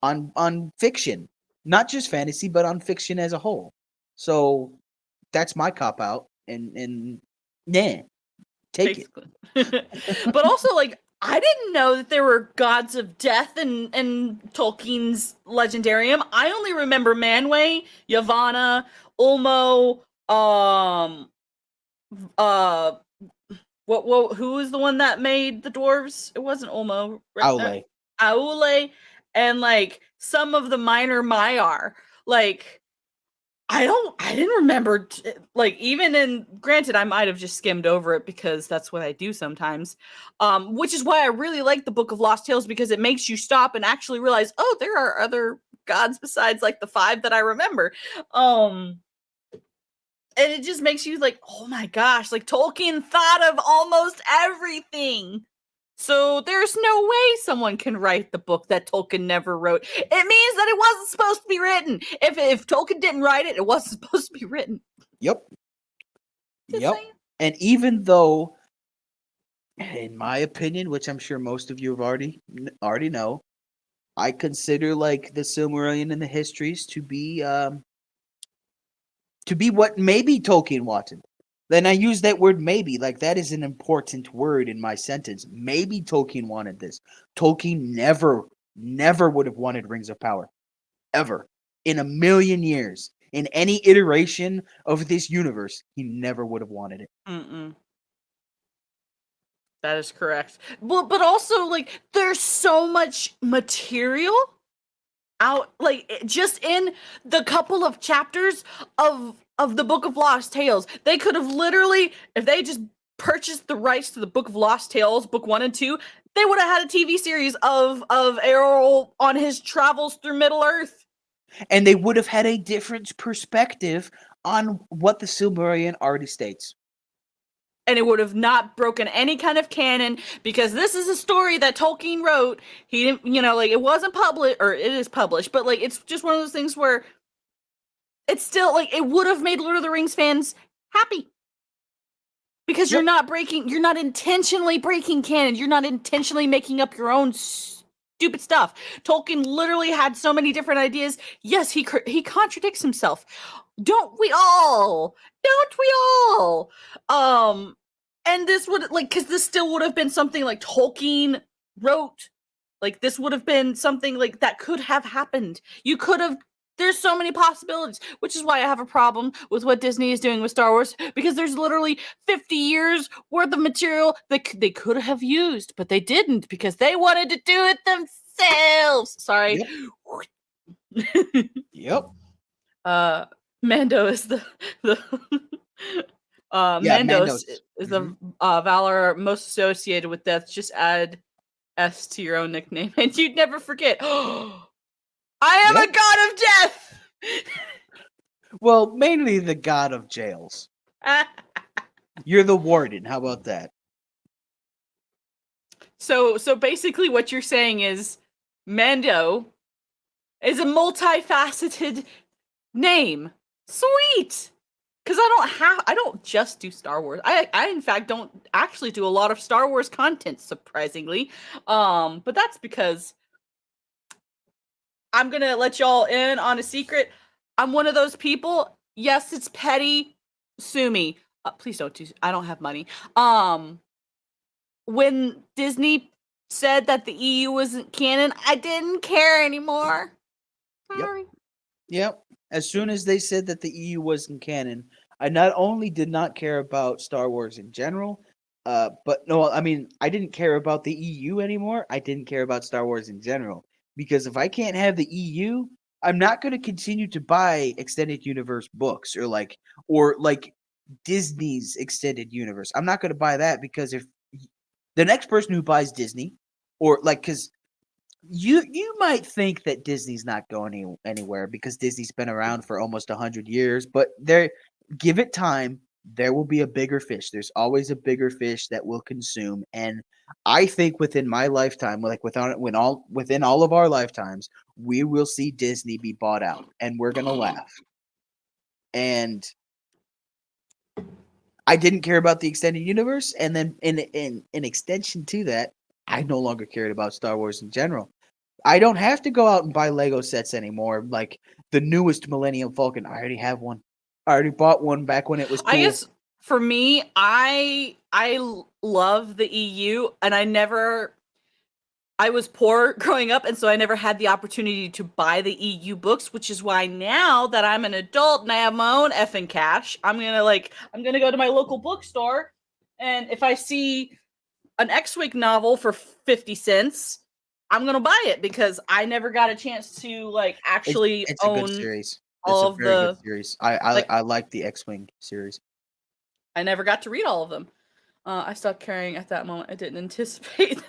on fiction, not just fantasy, but on fiction as a whole. So that's my cop out, and yeah, take it. But also, like, I didn't know that there were gods of death in Tolkien's Legendarium. I only remember Manwë, Yavanna, Ulmo, who was the one that made the dwarves? It wasn't Ulmo. Aule. Aule, and like some of the minor Maiar. Like, I didn't remember, like, even in, granted, I might have just skimmed over it because that's what I do sometimes, which is why I really like the Book of Lost Tales, because it makes you stop and actually realize, oh, there are other gods besides, like, the 5 that I remember, and it just makes you like, oh my gosh, like, Tolkien thought of almost everything. So there's no way someone can write the book that Tolkien never wrote. It means that it wasn't supposed to be written. If Tolkien didn't write it, it wasn't supposed to be written. Yep. Just Yep. saying. And even though, in my opinion, which I'm sure most of you have already know, I consider like the Silmarillion and the histories to be what maybe Tolkien wanted. Then I use that word maybe, like that is an important word in my sentence. Maybe Tolkien wanted this. Tolkien never would have wanted Rings of Power. Ever. In a million years. In any iteration of this universe, he never would have wanted it. That is correct. Well, but also, like, there's so much material out, like, just in the couple of chapters of the Book of Lost Tales. They could have literally, if they just purchased the rights to the Book of Lost Tales, book 1 and 2, they would have had a TV series of Errol on his travels through Middle Earth. And they would have had a different perspective on what the Silmarillion already states. And it would have not broken any kind of canon, because this is a story that Tolkien wrote. He didn't, like, it wasn't published, or it is published, but, like, it's just one of those things where it's still, like, it would have made Lord of the Rings fans happy. Because you're not intentionally breaking canon. You're not intentionally making up your own stupid stuff. Tolkien literally had so many different ideas. Yes, he contradicts himself. Don't we all? And this would because this still would have been something like Tolkien wrote. Like this would have been something like that could have happened. You could have. There's so many possibilities, which is why I have a problem with what Disney is doing with Star Wars, because there's literally 50 years worth of material that they could have used, but they didn't because they wanted to do it themselves. Sorry. Yep. Mando is the Mandos is the Valar most associated with death. Just add S to your own nickname, and you'd never forget. I am a god of death. Well, mainly the god of jails. You're the warden. How about that? So basically, what you're saying is Mando is a multifaceted name. Sweet. Because I don't just do Star Wars. I in fact don't actually do a lot of Star Wars content, surprisingly. But that's because I'm gonna let y'all in on a secret. I'm one of those people. Yes, it's petty. Sue me. Please don't do. I don't have money. When Disney said that the EU wasn't canon, I didn't care anymore. Sorry. Yep. As soon as they said that the EU wasn't canon, I not only did not care about Star Wars in general, but no, I mean, I didn't care about the EU anymore. I didn't care about Star Wars in general. Because if I can't have the EU, I'm not going to continue to buy extended universe books or like Disney's extended universe. I'm not going to buy that because if the next person who buys Disney or because you might think that Disney's not going anywhere because Disney's been around for almost 100 years, but give it time. There will be a bigger fish. There's always a bigger fish that will consume, and I think within my lifetime, within all of our lifetimes, we will see Disney be bought out, and we're gonna laugh. And I didn't care about the extended universe, and then in extension to that, I no longer cared about Star Wars in general. I don't have to go out and buy Lego sets anymore, like the newest Millennium Falcon. I already have one. I already bought one back when it was cool. I guess for me, I love the EU, and I was poor growing up, and so I never had the opportunity to buy the EU books, which is why now that I'm an adult and I have my own effing cash, I'm gonna go to my local bookstore, and if I see an X-Wing novel for 50 cents, I'm gonna buy it because I never got a chance to actually it's own a good series. all It's of a very the good series. I like the X-Wing series. I never got to read all of them. I stopped caring at that moment. I didn't anticipate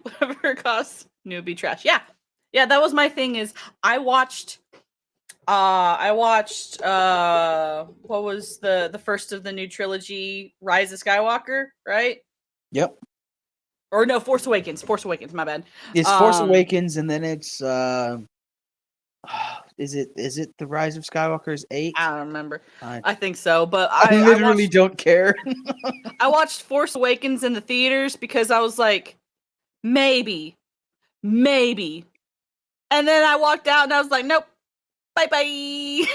whatever it costs, newbie trash. Yeah, that was my thing. Is I watched what was the first of the new trilogy, Rise of Skywalker, right? Yep. Or no, Force Awakens. Force Awakens. My bad. It's Force Awakens, and then it's is it the Rise of Skywalker's 8? I don't remember. I think so, but I literally don't care. I watched Force Awakens in the theaters because I was like, maybe, and then I walked out and I was like, nope, bye bye.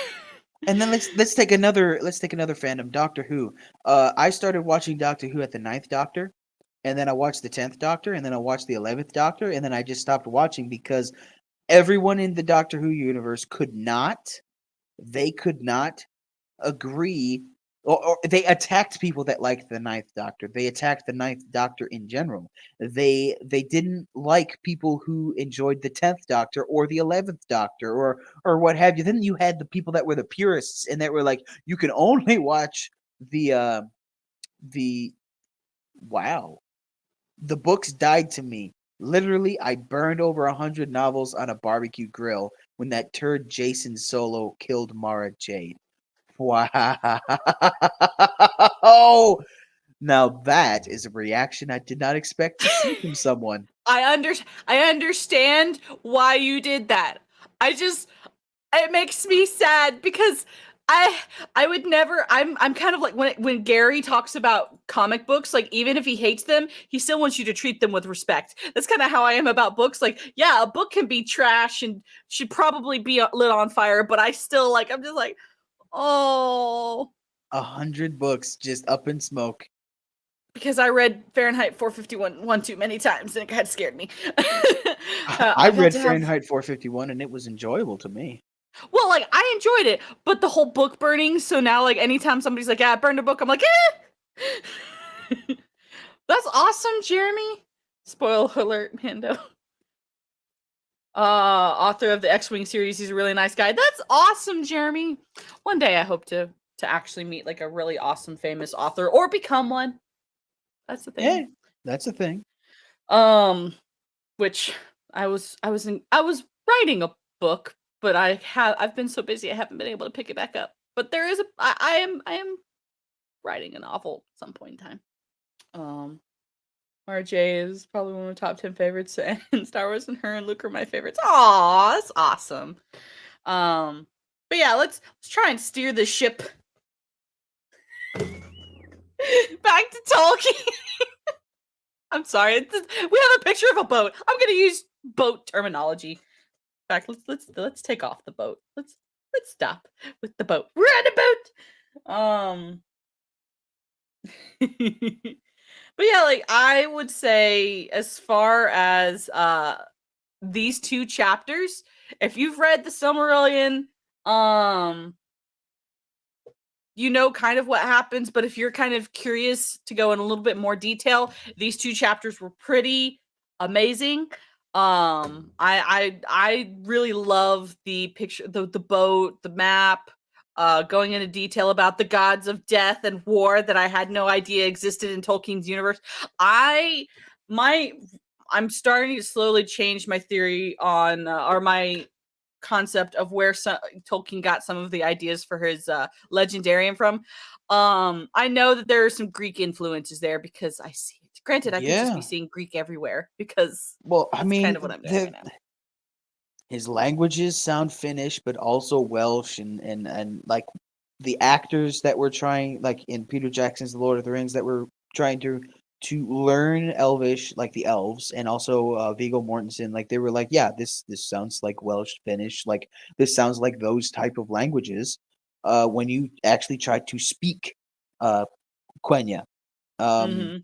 And then let's take another fandom, Doctor Who. I started watching Doctor Who at the 9th Doctor, and then I watched the 10th Doctor, and then I watched the 11th Doctor, and then I just stopped watching because everyone in the Doctor Who universe could not agree, or they attacked people that liked the 9th Doctor. They attacked the 9th Doctor in general. They didn't like people who enjoyed the 10th Doctor or the 11th Doctor or what have you. Then you had the people that were the purists and that were like, you can only watch the wow. The books died to me. Literally, I burned over 100 novels on a barbecue grill when that turd Jason Solo killed Mara Jade. Wow. Now that is a reaction I did not expect to see from someone. I understand why you did that. It makes me sad because I would never. I'm kind of like when Gary talks about comic books. Like even if he hates them, he still wants you to treat them with respect. That's kind of how I am about books. Like yeah, a book can be trash and should probably be lit on fire, but I still like. I'm just like, oh, 100 books just up in smoke. because I read Fahrenheit 451 one too many times and it had scared me. I I've had read to have. Fahrenheit 451 and it was enjoyable to me. Well, like I enjoyed it, but the whole book burning. So now, like anytime somebody's like, "Yeah, I burned a book," I'm like, "Eh." That's awesome, Jeremy. Spoiler alert, Mando. Author of the X-Wing series. He's a really nice guy. That's awesome, Jeremy. One day I hope to actually meet like a really awesome, famous author or become one. That's the thing. Yeah, that's the thing. Which I was writing a book, but I've been so busy I haven't been able to pick it back up. But there is I am writing a novel at some point in time. RJ is probably one of my top 10 favorites, and Star Wars and her and Luke are my favorites. Aw, that's awesome. But yeah, let's try and steer the ship back to Tolkien. I'm sorry. We have a picture of a boat. I'm gonna use boat terminology. In fact, let's take off the boat. Let's stop with the boat. We're on a boat. But yeah, like I would say, as far as these two chapters, if you've read the Silmarillion, you know kind of what happens, but if you're kind of curious to go in a little bit more detail, these two chapters were pretty amazing. I really love the picture, the boat, the map, going into detail about the gods of death and war that I had no idea existed in Tolkien's universe. I'm starting to slowly change my theory on or my concept of where Tolkien got some of the ideas for his legendarium from. I know that there are some Greek influences there because I see it. Granted, I could just be Yeah. seeing Greek everywhere because Well, I that's mean, kind of what I'm doing right now. his languages sound Finnish, but also Welsh, and like the actors that were trying, like in Peter Jackson's The Lord of the Rings, that were trying to learn Elvish, like the elves, and also Viggo Mortensen, like they were like, yeah, this sounds like Welsh, Finnish, like this sounds like those type of languages. When you actually try to speak Quenya, um, Mhm.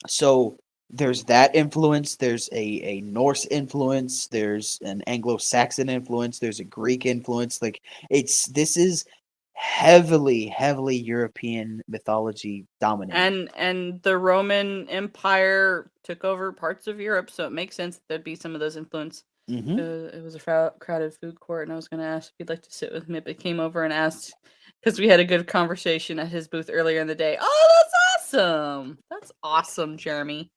so there's that influence, there's a Norse influence, there's an Anglo-Saxon influence, there's a Greek influence. Like this is heavily European mythology dominated. And the Roman Empire took over parts of Europe, so it makes sense that there'd be some of those influence. Hmm. It was a crowded food court, and I was going to ask if you'd like to sit with me, but came over and asked because we had a good conversation at his booth earlier in the day. Oh, that's awesome! That's awesome, Jeremy.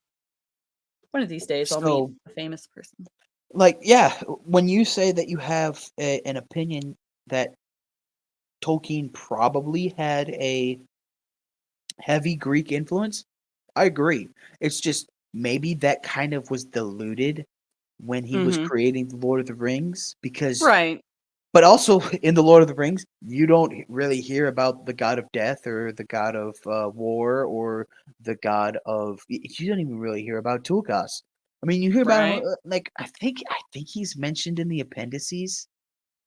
One of these days, I'll meet So a famous person. like yeah, when you say that you have an opinion that Tolkien probably had a heavy Greek influence, I agree. It's just maybe that kind of was diluted when he was Mm-hmm. creating the Lord of the Rings, because Right, but also in the Lord of the Rings, you don't really hear about the god of death or the god of war or the god of you don't even really hear about Tulkas. I mean, you hear about him right, like I think he's mentioned in the appendices.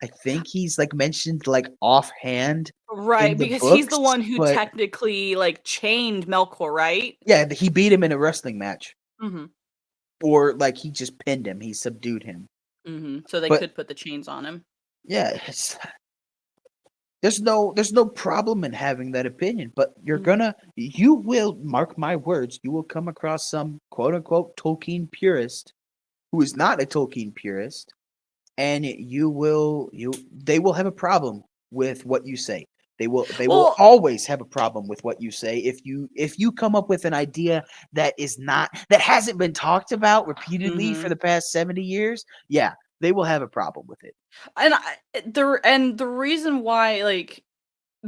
I think he's like mentioned like offhand in right. the Because he's the books, one who but technically like chained Melkor, right? yeah, he beat him in a wrestling match, Mm-hmm. or like he just pinned him, he subdued him. Mm-hmm. So they But could put the chains on him. yeah, there's no problem in having that opinion, but you will, mark my words, you will come across some quote unquote Tolkien purist who is not a Tolkien purist, and they will have a problem with what you say. They will Well, always have a problem with what you say if you come up with an idea that hasn't been talked about repeatedly mm-hmm. for the past 70 years. Yeah, they will have a problem with it. And the reason why, like,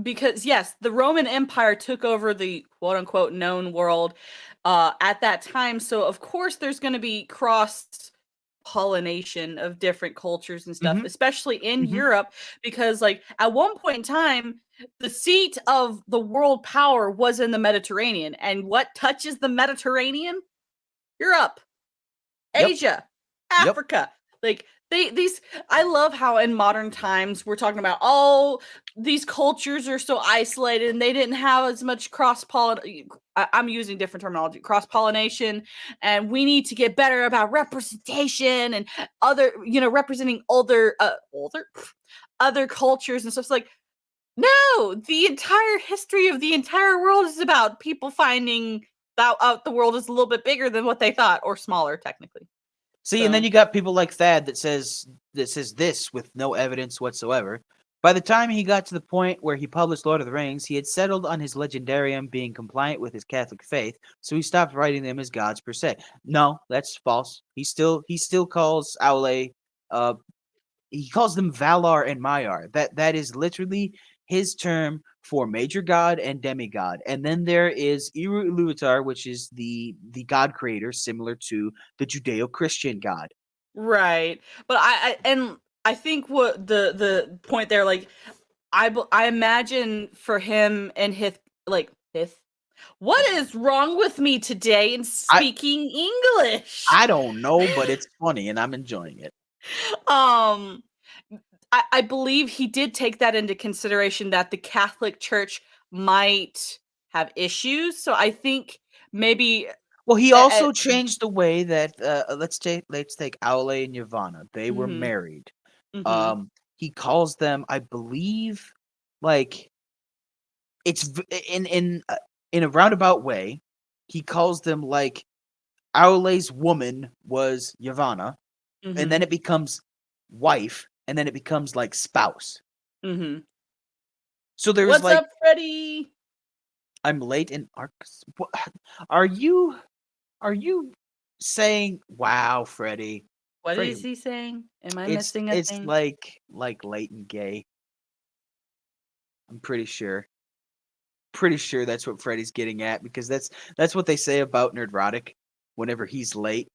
because yes, the Roman Empire took over the quote unquote known world at that time. So of course there's going to be cross pollination of different cultures and stuff, Mhm. especially in Mhm. Europe, because like at one point in time, the seat of the world power was in the Mediterranean. And what touches the Mediterranean? Europe, Yep. Asia, Yep. Africa. Like these I love how in modern times we're talking about, oh, these cultures are so isolated and they didn't have as much cross-pollination. I'm using different terminology, cross-pollination, and we need to get better about representation and other, representing other cultures and stuff. It's like, no, the entire history of the entire world is about people finding out the world is a little bit bigger than what they thought, or smaller technically. See, and then So you got people like Thad that says this with no evidence whatsoever. By the time he got to the point where he published Lord of the Rings, he had settled on his legendarium being compliant with his Catholic faith, so he stopped writing them as gods per se. No, that's false. He still calls Aule, he calls them Valar and Maiar. That is literally his term for major god and demigod. And then there is Eru Iluvatar, which is the god creator, similar to the Judeo-Christian God. right, but I think what the point there, like I imagine for him and his, what is wrong with me today in I speaking English? I don't know, but it's funny and I'm enjoying it. Um, I believe he did take that into consideration, that the Catholic Church might have issues. So I think maybe Well, he at also changed the way that let's take Aule and Yavanna. They were mhm, married. mhm, He calls them, I believe, like it's in a roundabout way. He calls them like Aule's woman was Yavanna, and then mhm, it becomes wife, and then it becomes like spouse. mhm. So there's What's like up, Freddie? I'm late in arcs. Are you are you saying wow, Freddie? What Freddie, is he saying? Am I it's missing a it's thing? like late and gay. I'm pretty sure. Pretty sure that's what Freddie's getting at because that's what they say about Nerdrotic whenever he's late.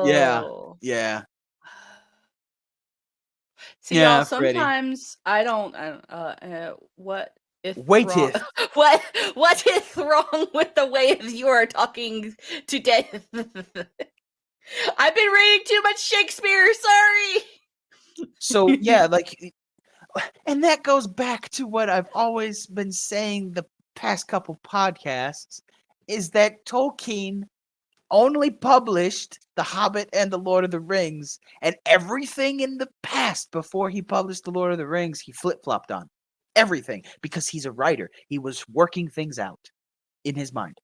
Yeah. Oh. Yeah. See, y'all, Yeah, Freddie. sometimes I don't what is wrong? Waiteth. What is wrong with the way you are talking today? I've been reading too much Shakespeare, So sorry. yeah, like and that goes back to what I've always been saying the past couple podcasts is that Tolkien only published The Hobbit and The Lord of the Rings, and everything in the past before he published The Lord of the Rings, he flip-flopped on. Everything, because he's a writer. He was working things out in his mind.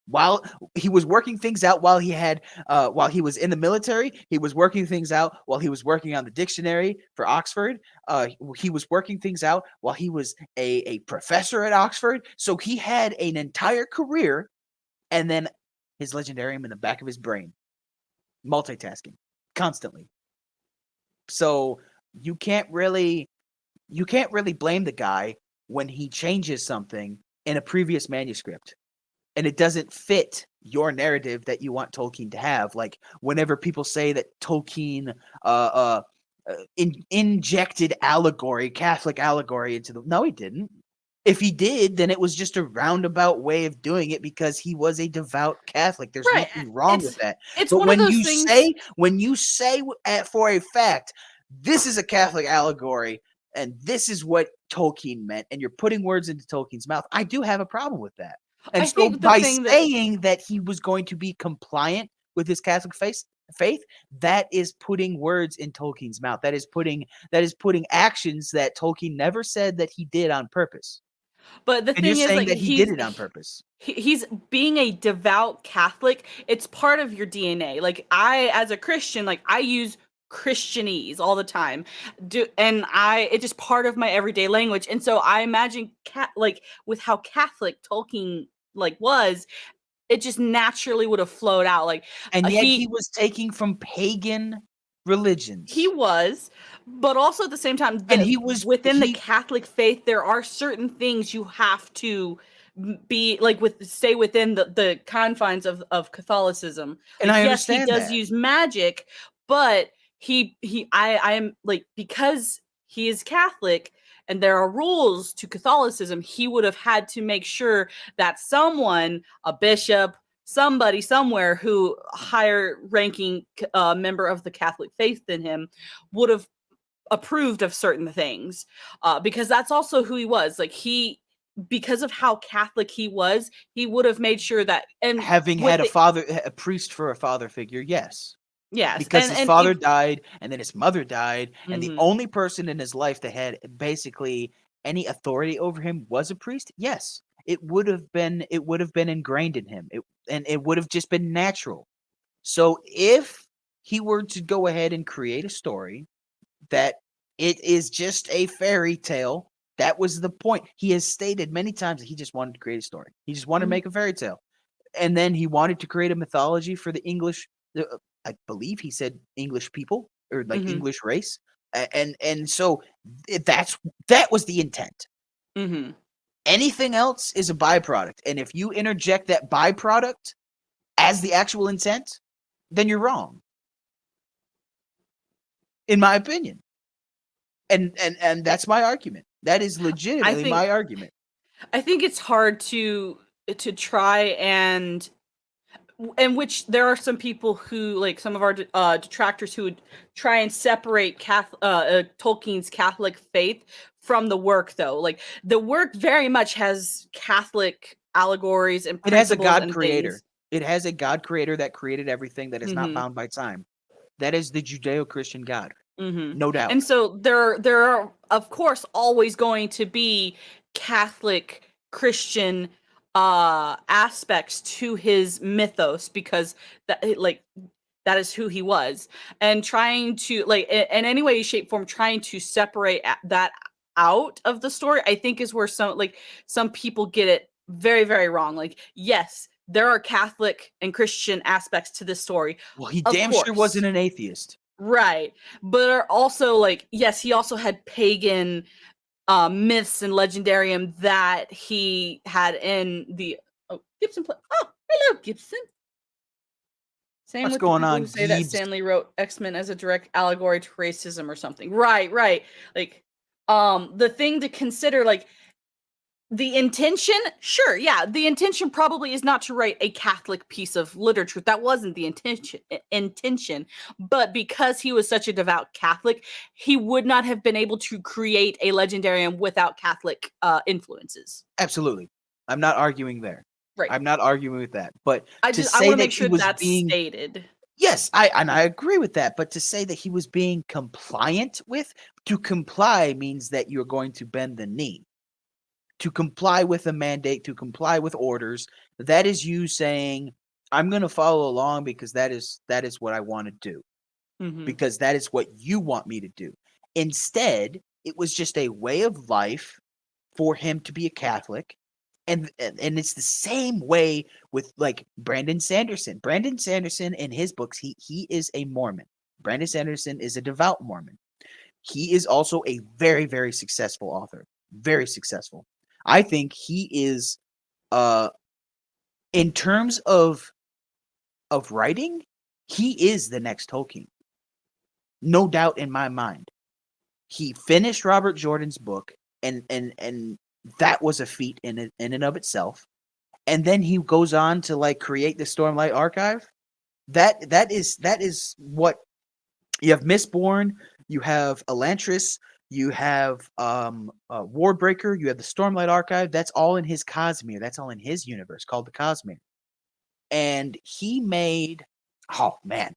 While he was working things out while he was in the military, he was working things out while he was working on the dictionary for Oxford. He was working things out while he was a professor at Oxford. So he had an entire career and then his legendarium in the back of his brain, multitasking constantly. So you can't really blame the guy when he changes something in a previous manuscript and it doesn't fit your narrative that you want Tolkien to have. Like whenever people say that Tolkien injected allegory, Catholic allegory into the no, he didn't. If he did, then it was just a roundabout way of doing it because he was a devout Catholic. There's Right. nothing wrong with It's that. it's But one of those things. when you say for a fact, this is a Catholic allegory and this is what Tolkien meant, and you're putting words into Tolkien's mouth, I do have a problem with that. And I so think the by thing that saying that he was going to be compliant with his Catholic faith, that is putting words in Tolkien's mouth. That is putting actions that Tolkien never said that he did on purpose. but the And you're thing is, saying like, that he did it on purpose. he's being a devout Catholic. It's part of your DNA. Like, I, as a Christian, like, I use Christianese all the time. It's just part of my everyday language. And so I imagine like with how Catholic Tolkien like was, it just naturally would have flowed out. Like And yet he he was taking from pagan he religions. was, but also at the same time, And that within the Catholic faith, there are certain things you have to be like stay within the confines of Catholicism. And Like, I yes, he understand does that. use magic, but I am like, because he is Catholic and there are rules to Catholicism, he would have had to make sure that someone, a bishop, somebody somewhere who higher ranking member of the Catholic faith than him would have approved of certain things, because that's also who he was. Like, because of how Catholic he was, he would have made sure that, and Having with had it, a priest for a father figure, yes. yes, Because his and father died, and then his mother died, and the Mhm. only person in his life that had basically any authority over him was a priest. Yes, it would have been ingrained in him. It would have just been natural. So if he were to go ahead and create a story that it is just a fairy tale, that was the point. He has stated many times that he just wanted to create a story. He just wanted to Mhm. make a fairy tale. And then he wanted to create a mythology for the English, I believe he said English people, or like Mhm. English race. And so that was the intent. Mhm. Anything else is a byproduct. And if you interject that byproduct as the actual intent, then you're wrong, in my opinion. And that's my argument. That is I legitimately think my argument. I think it's hard to try and in which there are some people who, like some of our detractors, who would try and separate Tolkien's Catholic faith from the work, though. Like, the work very much has Catholic allegories and It has a principles God and creator. things. It has a God creator that created everything, that is not Hmm. bound by time. That is the Judeo-Christian God, Hmm. no doubt. And so there are, of course, always going to be Catholic Christian aspects to his mythos, because that is who he was. And trying to, like, in any way, shape, form, trying to separate that out of the story, I think is where some people get it very, very wrong. Like, yes, there are Catholic and Christian aspects to this story, Well, he of damn sure wasn't course. an atheist. Right. But are also, like, yes, he also had pagan myths and legendarium that he had in the Gibson play. Oh, hello, Gibson. Same What's with the going people who on, say that Gibbs? Stanley wrote X-Men as a direct allegory to racism or something. Right, right. Like, the thing to consider, like, the intention, sure, yeah, the intention probably is not to write a Catholic piece of literature. That wasn't the intention. But because he was such a devout Catholic, he would not have been able to create a legendarium without Catholic influences. Absolutely. I'm not arguing there. Right. I'm not arguing with that. But to I say want to that make he sure was that's being stated. yes, I agree with that, but to say that he was being compliant with, to comply means that you're going to bend the knee. To comply with a mandate, to comply with orders, that is you saying, I'm going to follow along because that is what I want to do, Hmm. because that is what you want me to do. Instead, it was just a way of life for him to be a Catholic. And it's the same way with like Brandon Sanderson. Brandon Sanderson in his books, he is a Mormon. Brandon Sanderson is a devout Mormon. He is also a very, very successful author. Very successful. I think he is uh in terms of writing, he is the next Tolkien. No doubt in my mind. He finished Robert Jordan's book, and that was a feat in and of itself. And then he goes on to like create the Stormlight Archive. That is what you have. Mistborn, you have Elantris, you have Warbreaker, you have the Stormlight Archive. That's all in his Cosmere. That's all in his universe called the Cosmere. And he made, oh man,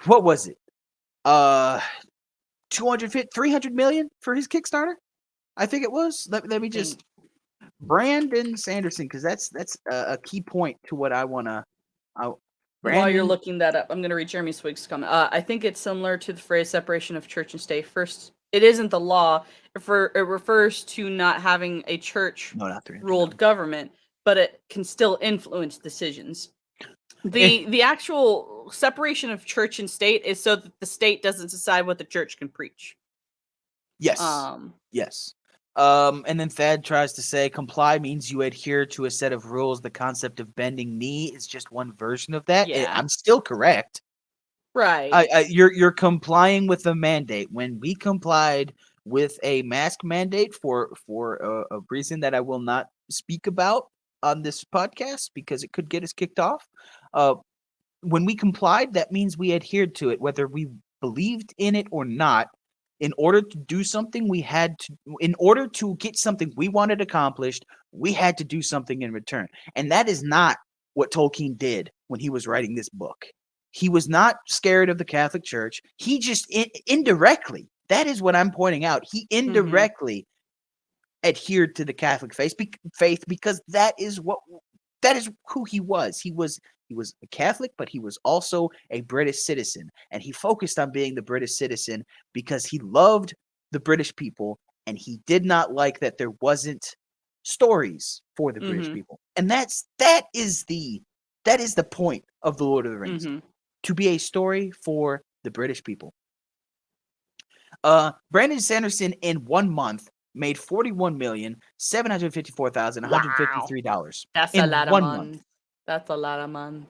what was it? Uh 250 300 million for his Kickstarter, I think it was. Let me Think just Brandon Sanderson, because that's a key point to what I want to. while you're Brandon, looking that up, I'm going to read Jeremy Swig's comment. I think it's similar to the phrase separation of church and state. First, it isn't the law. It refers to not having a church no, not 300 ruled million. government, but it can still influence decisions. Eh, The actual separation of church and state is so that the state doesn't decide what the church can preach. yes, Um, yes. And then Thad tries to say comply means you adhere to a set of rules. The concept of bending knee is just one version of that. Yeah. I'm still correct. Right. You're complying with the mandate. When we complied with a mask mandate for a reason that I will not speak about on this podcast because it could get us kicked off. When we complied, that means we adhered to it, whether we believed in it or not. In order to do something, in order to get something we wanted accomplished, we had to do something in return. And that is not what Tolkien did when he was writing this book. He was not scared of the Catholic Church. He just indirectly, that is what I'm pointing out. He indirectly adhered to the Catholic faith because that is who he was. He was a Catholic, but he was also a British citizen, and he focused on being the British citizen because he loved the British people, and he did not like that there wasn't stories for the British people. And that is the point of the Lord of the Rings, to be a story for the British people. Brandon Sanderson in 1 month made $41,754,153 That's in a lot of 1 money. month. That's a lot of money.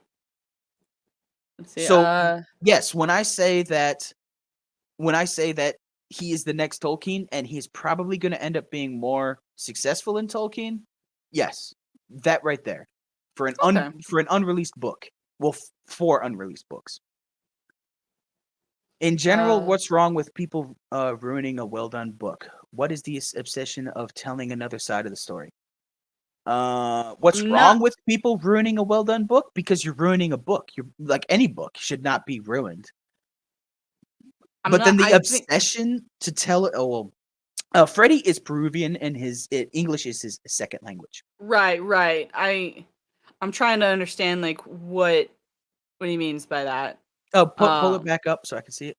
Let's see. So yes, when I say that he is the next Tolkien and he's probably going to end up being more successful in Tolkien, yes, that right there for an unreleased book. Well, 4 unreleased books. In general, what's wrong with people ruining a well-done book? What is the obsession of telling another side of the story? What's wrong with people ruining a well-done book? Because you're ruining a book. You're like any book should not be ruined. Then the obsession to tell it. Oh well, Freddie is Peruvian, and his English is his second language. Right. I'm trying to understand like what he means by that. Oh, pull it back up so I can see it.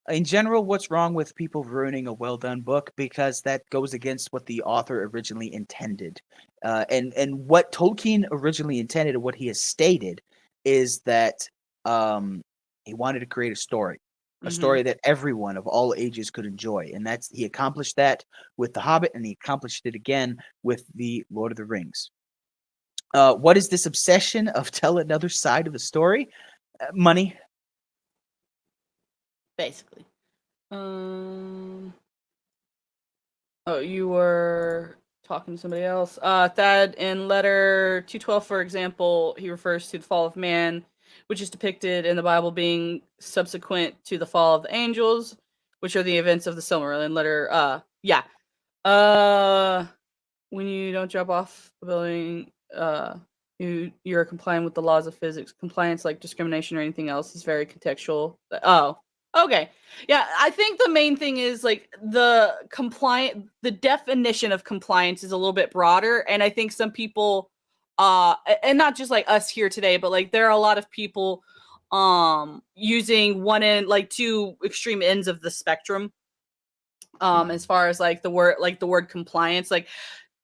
In general, what's wrong with people ruining a well-done book? Because that goes against what the author originally intended. And what Tolkien originally intended, and what he has stated, is that he wanted to create a story that everyone of all ages could enjoy. And he accomplished that with The Hobbit, and he accomplished it again with The Lord of the Rings. What is this obsession of tell another side of the story? Money. Basically. Oh, you were talking to somebody else. Thad, in letter 212, for example, he refers to the fall of man, which is depicted in the Bible being subsequent to the fall of the angels, which are the events of the Silmarillion. Letter, when you don't jump off a building, you're complying with the laws of physics. Compliance, like discrimination or anything else, is very contextual. Oh, okay. Yeah, I think the main thing is like the definition of compliance is a little bit broader, and I think some people, and not just like us here today, but like there are a lot of people, using one end, like 2 extreme ends of the spectrum, as far as like the word compliance, like.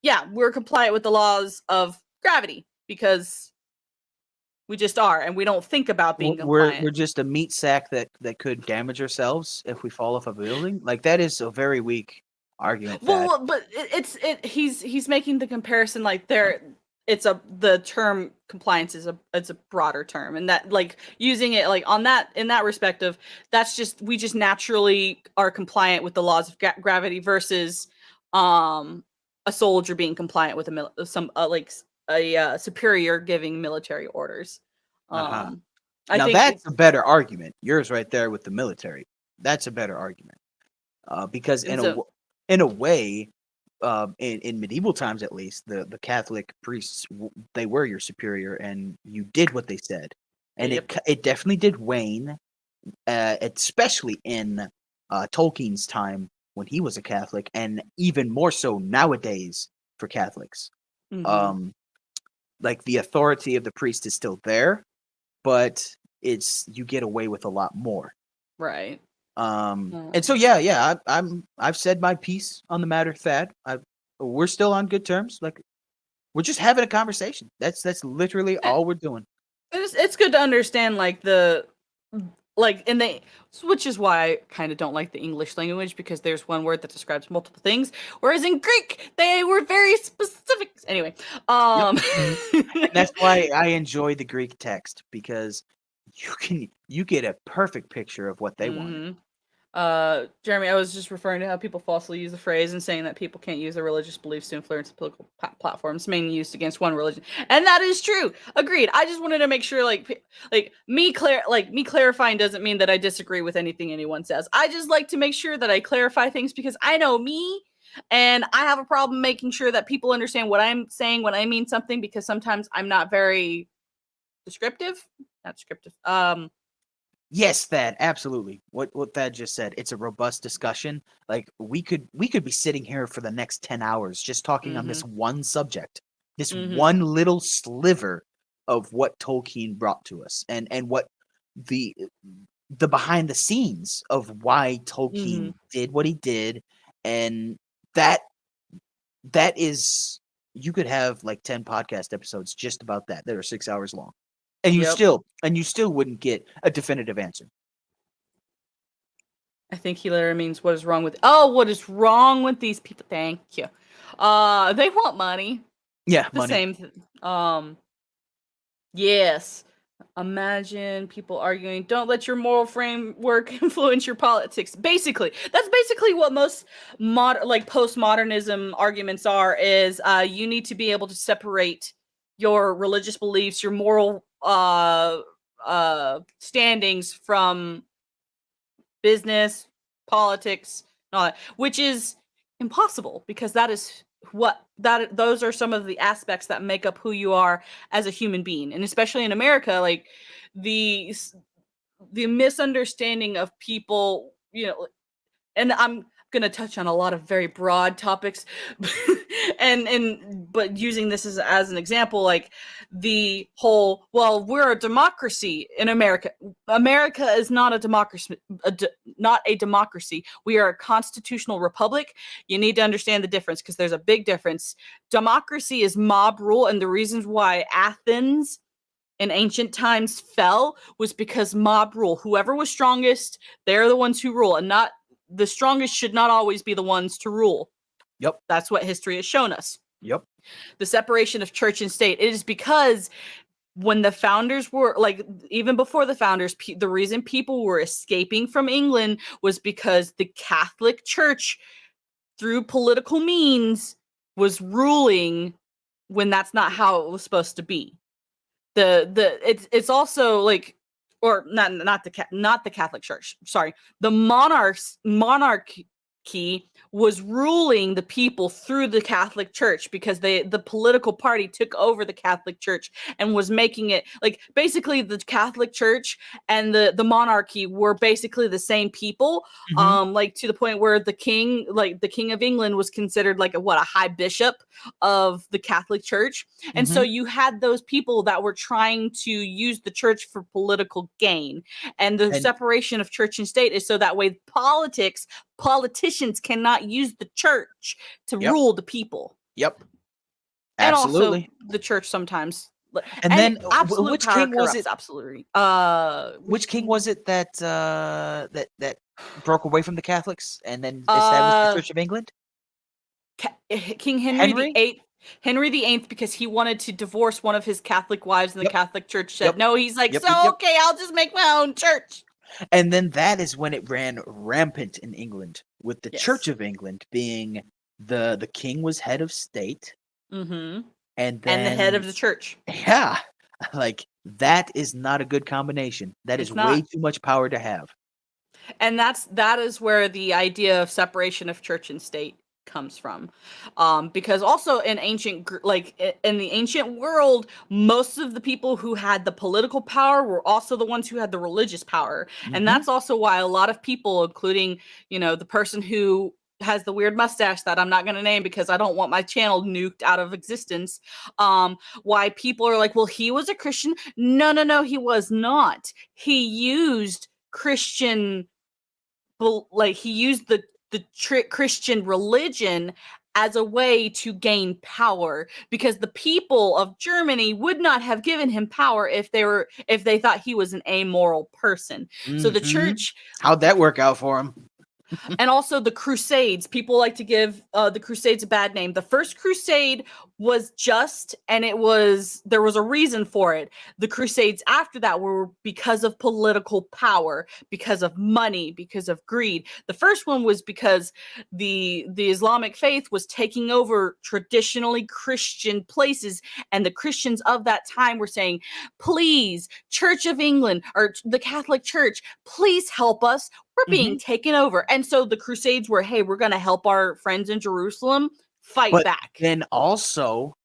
Yeah, we're compliant with the laws of gravity because we just are, and we don't think about being compliant. We're just a meat sack that could damage ourselves if we fall off a building. Like that is a very weak argument. Well, but he's making the comparison like the term compliance is a broader term, and that like using it like in that respective, that's just we just naturally are compliant with the laws of gravity versus a soldier being compliant with a superior giving military orders. Now I think that's a better argument. Yours right there with the military. That's a better argument. Because in a way, in medieval times at least, the Catholic priests, they were your superior, and you did what they said. And it definitely did wane, especially in Tolkien's time when he was a Catholic, and even more so nowadays for Catholics. Like the authority of the priest is still there, but you get away with a lot more. Right. And so I've said my piece on the matter, Thad. We're still on good terms. Like we're just having a conversation. That's literally all we're doing. It's good to understand like the like, and they, which is why I kind of don't like the English language, because there's one word that describes multiple things, whereas in Greek they were very specific. Anyway, And that's why I enjoy the Greek text, because you get a perfect picture of what they wanted. Jeremy, I was just referring to how people falsely use the phrase and saying that people can't use their religious beliefs to influence political platforms mainly used against one religion, and that is true. Agreed. I just wanted to make sure, me clarifying doesn't mean that I disagree with anything anyone says. I just like to make sure that I clarify things, because I know me, and I have a problem making sure that people understand what I'm saying when I mean something, because sometimes I'm not very descriptive. Not descriptive. Yes, Thad, absolutely. What Thad just said. It's a robust discussion. Like we could be sitting here for the next 10 hours just talking on this one subject. This one little sliver of what Tolkien brought to us, and what the behind the scenes of why Tolkien did what he did. And that is, you could have like 10 podcast episodes just about that are 6 hours long. And you still wouldn't get a definitive answer. I think he literally means what is wrong with these people? Thank you. They want money. Yeah, the money. same. Yes. Imagine people arguing, don't let your moral framework influence your politics. Basically, that's basically what most postmodernism arguments are, is you need to be able to separate your religious beliefs, your moral standings from business, politics, and all that, which is impossible, because that is those are some of the aspects that make up who you are as a human being. And especially in America, like the misunderstanding of people, and I'm gonna touch on a lot of very broad topics, but using this as an example, like the whole, well, we're a democracy in America. America is not a democracy, not a democracy. We are a constitutional republic. You need to understand the difference, because there's a big difference. Democracy is mob rule, and the reasons why Athens in ancient times fell was because mob rule. Whoever was strongest, they're the ones who rule, and not the strongest should not always be the ones to rule. Yep. That's what history has shown us. Yep. The separation of church and state, it is because when the founders were, like, even before the founders, the reason people were escaping from England was because the Catholic Church, through political means, was ruling when that's not how it was supposed to be. It's also like, or not the Catholic Church. Sorry, the monarchy was ruling the people through the Catholic Church, because the political party took over the Catholic Church and was making it, like, basically the Catholic Church and the monarchy were basically the same people. Like, to the point where the king of England was considered like a high bishop of the Catholic Church. And so you had those people that were trying to use the church for political gain. And the separation of church and state is so that way politicians cannot use the church to rule the people. Yep. Absolutely. And also the church sometimes. And then which king was it? Absolutely. Which king was it that that broke away from the Catholics and then established the Church of England? King Henry VIII. Henry VIII, because he wanted to divorce one of his Catholic wives, and the Catholic Church said no. He's like, okay, I'll just make my own church. And then that is when it ran rampant in England, with the Church of England being the king was head of state, and then the head of the church. Yeah, like that is not a good combination. That is way too much power to have. And that is where the idea of separation of church and state comes from, because also in the ancient world, most of the people who had the political power were also the ones who had the religious power. And that's also why a lot of people, including the person who has the weird mustache that I'm not going to name because I don't want my channel nuked out of existence, why people are like, well, he was a Christian. No, he was not. He used Christian, he used the Christian religion as a way to gain power, because the people of Germany would not have given him power if they thought he was an amoral person. So the church, how'd that work out for him? and also the Crusades. People like to give the Crusades a bad name. The first Crusade was just, and there was a reason for it. The Crusades after that were because of political power, because of money, because of greed. The first one was because the Islamic faith was taking over traditionally Christian places, and the Christians of that time were saying, please, Church of England or the Catholic Church, please help us. We're being taken over. And so the Crusades were, hey, we're going to help our friends in Jerusalem fight back. Then also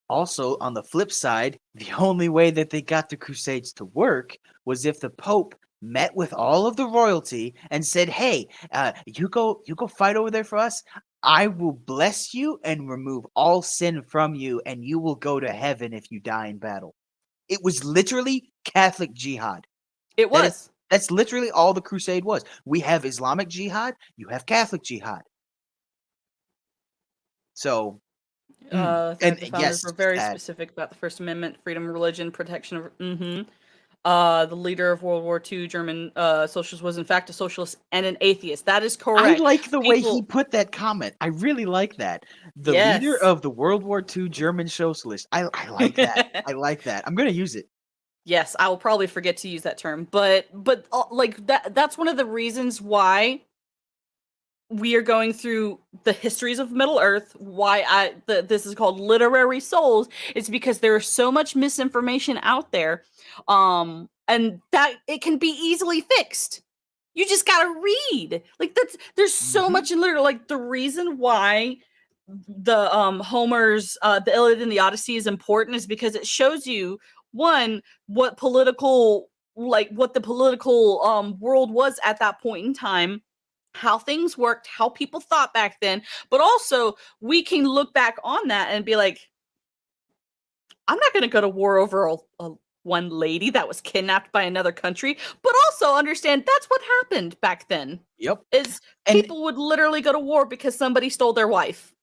on the flip side, the only way that they got the Crusades to work was if the Pope met with all of the royalty and said, hey, you go fight over there for us. I will bless you and remove all sin from you, and you will go to heaven if you die in battle. It was literally Catholic jihad. It was. That's literally all the crusade was. We have Islamic jihad, you have Catholic jihad. So, The founders were very specific about the First Amendment, freedom of religion, protection of. The leader of World War II, German socialist, was in fact a socialist and an atheist. That is correct. I like the way he put that comment. I really like that. The leader of the World War II German socialist. I like that. I like that. I'm going to use it. Yes, I will probably forget to use that term, but like that's one of the reasons why we are going through the histories of Middle Earth. Why this is called Literary Souls. It's because there is so much misinformation out there, and that it can be easily fixed. You just gotta read. Like there's so much in literature. Like the reason why the Homer's the Iliad and the Odyssey is important is because it shows you, one, what the political world was at that point in time, how things worked, how people thought back then, but also we can look back on that and be like, I'm not going to go to war over one lady that was kidnapped by another country, but also understand that's what happened back then. Yep. People would literally go to war because somebody stole their wife.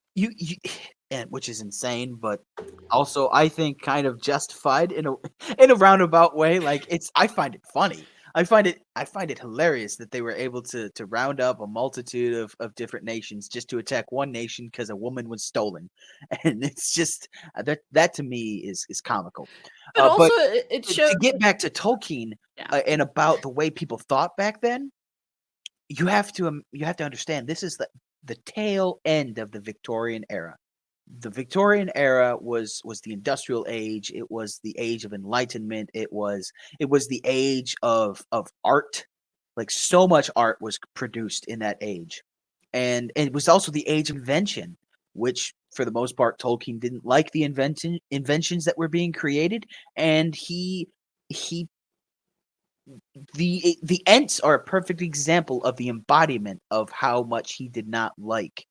And which is insane, but also I think kind of justified in a roundabout way. Like I find it funny. I find it hilarious that they were able to round up a multitude of different nations just to attack one nation because a woman was stolen, and it's just that to me is comical. But also, it shows. To get back to Tolkien and about the way people thought back then, you have to understand this is the tail end of the Victorian era. The Victorian era was the industrial age. It was the age of enlightenment. It was the age of art. Like so much art was produced in that age. And it was also the age of invention, which for the most part Tolkien didn't like the inventions that were being created, and the Ents are a perfect example of the embodiment of how much he did not like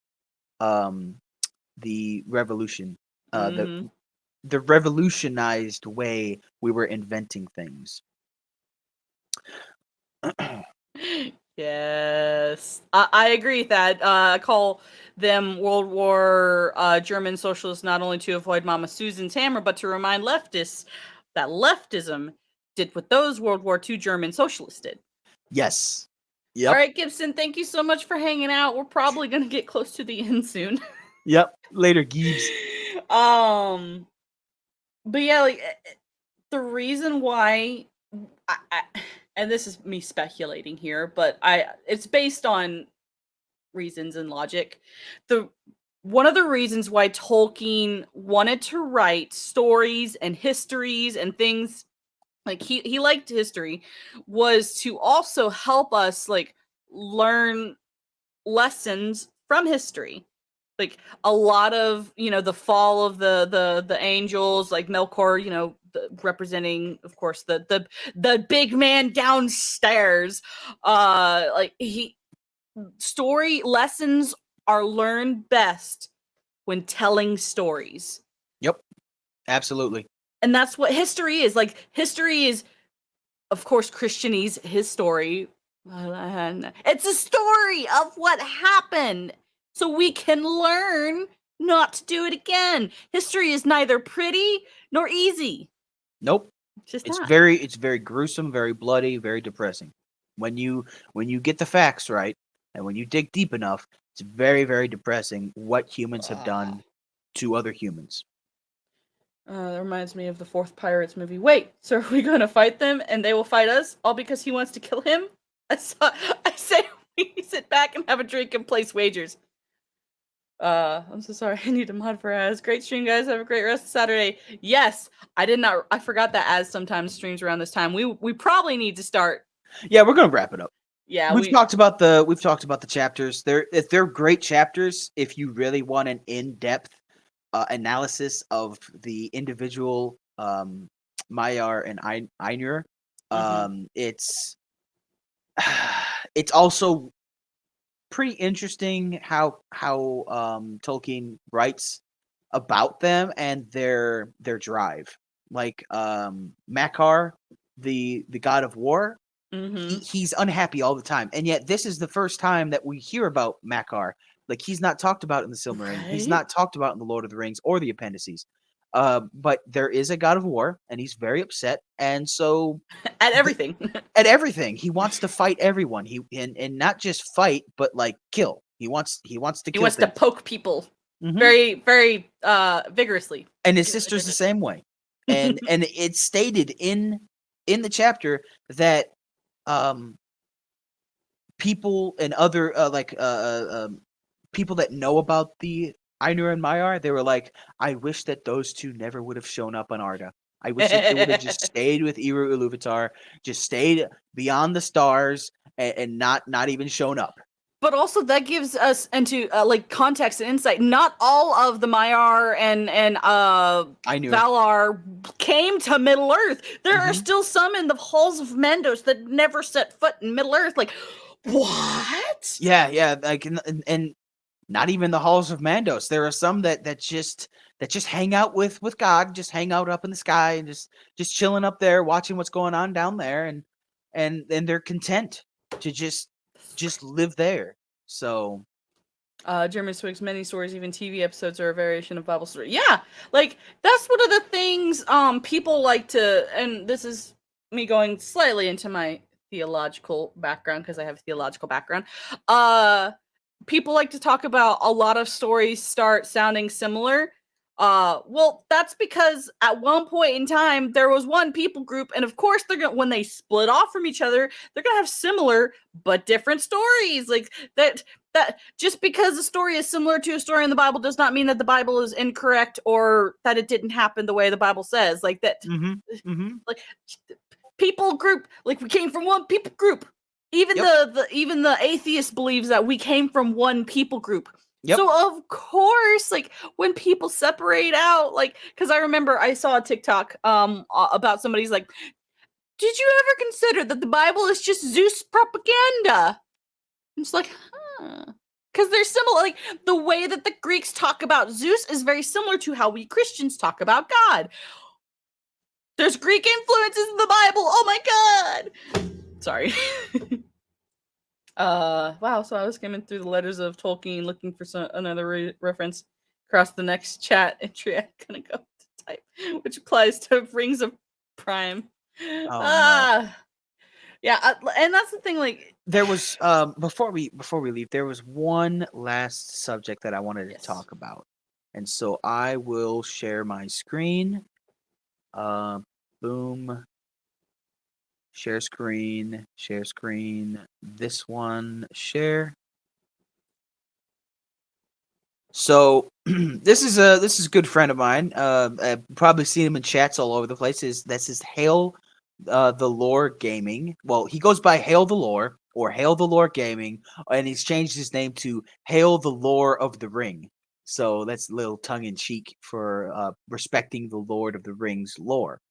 the revolution, the revolutionized way we were inventing things. Yes, I agree with that. I call them World War German socialists not only to avoid Mama Susan's hammer, but to remind leftists that leftism did what those World War II German socialists did. Yes. Yep. All right, Gibson, thank you so much for hanging out. We're probably going to get close to the end soon. Yep. Later, Gibbs. But yeah, like the reason why and this is me speculating here, but it's based on reasons and logic. One of the reasons why Tolkien wanted to write stories and histories and things, like he liked history, was to also help us like learn lessons from history. Like a lot of, the fall of the angels, like Melkor, representing, of course, the big man downstairs. Story lessons are learned best when telling stories. Yep, absolutely. And that's what history is. Like history is, of course, Christianese his story. It's a story of what happened, so we can learn not to do it again. History is neither pretty nor easy. Nope. It's just It's not. very gruesome, very bloody, very depressing. When you get the facts right, and when you dig deep enough, it's very depressing what humans have done to other humans. That reminds me of the fourth Pirates movie. Wait, so are we going to fight them and they will fight us all because he wants to kill him? I say we sit back and have a drink and place wagers. I'm so sorry. I need to mod for Az. Great stream, guys. Have a great rest of Saturday. Yes, I forgot that Az sometimes streams around this time. We probably need to start. Yeah, we're gonna wrap it up. Yeah, we've talked about the chapters. They're great chapters if you really want an in-depth analysis of the individual Maiar and Ainur. It's also pretty interesting how Tolkien writes about them and their drive. Like Makar, the god of war, he's unhappy all the time, and yet this is the first time that we hear about Makar. Like, he's not talked about in the Silmarillion. Right? He's not talked about in the Lord of the Rings or the appendices. But there is a god of war, and he's very upset, and so at everything. At everything, he wants to fight everyone. And not just fight, but like kill. He wants to kill. He wants things. To poke people very vigorously. And his sister's the same way. And it's stated in the chapter that people and other people that know about the Ainur and Maiar, they were like, I wish that those two never would have shown up on Arda. I wish that they would have just stayed with Eru Iluvatar, just stayed beyond the stars, and not even shown up. But also that gives us into context and insight. Not all of the Maiar and Valar came to Middle Earth. There are still some in the halls of Mandos that never set foot in Middle Earth. Like, what? Yeah. Like, and not even the halls of Mandos. There are some that just hang out with God, just hang out up in the sky and just chilling up there, watching what's going on down there, and they're content to just live there. So Jeremy Swig's many stories, even TV episodes, are a variation of Bible story. Yeah, like that's one of the things people like to, and this is me going slightly into my theological background because I have a theological background. People like to talk about a lot of stories start sounding similar. Well, that's because at one point in time there was one people group, and of course they're gonna, when they split off from each other, they're gonna have similar but different stories. Like that just because a story is similar to a story in the Bible does not mean that the Bible is incorrect or that it didn't happen the way the Bible says. Like that, like people group, like we came from one people group. Even even the atheist believes that we came from one people group. Yep. So of course, like when people separate out, like because I remember I saw a TikTok about somebody's like, did you ever consider that the Bible is just Zeus propaganda? I'm just like, because they're similar. Like the way that the Greeks talk about Zeus is very similar to how we Christians talk about God. There's Greek influences in the Bible. Oh my God. Sorry. Wow, so I was skimming through the letters of Tolkien looking for another reference across the next chat entry. I'm gonna go to type, which applies to Rings of Prime. No. Yeah, and that's the thing, like there was before we leave, there was one last subject that I wanted to talk about. And so I will share my screen. Boom. Share screen. This one, share. So this is a good friend of mine. I've probably seen him in chats all over the place. This is Hail the Lore Gaming. Well, he goes by Hail the Lore or Hail the Lore Gaming, and he's changed his name to Hail the Lore of the Ring. So that's a little tongue in cheek for respecting the Lord of the Rings lore.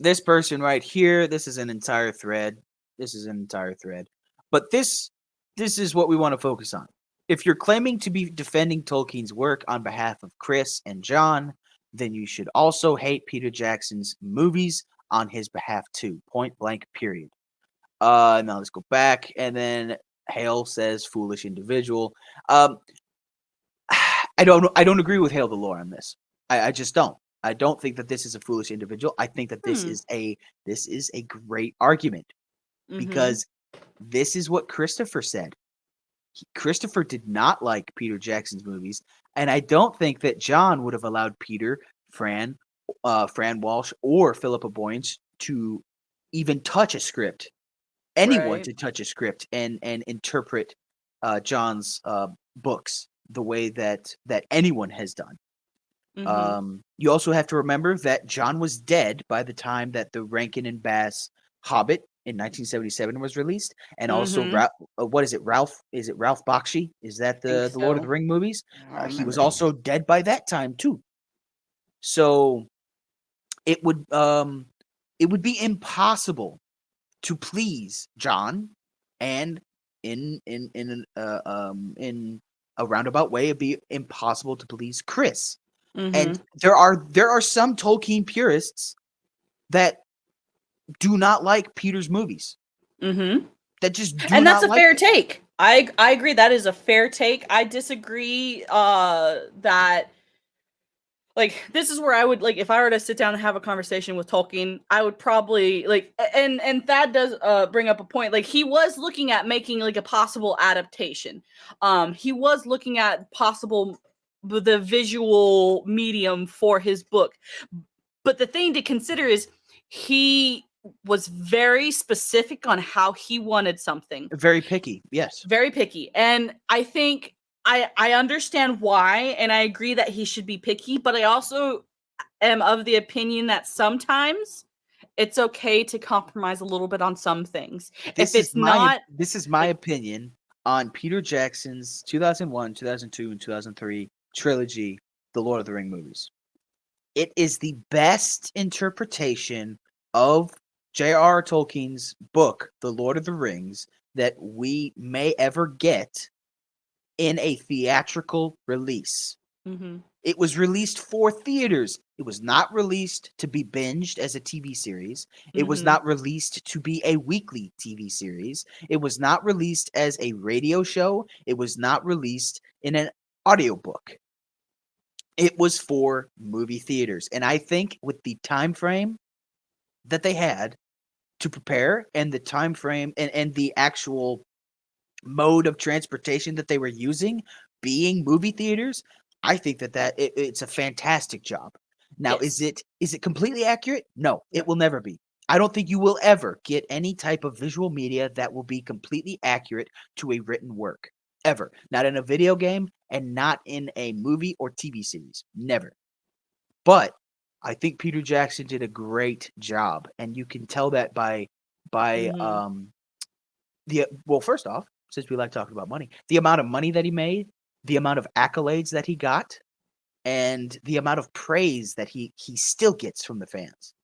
This person right here, this is an entire thread. But this is what we want to focus on. If you're claiming to be defending Tolkien's work on behalf of Chris and John, then you should also hate Peter Jackson's movies on his behalf too. Point blank, period. Now let's go back. And then Hale says, foolish individual. I don't agree with Hail the Lore on this. I just don't. I don't think that this is a foolish individual. I think that this is a great argument because this is what Christopher said. Christopher did not like Peter Jackson's movies, and I don't think that John would have allowed Peter, Fran Walsh, or Philippa Boyens to even touch a script. Anyone Right. to touch a script and interpret John's books the way that anyone has done. You also have to remember that John was dead by the time that the Rankin and Bass Hobbit in 1977 was released, and also what is it, Ralph? Is it Ralph Bakshi? Is that the Lord of the Ring movies? He was also dead by that time too. So it would be impossible to please John, and in a roundabout way, it'd be impossible to please Chris. And there are some Tolkien purists that do not like Peter's movies. That just do and that's not a like fair it. take. I agree. That is a fair take. I disagree that like this is where I would like if I were to sit down and have a conversation with Tolkien, I would probably like and that does bring up a point. Like he was looking at making like a possible adaptation. He was looking at possible the visual medium for his book. But the thing to consider is he was very specific on how he wanted something. Very picky, yes. Very picky. And I think I understand why, and I agree that he should be picky, but I also am of the opinion that sometimes it's okay to compromise a little bit on some things. This If it's not this is my opinion on Peter Jackson's 2001, 2002, and 2003 trilogy, The Lord of the Ring movies. It is the best interpretation of J.R.R. Tolkien's book, The Lord of the Rings, that we may ever get in a theatrical release. It was released for theaters. It was not released to be binged as a TV series. It was not released to be a weekly TV series. It was not released as a radio show. It was not released in an audiobook. It was for movie theaters. And I think with the time frame that they had to prepare and the time frame and the actual mode of transportation that they were using being movie theaters, I think that it's a fantastic job. Now, Yes. is it completely accurate? No, it will never be. I don't think you will ever get any type of visual media that will be completely accurate to a written work. Ever. Not in a video game and not in a movie or TV series. Never. But I think Peter Jackson did a great job, and you can tell that by first off, since we like talking about money, the amount of money that he made, the amount of accolades that he got, and the amount of praise that he still gets from the fans.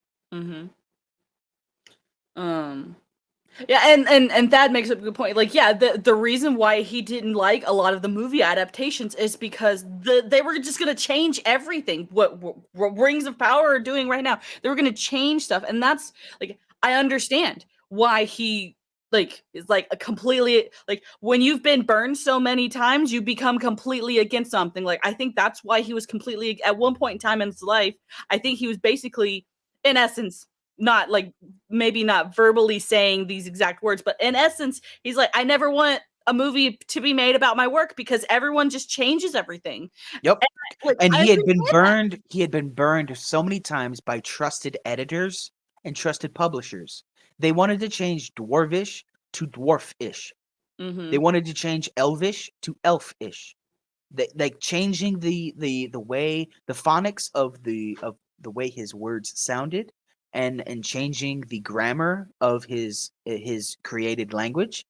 Yeah, and that makes a good point. Like, yeah, the reason why he didn't like a lot of the movie adaptations is because they were just gonna change everything. What Rings of Power are doing right now, they were gonna change stuff, and that's like I understand why he like is like a completely like when you've been burned so many times, you become completely against something. Like I think that's why he was completely at one point in time in his life. I think he was basically, in essence, not like maybe not verbally saying these exact words, but in essence, he's like, I never want a movie to be made about my work because everyone just changes everything. Yep. And I he had been understand that. burned. He had been burned so many times by trusted editors and trusted publishers. They wanted to change dwarvish to dwarfish. They wanted to change elvish to elfish. Like changing the way the phonics of the way his words sounded, and changing the grammar of his created language.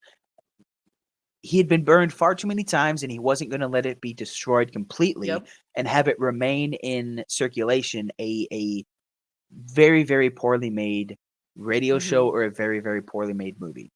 He had been burned far too many times, and he wasn't going to let it be destroyed completely and have it remain in circulation. A very, very poorly made radio show or a very, very poorly made movie.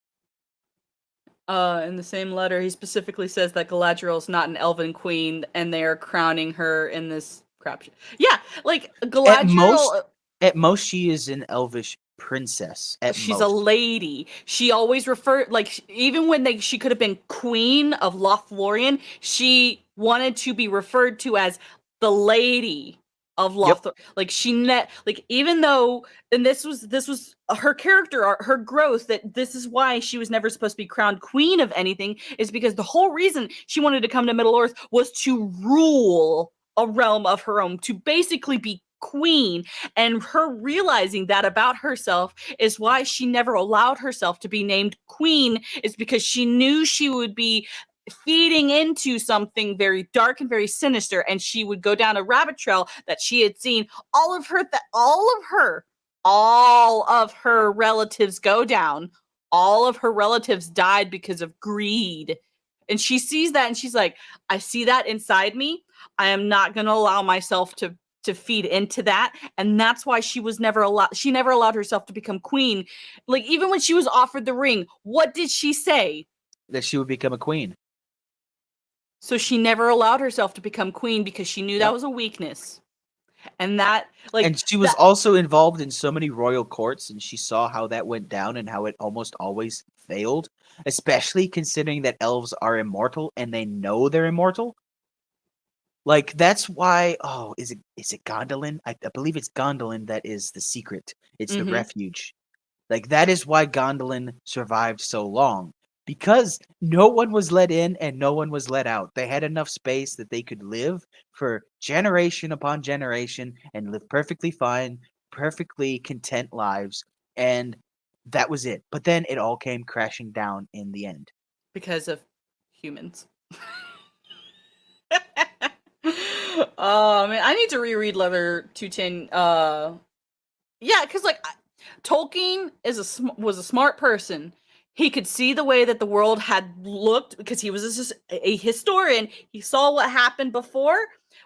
In the same letter, he specifically says that Galadriel is not an elven queen, and they are crowning her in this crap shit. Yeah, like Galadriel. At most, she is an elvish princess. She's a lady. She always referred like even when she could have been queen of Lothlorien, she wanted to be referred to as the Lady of Lothar. Like like even though, and this was her character, her growth, that this is why she was never supposed to be crowned queen of anything, is because the whole reason she wanted to come to Middle Earth was to rule a realm of her own, to basically be queen. And her realizing that about herself is why she never allowed herself to be named queen, is because she knew she would be feeding into something very dark and very sinister, and she would go down a rabbit trail that she had seen all of her relatives go down. All of her relatives died because of greed, and she sees that and she's like, I see that inside me. I am not going to allow myself to feed into that. And that's why she never allowed herself to become queen. Like, even when she was offered the ring, what did she say? That she would become a queen. So she never allowed herself to become queen because she knew that was a weakness. And that, like, and she was also involved in so many royal courts, and she saw how that went down and how it almost always failed, especially considering that elves are immortal and they know they're immortal. Like, that's why, is it Gondolin? I believe it's Gondolin that is the secret. It's the refuge. Like, that is why Gondolin survived so long. Because no one was let in and no one was let out. They had enough space that they could live for generation upon generation and live perfectly fine, perfectly content lives. And that was it. But then it all came crashing down in the end. Because of humans. Oh man, I need to reread Leather 210. Yeah, because like Tolkien was a smart person. He could see the way that the world had looked because he was a historian. He saw what happened before.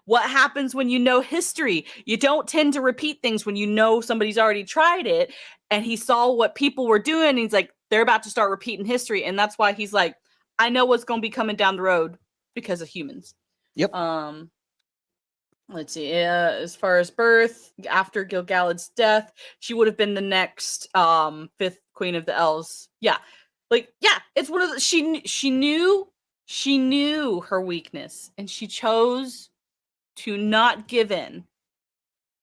What happens when you know history? You don't tend to repeat things when you know somebody's already tried it. And he saw what people were doing. And he's like, they're about to start repeating history. And that's why he's like, I know what's going to be coming down the road because of humans. Yep. Let's see. As far as birth, after Gil-galad's death, she would have been the next fifth queen of the elves. Yeah, it's one of the, she knew her weakness, and she chose to not give in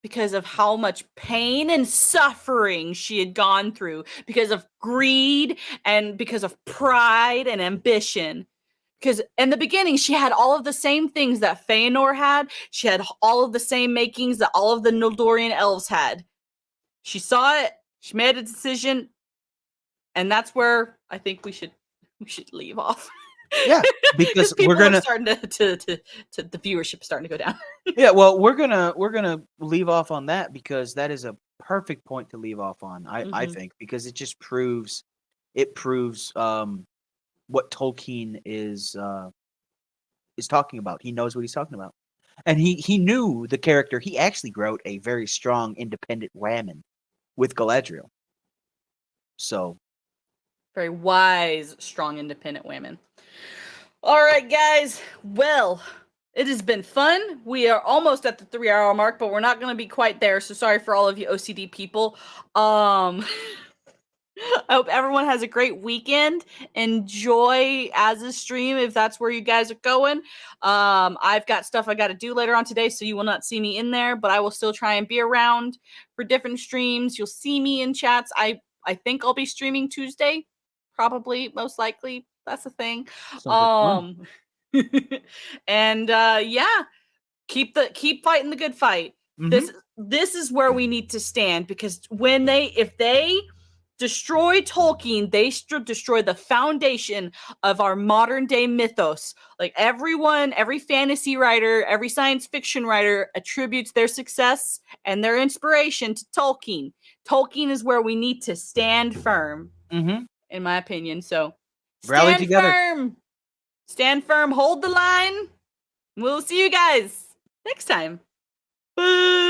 because of how much pain and suffering she had gone through, because of greed and because of pride and ambition. Because in the beginning, she had all of the same things that Feanor had. She had all of the same makings that all of the Noldorian elves had. She saw it. She made a decision, and that's where I think we should leave off. Yeah, because people we're gonna are starting to the viewership starting to go down. Yeah, well, we're gonna leave off on that because that is a perfect point to leave off on. I think, because it just proves what Tolkien is talking about. He knows what he's talking about, and he knew the character. He actually wrote a very strong, independent woman with Galadriel. So, very wise, strong, independent women. All right, guys. Well, it has been fun. We are almost at the 3-hour mark, but we're not going to be quite there. So sorry for all of you OCD people. I hope everyone has a great weekend. Enjoy Az's stream if that's where you guys are going. I've got stuff I got to do later on today, so you will not see me in there, but I will still try and be around for different streams. You'll see me in chats. I think I'll be streaming Tuesday, probably, most likely. That's the thing. And yeah, keep fighting the good fight. This is where we need to stand, because if they destroy Tolkien, they destroy the foundation of our modern day mythos. Like, every fantasy writer, every science fiction writer attributes their success and their inspiration to Tolkien. Tolkien is where we need to stand firm, in my opinion. So rally together. Stand firm, hold the line. We'll see you guys next time. Bye.